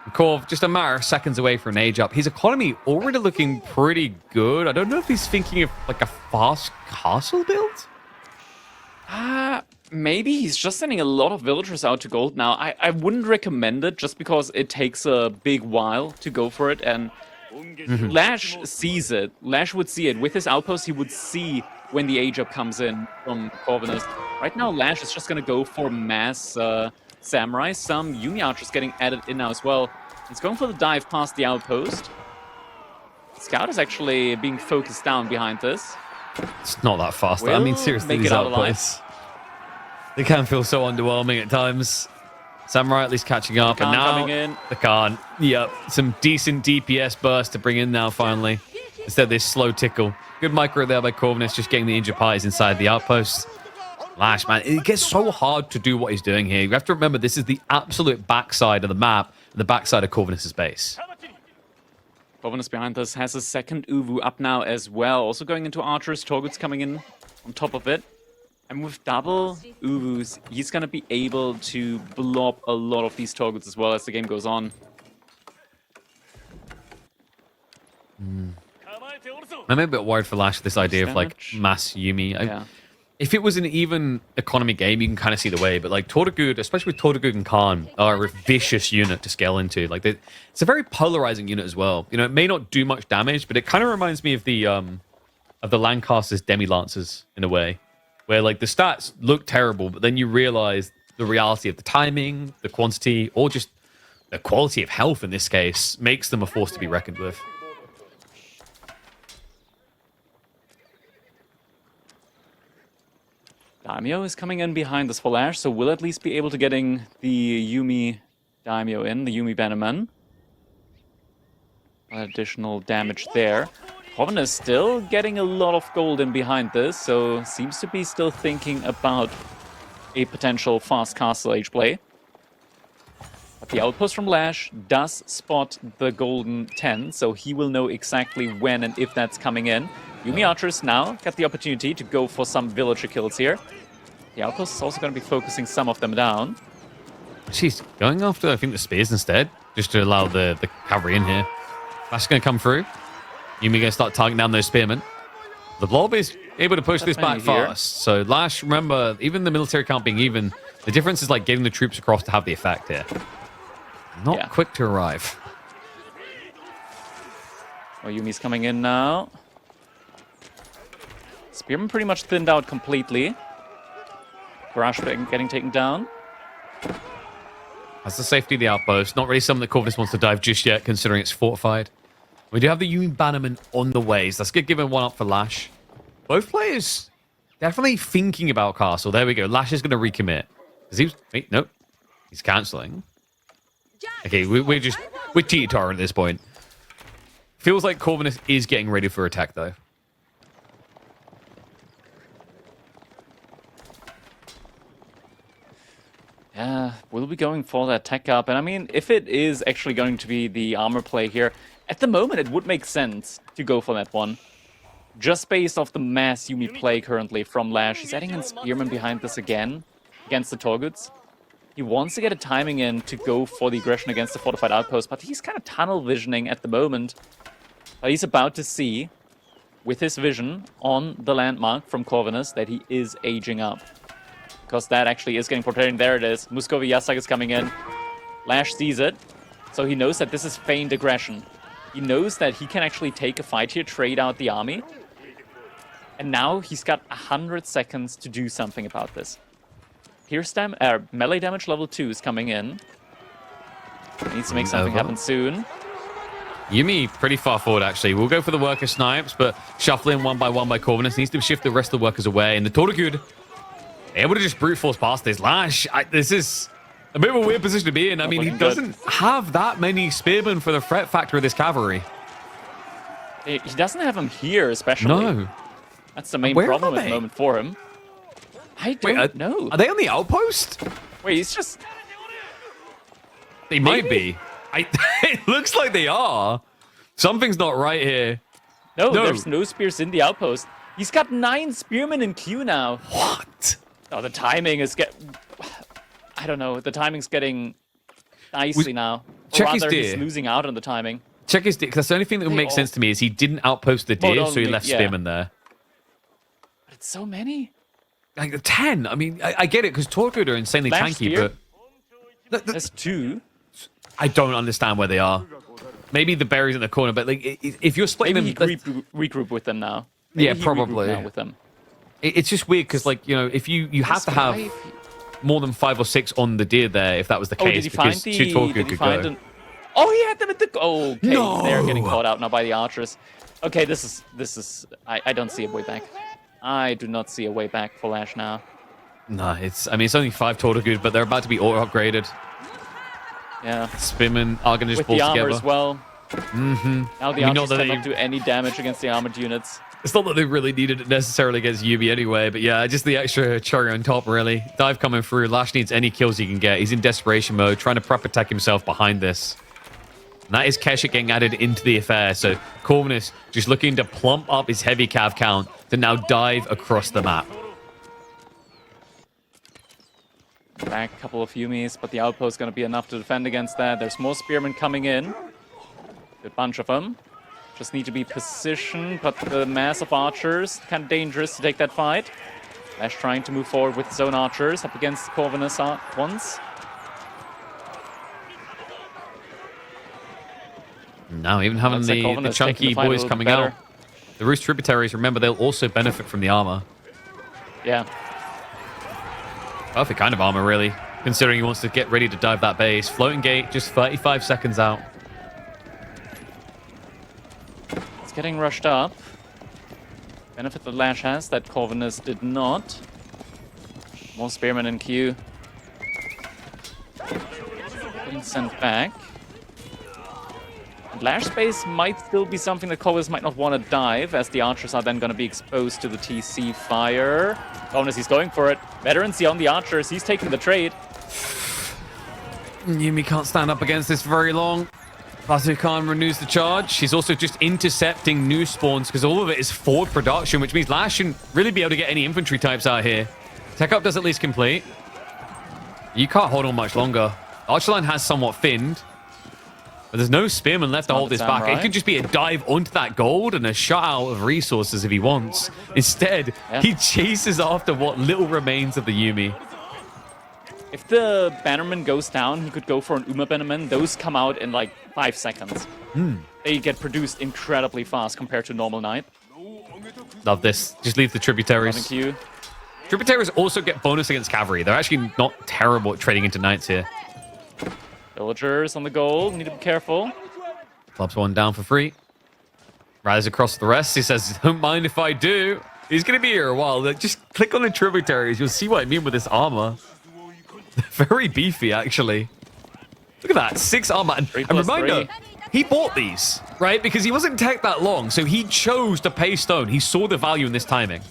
Corv just a matter of seconds away from an age up. His economy already looking pretty good. I don't know if he's thinking of like a fast castle build. Maybe he's just sending a lot of villagers out to gold now. I wouldn't recommend it just because it takes a big while to go for it. And LaSh sees it. LaSh would see it. With his outpost, he would see when the age up comes in from Corvinus. Right now, LaSh is just going to go for mass samurai. Some Yumi archers getting added in now as well. He's going for the dive past the outpost. Scout is actually being focused down behind this. It's not that fast. Will I mean, seriously, make these it out alive. outposts, they can feel so underwhelming at times. Samurai at least catching up, and Khan now coming in. the Khan. Yep, some decent DPS burst to bring in now finally. Instead of this slow tickle. Good micro there by Corvinus, just getting the injured parties inside the outpost. LaSh, man, it gets so hard to do what he's doing here. You have to remember, this is the absolute backside of the map, the backside of Corvinus' base. Corvinus behind us has a second Uwu up now as well. Also going into archers, Torguts coming in on top of it. And with double Uwus, he's going to be able to blow up a lot of these Torguts as well as the game goes on. I'm a bit worried for LaSh, this idea of like Damage. mass Yumi. Yeah. If it was an even economy game, you can kind of see the way. But like Tortugud, especially with Tortugud and Khan, are a vicious unit to scale into. Like it's a very polarizing unit as well. You know, it may not do much damage, but it kind of reminds me of the Lancaster's Demi Lancers in a way, where like the stats look terrible, but then you realize the reality of the timing, the quantity, or just the quality of health in this case makes them a force to be reckoned with. Daimyo is coming in behind this for LaSh, so we'll at least be able to getting the Yumi Daimyo in, the Yumi Bannerman. Additional damage there. Corvinus still getting a lot of gold in behind this, so seems to be still thinking about a potential fast castle age play. But the outpost from LaSh does spot the golden 10, so he will know exactly when and if that's coming in. Yumi archers now get the opportunity to go for some villager kills here. The outpost is also going to be focusing some of them down. She's going after, I think, the spears instead, just to allow the cavalry in here. That's going to come through. Yumi going to start targeting down those spearmen. The blob is able to push this back fast. So LaSh, remember, even the military count being even, the difference is like getting the troops across to have the effect here. Not quick to arrive. Oh, Yumi's coming in now. Spearman pretty much thinned out completely. Barrage getting taken down. That's the safety of the outpost. Not really something that Corvinus wants to dive just yet, considering it's fortified. We do have the Yumi Bannerman on the way, so let's get given one up for LaSh. Both players definitely thinking about castle. There we go. LaSh is going to recommit. Wait, nope. He's cancelling. Okay, we're teetering at this point. Feels like Corvinus is getting ready for attack, though. Yeah, we'll be going for that tech up. And I mean, if it is actually going to be the armor play here, at the moment it would make sense to go for that one. Just based off the mass Yumi play currently from LaSh. He's adding in Spearman behind this again against the Torguts. He wants to get a timing in to go for the aggression against the fortified outpost, but he's kind of tunnel visioning at the moment. But he's about to see, with his vision on the landmark from Corvinus, that he is aging up. Because that actually is getting portrayed. There it is. Muscovy Yasak is coming in. LaSh sees it. So he knows that this is feigned aggression. He knows that he can actually take a fight here, trade out the army. And now he's got 100 seconds to do something about this. Melee damage level 2 is coming in. He needs to make something happen soon. Yumi pretty far forward, actually. We'll go for the worker snipes, but shuffling one by Corvinus. Needs to shift the rest of the workers away. And the Tortugud able to just brute force past this. LaSh, this is A bit of a weird position to be in. I mean, he looking good. doesn't have that many spearmen for the threat factor of this cavalry. He doesn't have him here, especially. No. That's the main Where problem are at the they? moment for him. I don't know. Are they on the outpost? Wait, he's just... They might be. It looks like they are. Something's not right here. No, No. there's no spears in the outpost. He's got 9 spearmen in queue now. What? Oh, the timing is I don't know. The timing's getting dicey now. Or check his rather, he's deer. losing out on the timing. Check his deer, because that's the only thing that would make sense to me is he didn't outpost the deer, so he left spearmen there. But it's so many. Like 10. I mean, I get it because Torquid are insanely LaSh tanky, spear? but There's 2. I don't understand where they are. Maybe the berries in the corner, but like if you're splitting Maybe them, he regroup with them now. Maybe yeah, he probably. regroup now with them. It's just weird because like if you have to have more than 5 or 6 on the deer there, if that was the Oh, case, did he find because two Torquid could go. Oh, he had them at the... Oh, okay. No! They're getting caught out now by the archers. Okay, this is... I don't see a way back. I do not see a way back for LaSh now. Nah, it's only 5 Torquid, but they're about to be auto-upgraded. Yeah. Spearmen are going to just With pull the armor together. as well. Mm-hmm. Now the archers cannot do any damage against the armored units. It's not that they really needed it necessarily against Yubi anyway, but yeah, just the extra cherry on top, really. Dive coming through. LaSh needs any kills he can get. He's in desperation mode, trying to prep attack himself behind this. And that is Keshik getting added into the affair, so Corvinus just looking to plump up his heavy cav count to now dive across the map. Back a couple of Yumis, but the outpost is going to be enough to defend against that. There's more spearmen coming in. Good bunch of them. Just need to be positioned, but the mass of archers, kind of dangerous to take that fight. LaSh trying to move forward with his own archers up against Corvinus once. Now, even having the chunky boys coming out. The Roost tributaries, remember, they'll also benefit from the armor. Yeah. Perfect kind of armor, really, considering he wants to get ready to dive that base. Floating gate, just 35 seconds out. It's getting rushed up. Benefit that LaSh has, that Corvinus did not. More spearmen in queue. Getting sent back. And LaSh space might still be something that Corvinus might not want to dive, as the archers are then going to be exposed to the TC fire. Corvinus, he's going for it. Veterancy on the archers, he's taking the trade. Yumi can't stand up against this very long. Bazukan renews the charge. He's also just intercepting new spawns because all of it is forward production, which means LaSh shouldn't really be able to get any infantry types out here. Tech up does at least complete. You can't hold on much longer. Archerline has somewhat thinned, but there's no spearman left to hold this back. It could just be a dive onto that gold and a shut out of resources if he wants. Instead, he chases after what little remains of the Yumi. If the Bannerman goes down, he could go for an Uma Bannerman. Those come out in like 5 seconds. They get produced incredibly fast compared to normal knight. Love this. Just leave the tributaries. Thank you. Tributaries also get bonus against cavalry. They're actually not terrible at trading into knights here. Villagers on the gold. Need to be careful. Clubs one down for free. Rise across the rest. He says, don't mind if I do. He's going to be here a while. Just click on the tributaries. You'll see what I mean with this armor. Very beefy, actually. Look at that. 6 armor. And reminder, he bought these, right? Because he wasn't tech that long. So he chose to pay stone. He saw the value in this timing.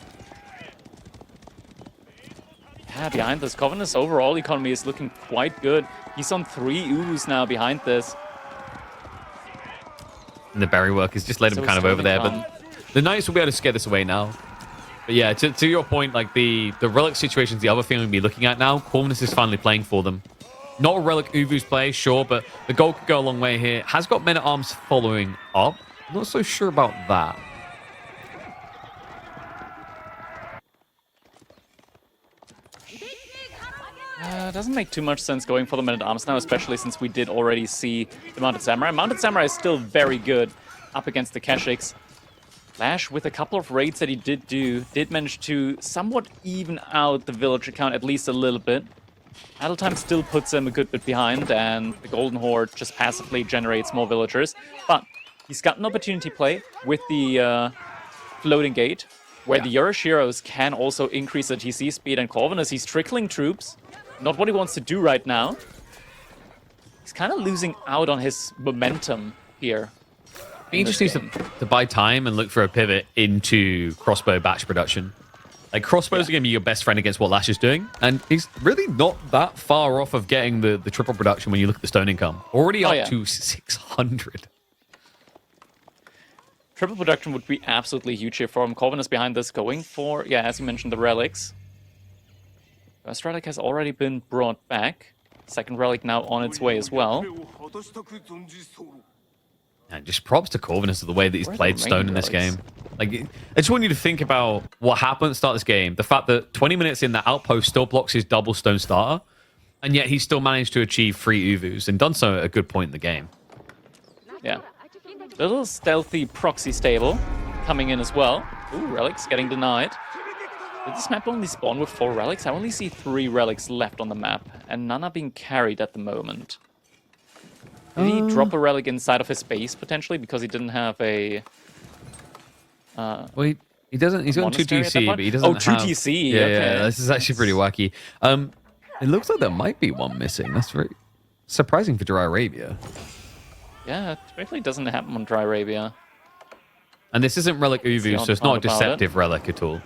Yeah, behind this, Corvinus' overall economy is looking quite good. He's on 3 Ubus now behind this. And the berry work is just letting him kind of over there. But the Knights will be able to scare this away now. But yeah, to your point, like the relic situation's the other thing we'll be looking at now. Corvinus is finally playing for them. Not a relic Uvu's play, sure, but the gold could go a long way here. Has got men-at-arms following up. Not so sure about that. Doesn't make too much sense going for the men-at-arms now, especially since we did already see the Mounted Samurai. Mounted Samurai is still very good up against the Keshiks. LaSh, with a couple of raids that he did manage to somewhat even out the villager count at least a little bit. Battle time still puts him a good bit behind, and the Golden Horde just passively generates more villagers. But he's got an opportunity play with the floating gate, where the Yorish heroes can also increase the TC speed, and Corvinus, he's trickling troops. not what he wants to do right now. He's kind of losing out on his momentum here. He just needs to buy time and look for a pivot into crossbow batch production. Like, crossbows are going to be your best friend against what LaSh is doing. And he's really not that far off of getting the triple production when you look at the stone income. Already up to 600. Triple production would be absolutely huge here for him. Corvinus behind this going for, yeah, as you mentioned, the relics. First relic has already been brought back. Second relic now on its way as well. And just props to Corvinus for the way that he's played stone in this game. Like, I just want you to think about what happened at the start of this game. The fact that 20 minutes in, the outpost still blocks his double stone starter, and yet he still managed to achieve 3 Uvus, and done so at a good point in the game. Yeah. Little stealthy proxy stable coming in as well. Ooh, relics getting denied. Did this map only spawn with 4 relics? I only see 3 relics left on the map, and none are being carried at the moment. Did he drop a relic inside of his base, potentially, because he didn't have a... well, he doesn't... He's got 2 TC, but he doesn't have... 2 TC, yeah, okay. Yeah, this is actually pretty wacky. It looks like there might be one missing. That's very surprising for Dry Arabia. Yeah, it typically doesn't happen on Dry Arabia. And this isn't Relic Uvu, so it's not a deceptive relic at all.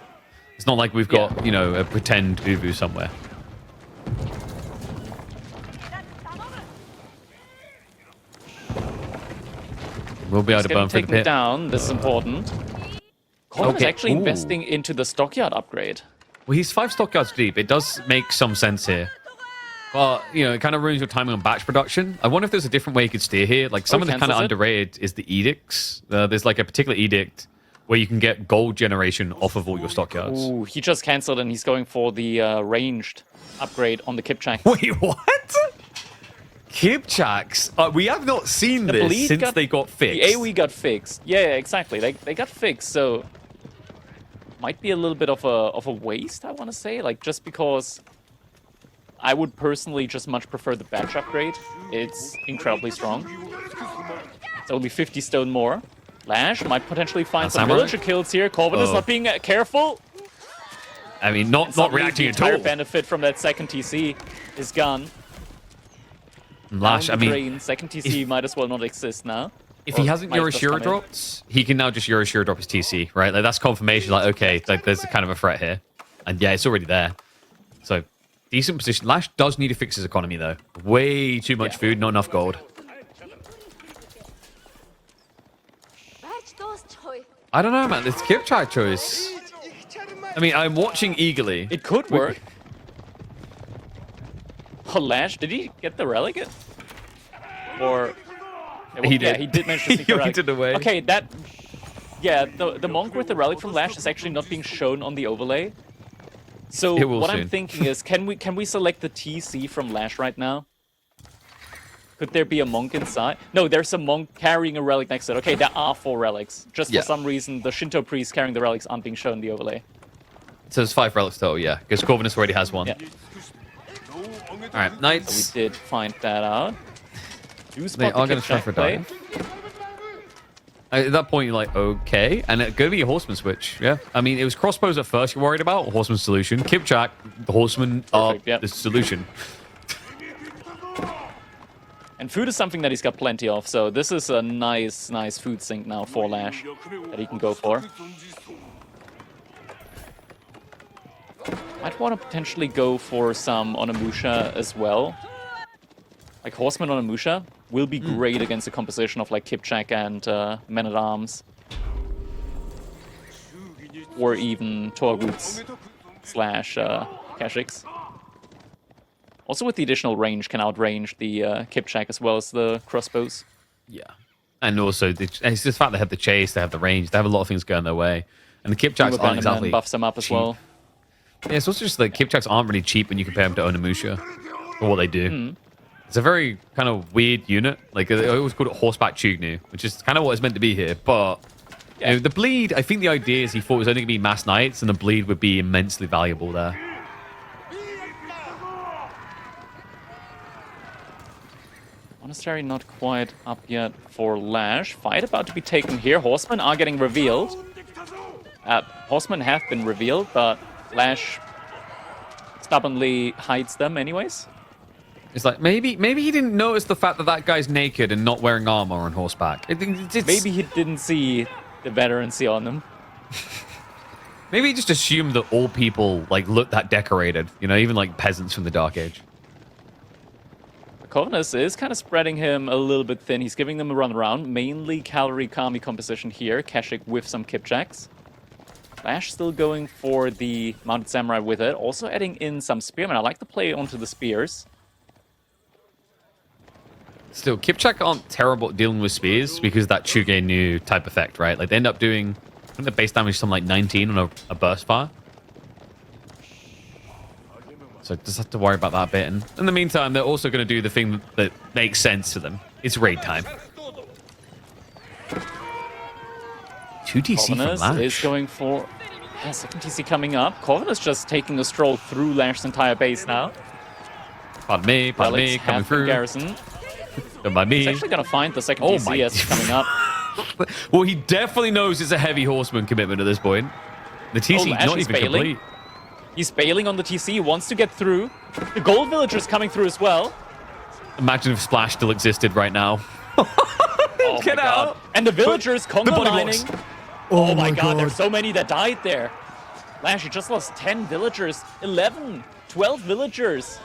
It's not like we've got, you know, a pretend Uvu somewhere. We'll be able to burn through the pit. Down. This is important. Corvinus is actually investing into the stockyard upgrade. Well, he's 5 stockyards deep. It does make some sense here. But, you know, it kind of ruins your timing on batch production. I wonder if there's a different way you could steer here. Like, some of the kind of underrated is the edicts. There's like a particular edict where you can get gold generation off of all your stockyards. Ooh, he just cancelled and he's going for the ranged upgrade on the Kipchak. Wait, what? Kipchaks? We have not seen this since they got fixed. The AoE got fixed. Yeah, exactly. They got fixed, so might be a little bit of a waste, I want to say. Like, just because I would personally just much prefer the batch upgrade. It's incredibly strong. It's only 50 stone more. LaSh might potentially find some villager kills here. Corvinus not being careful. I mean, not reacting at all. The entire benefit from that second TC is gone. LaSh, I mean, second TC might as well not exist now. If he hasn't Euroshira dropped, he can now just Euroshira drop his TC, right? Like, that's confirmation, like, okay, like, there's a kind of a threat here. And yeah, it's already there. So, decent position. LaSh does need to fix his economy, though. Way too much food, not enough gold. I don't know, man. This Kipchak choice. I mean, I'm watching eagerly. It could work. Oh, LaSh, did he get the relic? Or... He did. Yeah, he did manage to sneak the relic. It away. Okay, that... Yeah, the monk with the relic from LaSh is actually not being shown on the overlay. So what I'm thinking is, can we select the TC from LaSh right now? Could there be a monk inside? No, there's a monk carrying a relic next to it. Okay, there are 4 relics. Just for some reason, the Shinto priests carrying the relics aren't being shown in the overlay. So there's 5 relics total, yeah. Because Corvinus already has 1. Yeah. Alright, Knights. So we did find that out. They are going to try for a dive. At that point, you're like, okay. And it's going to be a horseman switch, yeah. I mean, it was crossbows at first you're worried about. Horseman solution. Kipchak, the horseman are the solution. And food is something that he's got plenty of, so this is a nice food sink now for LaSh that he can go for. Might want to potentially go for some Onimusha as well. Like, Horseman Onimusha will be great against a composition of, like, Kipchak and Men-at-Arms. Or even Torguts / Kashyyyks. Also, with the additional range, can outrange the Kipchak as well as the crossbows. Yeah. And also, it's the fact they have the chase, they have the range, they have a lot of things going their way. And the Kipchaks aren't exactly buffs them up as well. Yeah, it's also just like Kipchaks aren't really cheap when you compare them to Onimusha for what they do. It's a very kind of weird unit. Like, they always call it horseback Chugnu, which is kind of what it's meant to be here. But you know, the bleed, I think the idea is he thought it was only going to be mass knights, and the bleed would be immensely valuable there. Monastery not quite up yet for LaSh. Fight about to be taken here. Horsemen are getting revealed. Horsemen have been revealed, but LaSh stubbornly hides them anyways. It's like, maybe he didn't notice the fact that that guy's naked and not wearing armor on horseback. Maybe he didn't see the veterancy on him. Maybe he just assumed that all people like look that decorated, you know, even like peasants from the Dark Age. Corvinus is kind of spreading him a little bit thin. He's giving them a run around, mainly cavalry kami composition here. Keshik with some kipjacks. LaSh still going for the mounted samurai with it, also adding in some spearmen. I like the play onto the spears. Still, Kipchak aren't terrible at dealing with spears because of that Chuge Nu type effect, right? Like they end up doing, I think the base damage is something like 19 on a burst fire. So just have to worry about that bit. And in the meantime, they're also going to do the thing that makes sense to them. It's raid time. 2 TC from Corvinus LaSh. is going for second TC coming up. Corvinus just taking a stroll through LaSh's entire base now. Pardon me, coming through. Garrison. Don't mind me. He's actually going to find the second TC as it's coming up. Well, he definitely knows it's a heavy horseman commitment at this point. The TC not even complete. He's bailing on the TC. He wants to get through. The gold villagers coming through as well. Imagine if Splash still existed right now. Oh Get out. And the villagers conga lining. Oh my god, there's so many that died there. LaSh, he just lost 10 villagers, 11, 12 villagers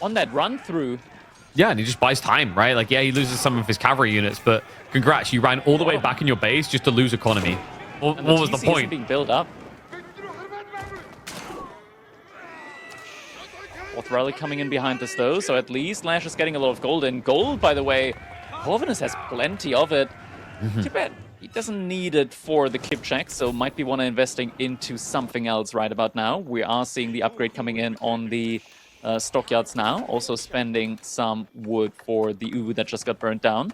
on that run through. Yeah, and he just buys time, right? Like, yeah, he loses some of his cavalry units, but congrats, you ran all the way back in your base just to lose economy. What was the point? Being built up. Fourth rally coming in behind this though, so at least LaSh is getting a lot of gold. And gold, by the way, Corvinus has plenty of it. Too bad he doesn't need it for the Kipchak, so might be want to investing into something else right about now. We are seeing the upgrade coming in on the stockyards now. Also spending some wood for the Uwu that just got burnt down.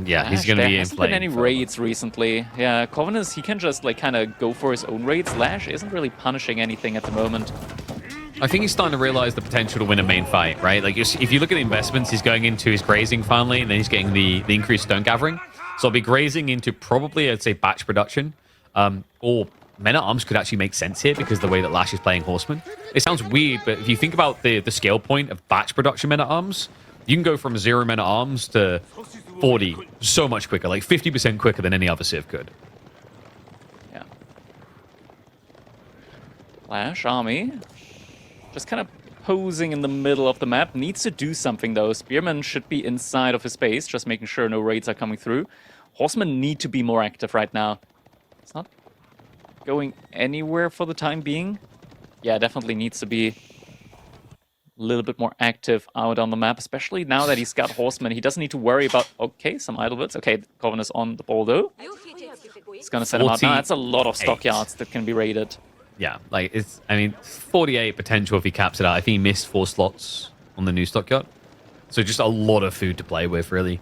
Yeah, he's going to be in hasn't been any raids recently. Yeah, Corvinus, he can just like kind of go for his own raids. LaSh isn't really punishing anything at the moment. I think he's starting to realize the potential to win a main fight, right? Like, if you look at the investments, he's going into his grazing finally, and then he's getting the increased stone gathering. So I'll be grazing into probably, I'd say, batch production. Or men-at-arms could actually make sense here because of the way that LaSh is playing horseman. It sounds weird, but if you think about the scale point of batch production men-at-arms, you can go from 0 men-at-arms to 40 so much quicker, like 50% quicker than any other civ could. Yeah. LaSh army just kind of posing in the middle of the map. Needs to do something though. Spearmen should be inside of his base, just making sure no raids are coming through. Horsemen need to be more active right now. It's not going anywhere for the time being. Yeah, definitely needs to be a little bit more active out on the map, especially now that he's got horsemen. He doesn't need to worry about, okay, some idlewoods. Okay, Corvinus on the ball though. He's going to set him out now. That's a lot of stockyards that can be raided. Yeah, like, it's, I mean, 48 potential if he caps it out. I think he missed 4 slots on the new stockyard. So just a lot of food to play with, really.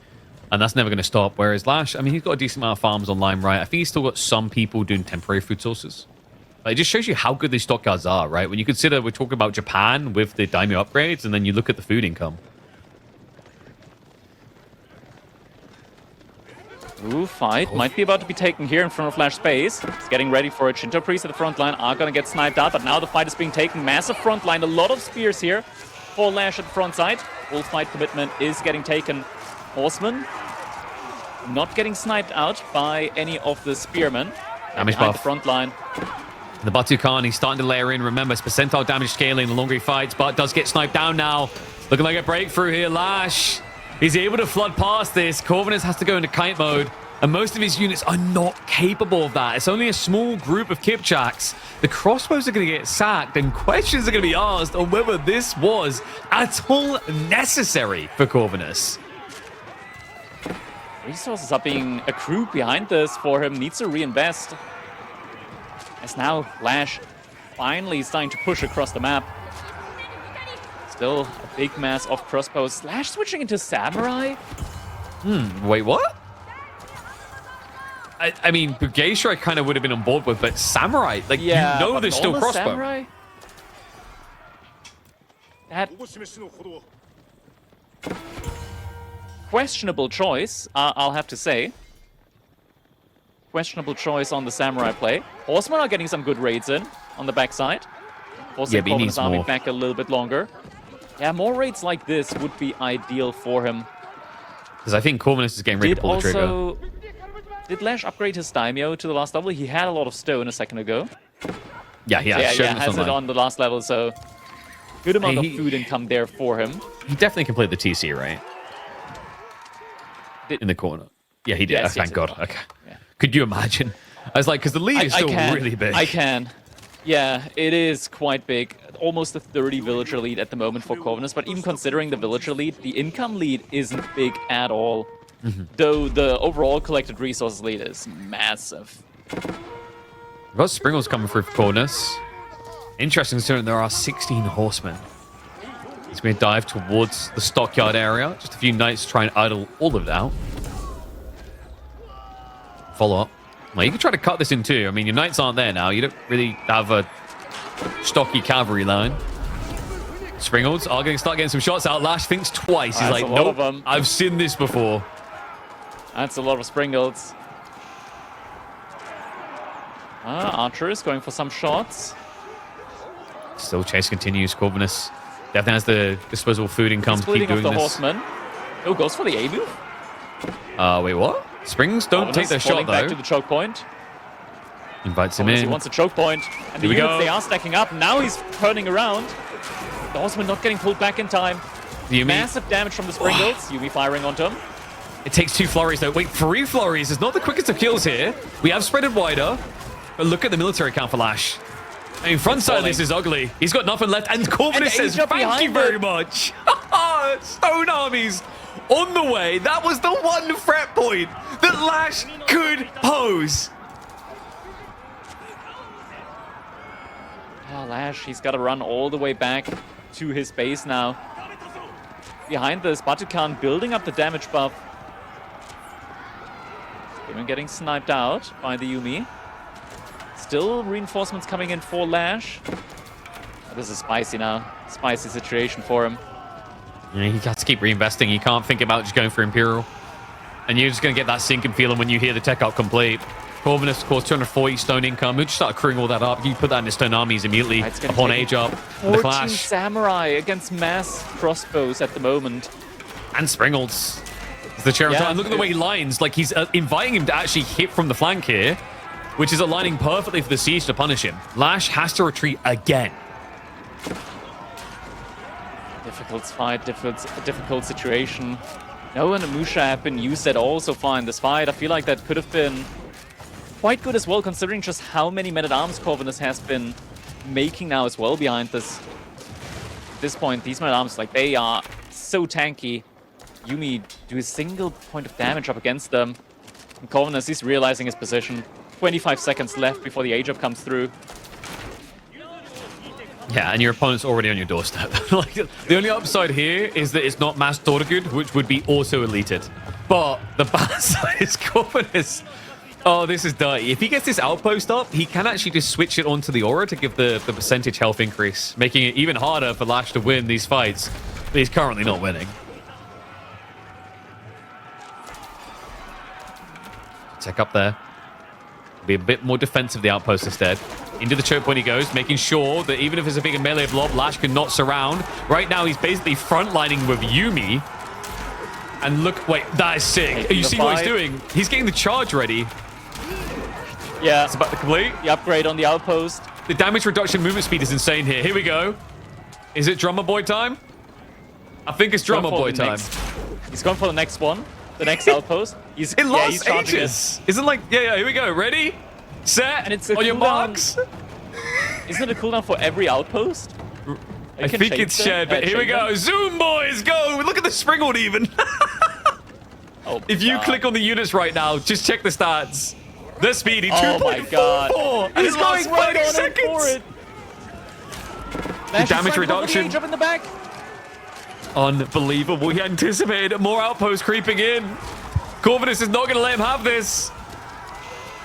And that's never going to stop. Whereas LaSh, I mean, he's got a decent amount of farms online, right? I think he's still got some people doing temporary food sources. It just shows you how good these stockyards are, right? When you consider we're talking about Japan with the daimyo upgrades, and then you look at the food income. Ooh, fight might be about to be taken here in front of LaSh's base. He's getting ready for it. Shinto priests at the front line are going to get sniped out, but now the fight is being taken. Massive front line, a lot of spears here for LaSh at the front side. Full fight commitment is getting taken. Horseman not getting sniped out by any of the spearmen. Damage buff. buff. The front line. The Batu Khan, he's starting to layer in. Remember, it's percentile damage scaling the longer he fights, but does get sniped down now. Looking like a breakthrough here. LaSh, he's able to flood past this. Corvinus has to go into kite mode, and most of his units are not capable of that. It's only a small group of Kipchaks. The crossbows are going to get sacked, and questions are going to be asked on whether this was at all necessary for Corvinus. Resources are being accrued behind this for him. Needs to reinvest. As now LaSh finally starting to push across the map. Still a big mass of crossbows. LaSh switching into samurai? Wait, what? I mean, Geisha I kind of would have been on board with, but samurai, like, yeah, you know there's still crossbow. Samurai? That questionable choice, I'll have to say. questionable choice on the Samurai play. Horsemen are getting some good raids in on the backside. Forcing but he needs Corvinus army more. back a little bit longer. Yeah, more raids like this would be ideal for him. Because I think Corvinus is getting ready to pull the trigger. Did LaSh upgrade his daimyo to the last level? He had a lot of stone a second ago. Yeah, he has. Has it on the last level, so good amount of food income there for him. He definitely completed the TC, right? In the corner. Yeah, he did. Yes, Thank God. Okay. Yeah. Could you imagine? I was like, because the lead is still really big. I can. Yeah, it is quite big. Almost a 30 villager lead at the moment for Corvinus, but even considering the villager lead, the income lead isn't big at all. Though the overall collected resources lead is massive. We've got Springles coming through for Corvinus. Interesting considering there are 16 horsemen. He's going to dive towards the stockyard area. Just a few knights to try and idle all of it out. Follow up. Well, you can try to cut this in two. I mean, your knights aren't there now. You don't really have a stocky cavalry line. Springles are going to start getting some shots out. LaSh thinks twice. He's like, nope, I've seen this before. That's a lot of Springles. Archer is going for some shots. Still chase continues. Corvinus definitely has the disposable food income to keep doing the this. Horseman. Oh, goes for the A move. Wait, what? Springs don't take the shot, though. Back to the choke point. Invites him in. He wants a choke point. And the units, they are stacking up. Now he's turning around. The Horseman not getting pulled back in time. Massive damage from the Springles. Yumi firing onto him. It takes 2 flurries, though. Wait, 3 flurries is not the quickest of kills here. We have spread it wider. But look at the military count for LaSh. I mean, front side of this is ugly. He's got nothing left. And Corvinus says, thank you very much. Stone armies on the way. That was the one threat point that LaSh could pose. LaSh, he's got to run all the way back to his base now. Behind this, Batukan building up the damage buff. Even getting sniped out by the Yumi. Still reinforcements coming in for LaSh. This is spicy now. Spicy situation for him. Yeah, he has to keep reinvesting. He can't think about just going for Imperial. And you're just going to get that sinking feeling when you hear the tech up complete. Corvinus, of course, 240 stone income. We'll just start accruing all that up. You put that in the stone armies immediately upon age up. 14 samurai against mass crossbows at the moment. And Springles. It's the chair of time. Look at the way he lines. Like he's inviting him to actually hit from the flank here, which is aligning perfectly for the siege to punish him. LaSh has to retreat again. Difficult fight, difficult situation. No one and Musha have been used at all so far in this fight. I feel like that could have been quite good as well, considering just how many men-at-arms Corvinus has been making now as well behind this. At this point, these men-at-arms, like, they are so tanky. Yumi do a single point of damage up against them. And Corvinus, he's realizing his position. 25 seconds left before the age-up comes through. Yeah, and your opponent's already on your doorstep. Like, the only upside here is that it's not mass Dortagud, which would be also eliteed. But the bad side is Corvinus. Oh, this is dirty. If he gets this outpost up, he can actually just switch it onto the aura to give the percentage health increase, making it even harder for LaSh to win these fights. But he's currently not winning. Tech up there. Be a bit more defensive, the outpost instead. Into the choke point he goes, making sure that even if it's a bigger melee blob, LaSh cannot surround. Right now, he's basically frontlining with Yumi. And look, wait, that is sick. You see what he's doing? He's getting the charge ready. Yeah. It's about to complete. The upgrade on the outpost. The damage reduction movement speed is insane here. Here we go. Is it Drummer Boy time? I think it's Drummer Boy time. He's going for the next one. The next outpost. It lasts ages. Isn't like, yeah, here we go. Ready, set, and it's on your marks. Isn't it a cooldown for every outpost? I think it's shared, but here we go. Zoom, boys, go. Look at the Springald even. If you click on the units right now, just check the stats. The speedy 2.44. And it's going 30 seconds. The damage reduction. Up in the back. Unbelievable. He anticipated more outposts creeping in. Corvinus is not going to let him have this.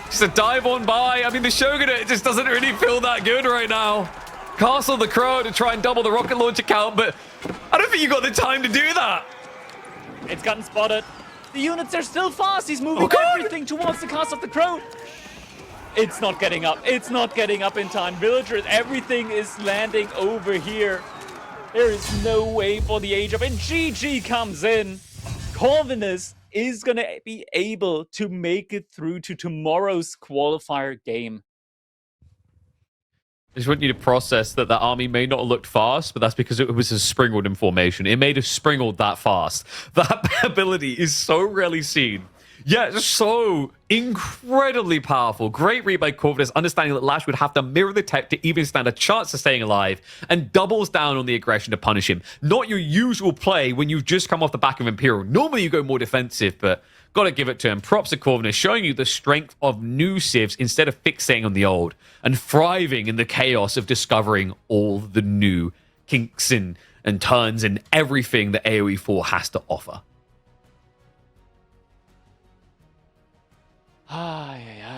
Just a dive on by. I mean, the Shogunate just doesn't really feel that good right now. Castle the Crow to try and double the rocket launcher count, but I don't think you got the time to do that. It's gotten spotted. The units are still fast. He's moving everything towards the cast of the crone. It's not getting up. It's not getting up in time. Villagers, everything is landing over here. There is no way for the age of... And GG comes in. Corvinus is going to be able to make it through to tomorrow's qualifier game. I just want you to process that army may not have looked fast, but that's because it was a Springald in formation. It made a Springald that fast. That ability is so rarely seen. Yeah, it's so incredibly powerful. Great read by Corvinus, understanding that LaSh would have to mirror the tech to even stand a chance of staying alive, and doubles down on the aggression to punish him. Not your usual play when you've just come off the back of Imperial. Normally you go more defensive, but gotta give it to him. Props to Corvinus, showing you the strength of new civs instead of fixating on the old, and thriving in the chaos of discovering all the new kinks and turns and everything that AoE 4 has to offer. Ay, ay, ay.